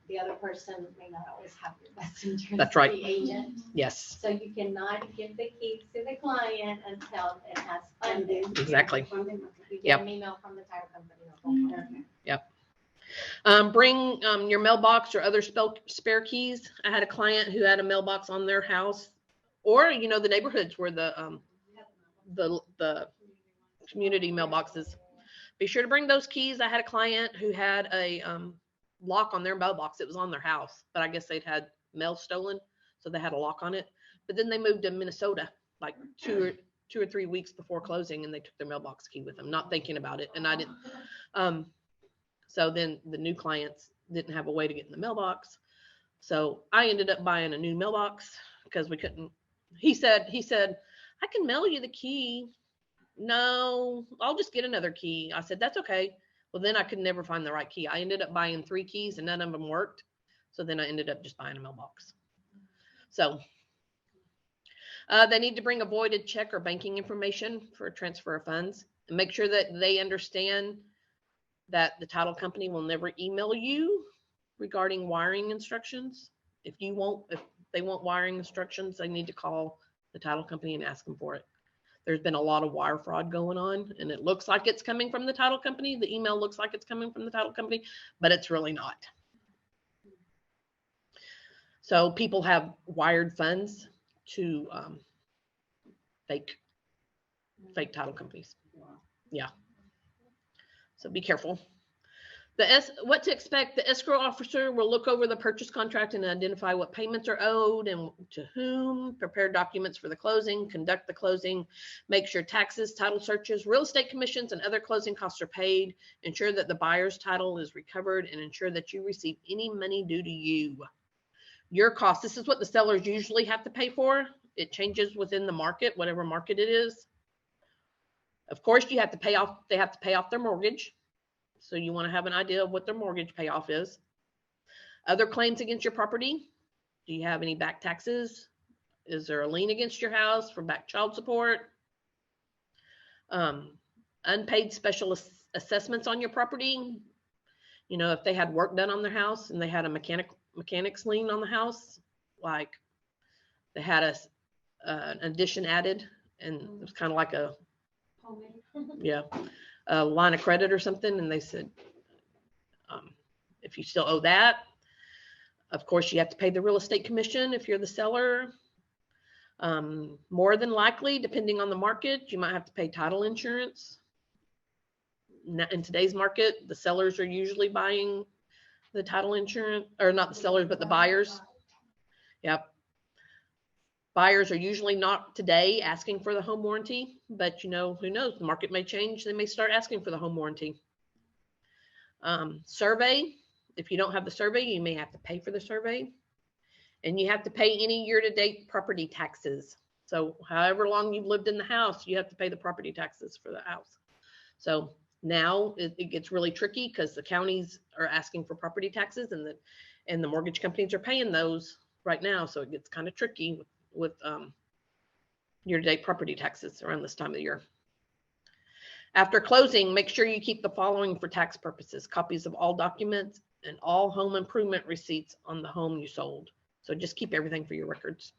the other person may not always have your best interest. That's right. The agent. Yes. So you cannot give the keys to the client until it has funded. Exactly. You get Yep. an email from the title company. Yep. Bring your mailbox or other spare keys. I had a client who had a mailbox on their house, or the neighborhoods where the community mailboxes. Be sure to bring those keys. I had a client who had a lock on their mailbox. It was on their house, but I guess they'd had mail stolen, so they had a lock on it. But then they moved to Minnesota like two or 3 weeks before closing, and they took their mailbox key with them, not thinking about it. And I didn't. So then the new clients didn't have a way to get in the mailbox. So I ended up buying a new mailbox because we couldn't. He said, I can mail you the key. No, I'll just get another key. I said, that's okay. Well, then I could never find the right key. I ended up buying 3 keys and none of them worked. So then I ended up just buying a mailbox. So they need to bring a voided check or banking information for a transfer of funds, and make sure that they understand that the title company will never email you regarding wiring instructions. If they want wiring instructions, they need to call the title company and ask them for it. There's been a lot of wire fraud going on, and it looks like it's coming from the title company. The email looks like it's coming from the title company, but it's really not. So people have wired funds to fake title companies. Yeah. So be careful. What to expect. The escrow officer will look over the purchase contract and identify what payments are owed and to whom, prepare documents for the closing, conduct the closing, make sure taxes, title searches, real estate commissions, and other closing costs are paid, ensure that the buyer's title is recovered, and ensure that you receive any money due to you. Your costs, this is what the sellers usually have to pay for. It changes within the market, whatever market it is. Of course, they have to pay off their mortgage. So you want to have an idea of what their mortgage payoff is. Other claims against your property. Do you have any back taxes? Is there a lien against your house for back child support? Unpaid special assessments on your property. If they had work done on their house and they had a mechanics lien on the house, like they had an addition added, and it was kind of like a line of credit or something, and they said, if you still owe that, of course you have to pay the real estate commission if you're the seller. More than likely, depending on the market, you might have to pay title insurance. In today's market, the sellers are usually buying the title insurance, or not the sellers, but the buyers. Yep. Buyers are usually not today asking for the home warranty, but who knows? The market may change. They may start asking for the home warranty. Survey. If you don't have the survey, you may have to pay for the survey. And you have to pay any year-to-date property taxes. So however long you've lived in the house, you have to pay the property taxes for the house. So now it gets really tricky because the counties are asking for property taxes, and the mortgage companies are paying those right now. So it gets kind of tricky with year-to-date property taxes around this time of the year. After closing, make sure you keep the following for tax purposes: copies of all documents and all home improvement receipts on the home you sold. So just keep everything for your records.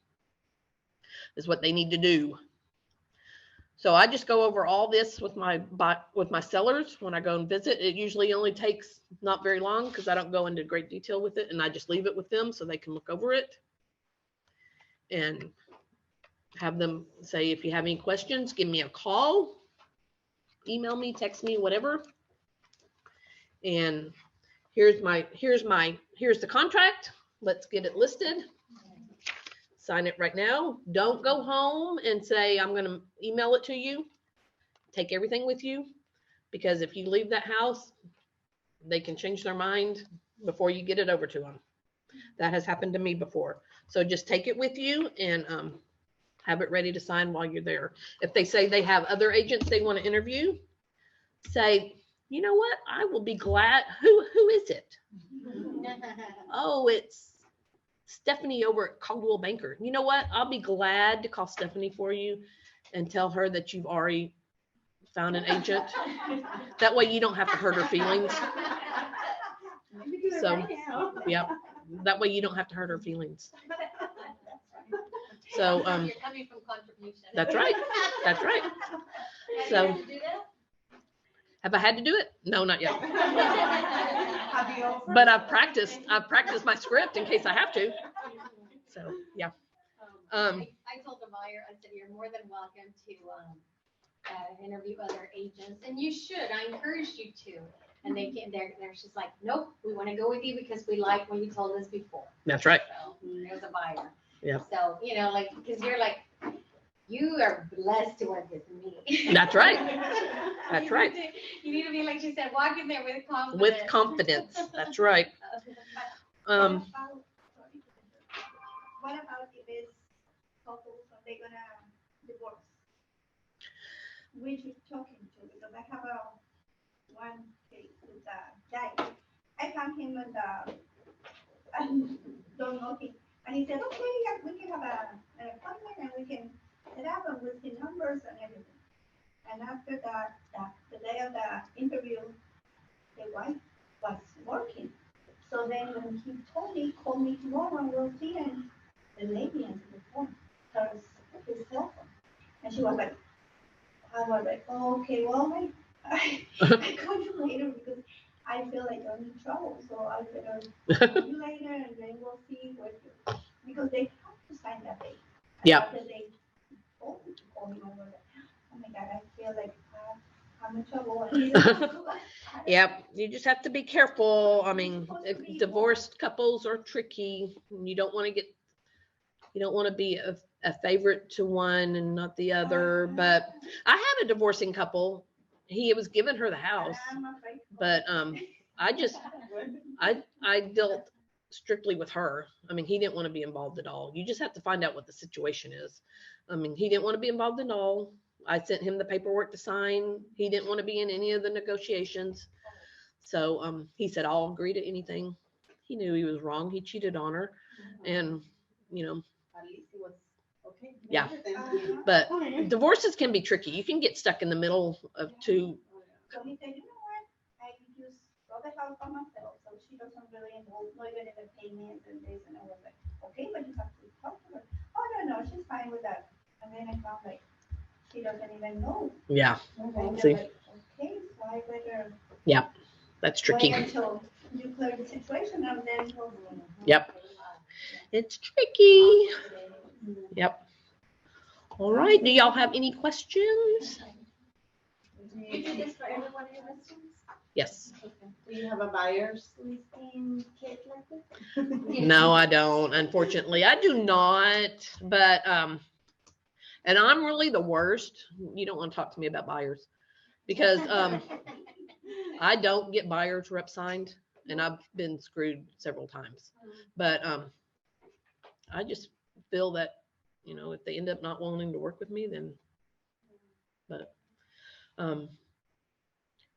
Is what they need to do. So I just go over all this with my sellers when I go and visit. It usually only takes not very long because I don't go into great detail with it, and I just leave it with them so they can look over it and have them say, if you have any questions, give me a call, email me, text me, whatever. And here's the contract. Let's get it listed. Sign it right now. Don't go home and say, I'm going to email it to you. Take everything with you, because if you leave that house, they can change their mind before you get it over to them. That has happened to me before. So just take it with you and have it ready to sign while you're there. If they say they have other agents they want to interview, say, you know what? I will be glad. Who is it? Oh, it's Stephanie over at Caldwell Banker. You know what? I'll be glad to call Stephanie for you and tell her that you've already found an agent. That way you don't have to hurt her feelings. it So, right now. yep. That way you don't have to hurt her feelings. So, You're coming from contribution. that's right. That's right. Have So- you had to do that? Have I had to do it? No, not yet. Have you offered? But I've practiced my script in case I have to. So, yeah. I told the buyer, I said, you're more than welcome to interview other agents, and you should. I encourage you to. And they came, they're just like, nope, we want to go with you because we like what you told us before. That's right. So there's a buyer. Yeah. So, you know, like, because you're like, you are blessed to work with me. That's right. That's right. You need to be, like she said, walk in there with confidence. With confidence. That's right. What about if it's couples, are they gonna divorce? Which is talking to, because I have one case with a guy. I found him and I don't know him. And he said, okay, yeah, we can have an appointment and we can set up and we'll see numbers and everything. And after that, the day of the interview, the wife was working. So then when he told me, call me tomorrow and we'll see, and the lady answered the phone, his cell phone. And she was like, I was like, oh, okay, well, I call you later because I feel like I'm in trouble. So I better call you later and then we'll see what, because they have to sign that date. And Yeah. after they told me to call me, I was like, oh my God, I feel like I'm in trouble. And he said, Yep. You just have to be careful. I mean, divorced couples are tricky. You don't want to be a favorite to one and not the other. But I had a divorcing couple. He was giving her the house, but I dealt strictly with her. I mean, he didn't want to be involved at all. You just have to find out what the situation is. I mean, he didn't want to be involved at all. I sent him the paperwork to sign. He didn't want to be in any of the negotiations. So he said, I'll agree to anything. He knew he was wrong. He cheated on her. And, At least it was okay. Yeah. but divorces can be tricky. You can get stuck in the middle of two. So he said, you know what, I just got the house by myself, so she doesn't really involve, not even in the payments and this, and I was like, okay, but you have to talk to her. Oh, no, she's fine with that. And then I found like, she doesn't even know. Yeah. And See. like, okay, so I better That's tricky. wait until you clear the situation and then we'll. Yep. It's tricky. Yep. All right. Do y'all have any questions? You do this for everyone in your listings? Yes. Do you have a buyer's listing kit like this? No, I don't. Unfortunately, I do not. But and I'm really the worst. You don't want to talk to me about buyers because I don't get buyer's rep signed, and I've been screwed several times. But I just feel that if they end up not wanting to work with me, then. But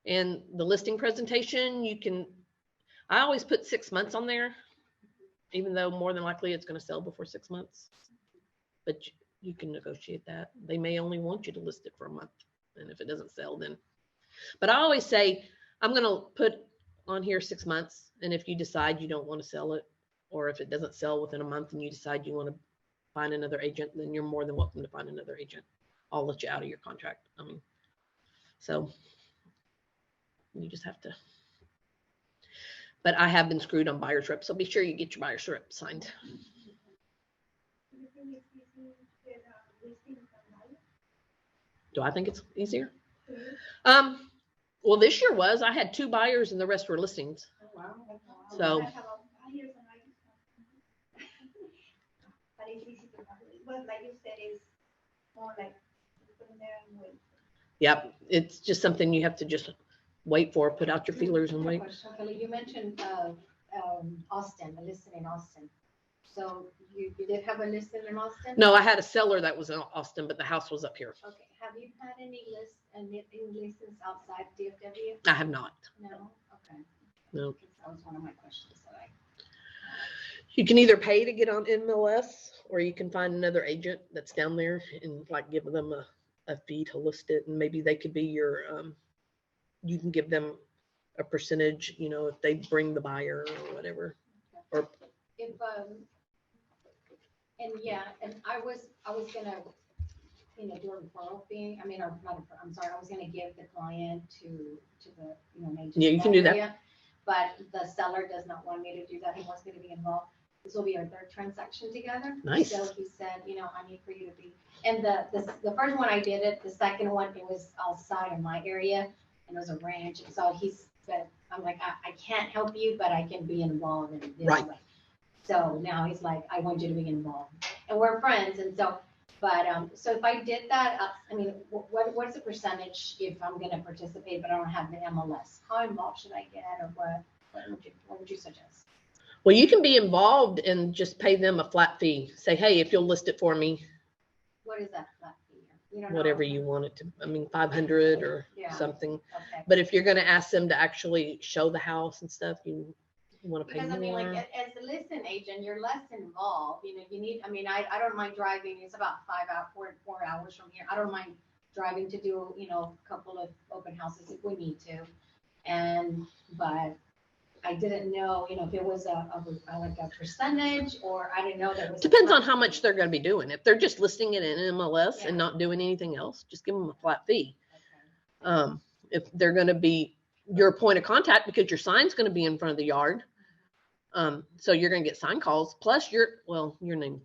and the listing presentation, I always put 6 months on there, even though more than likely it's going to sell before 6 months. But you can negotiate that. They may only want you to list it for a month. And if it doesn't sell, then. But I always say, I'm going to put on here 6 months. And if you decide you don't want to sell it, or if it doesn't sell within a month and you decide you want to find another agent, then you're more than welcome to find another agent. I'll let you out of your contract. I mean, so you just have to. But I have been screwed on buyer's rep, so be sure you get your buyer's rep signed. Do I think it's easier? Well, this year was. I had 2 buyers and the rest were listings. Oh, wow. So. But it's easy to handle. But like you said, it's more like putting there and wait. Yep, it's just something you have to just wait for. Put out your feelers and wait. Kelly, you mentioned Austin, a listing in Austin. So you did have a listing in Austin? No, I had a seller that was in Austin, but the house was up here. Okay. Have you had any listings outside DFW? I have not. No? Okay. No. That was one of my questions that You can either pay to get on MLS, or you can find another agent that's down there and like give them a fee to list it, and maybe they could be your. You can give them a percentage, you know, if they bring the buyer or whatever. Or If, and yeah, and I was gonna, you know, do a referral fee, I mean, or not, I'm sorry, I was gonna give the client to the, you know, an agent. Yeah, you in can do that. area, But the seller does not want me to do that, he wants me to be involved. This will be our third transaction together. Nice. So he said, you know, I need for you to be, and the first one I did it, the second one, it was outside of my area, and it was a ranch, and so he said, I'm like, I can't help you, but I can be involved in this Right. way. So now he's like, I want you to be involved, and we're friends, and so, but, so if I did that, I mean, what's the percentage if I'm gonna participate, but I don't have the MLS? How involved should I get, or what would you suggest? Well, you can be involved and just pay them a flat fee. Say, hey, if you'll list it for me, What is that flat fee? You don't know? whatever you want it to, I mean, 500 or Yeah. something. Okay. But if you're going to ask them to actually show the house and stuff, you want to pay Because I mean, more. like, as a listing agent, you're less involved, you know, you need, I mean, I don't mind driving, it's about 4 hours from here. I don't mind driving to do, you know, a couple of open houses if we need to. But I didn't know, you know, if it was like a percentage, or I didn't know that was. Depends on how much they're going to be doing. If they're just listing it in MLS Yeah. and not doing anything else, just give them a flat fee. Okay. If they're going to be your point of contact, because your sign's going to be in front of the yard. So you're going to get sign calls, plus your name.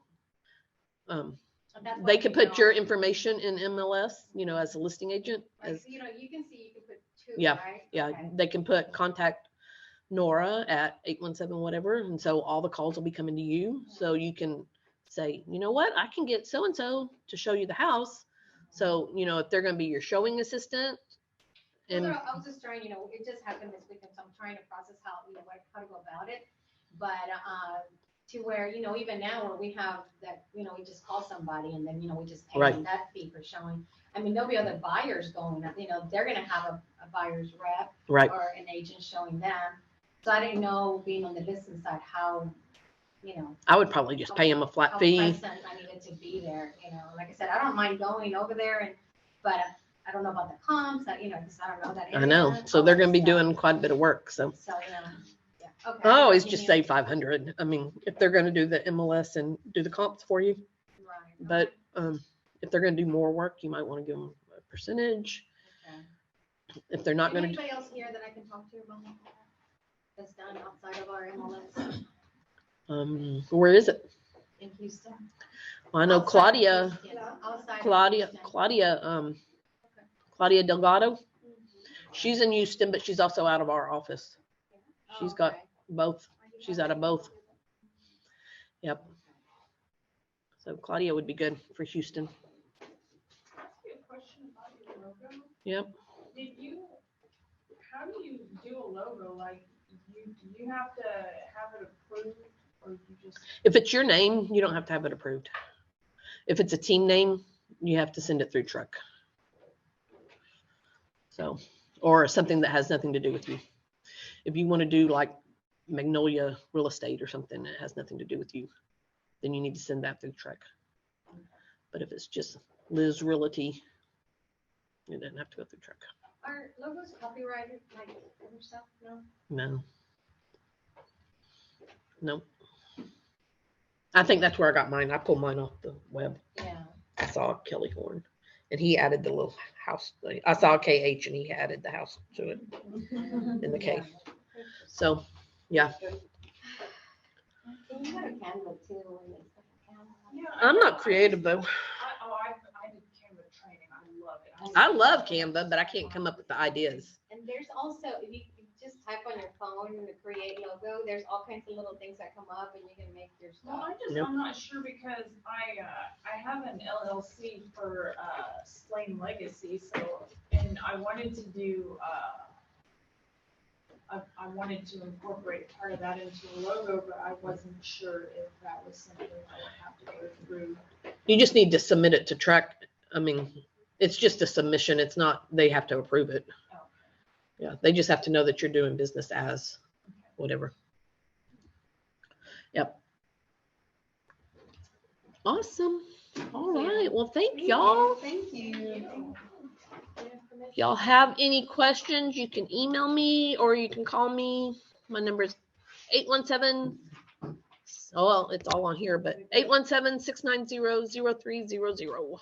They could put your information in MLS, you know, as a listing agent. Like, As, you know, you can see, you can put two, Yeah, right? yeah, Okay. they can put contact Nora at 817 whatever, and so all the calls will be coming to you. So you can say, you know what, I can get so and so to show you the house. So you know, if they're going to be your showing assistant, and I was just trying, you know, it just happened this weekend, so I'm trying to process how, you know, how to go about it. But to where, you know, even now where we have that, you know, we just call somebody and then, you know, we just pay Right. them that fee for showing. I mean, there'll be other buyers going, you know, they're gonna have a buyer's rep right. or an agent showing them. So I didn't know, being on the business side, how, you know, I would probably just pay them a flat how fee. present I needed to be there, you know. Like I said, I don't mind going over there, but I don't know about the comps, you know, because I don't know that area. I know. So they're going to be So- doing quite a bit of work. So So, yeah. Okay. I always just say 500. I mean, if they're going to do the MLS and do the comps for you, Right. but if they're going to do more work, you might want to give them a percentage. Okay. If they're not Is there going to, anybody else here that I can talk to about that? That's done outside of our MLS where is it? in Houston? Well, I know Outside of Claudia, Houston, outside of Claudia, Houston. Claudia, Claudia Delgado. She's in Houston, but she's also out of our office. She's Oh, got okay. both. She's out of both. Yep. So Claudia would be good for Houston. A question about your logo. Yep. How do you do a logo? Like, you have to have it approved, or you just? If it's your name, you don't have to have it approved. If it's a team name, you have to send it through truck. So, or something that has nothing to do with you. If you want to do like Magnolia Real Estate or something that has nothing to do with you, then you need to send that through truck. But if it's just Liz Realty, it doesn't have to go through truck. Are logos copyrighted, like other stuff? No? No. Nope. I think that's where I got mine. I pulled mine off the web. Yeah. I saw Kelly Horne, and he added the little house. I saw KH, and he added the house to it in the K. So, yeah. Can you go to Canva too? When they stuff on Canva? Yeah, I'm not creative though. I did Canva training. I love it. I love Canva, but I can't come up with the ideas. And there's also, if you just type on your phone and create logo, there's all kinds of little things that come up and you can make your Well, stuff. Nope. I'm not sure because I have an LLC for Slane Legacy, so, and I wanted to do I wanted to incorporate part of that into a logo, but I wasn't sure if that was something I would have to go through. You just need to submit it to track. I mean, it's just a submission. It's not, they have to approve it. Oh. Yeah, they just have to know that you're doing business as whatever. Yep. Awesome. All right. Well, thank y'all. Thank you. If y'all have any questions, you can email me or you can call me. My number is 817. Oh, well, it's all on here, but 817-690-0300.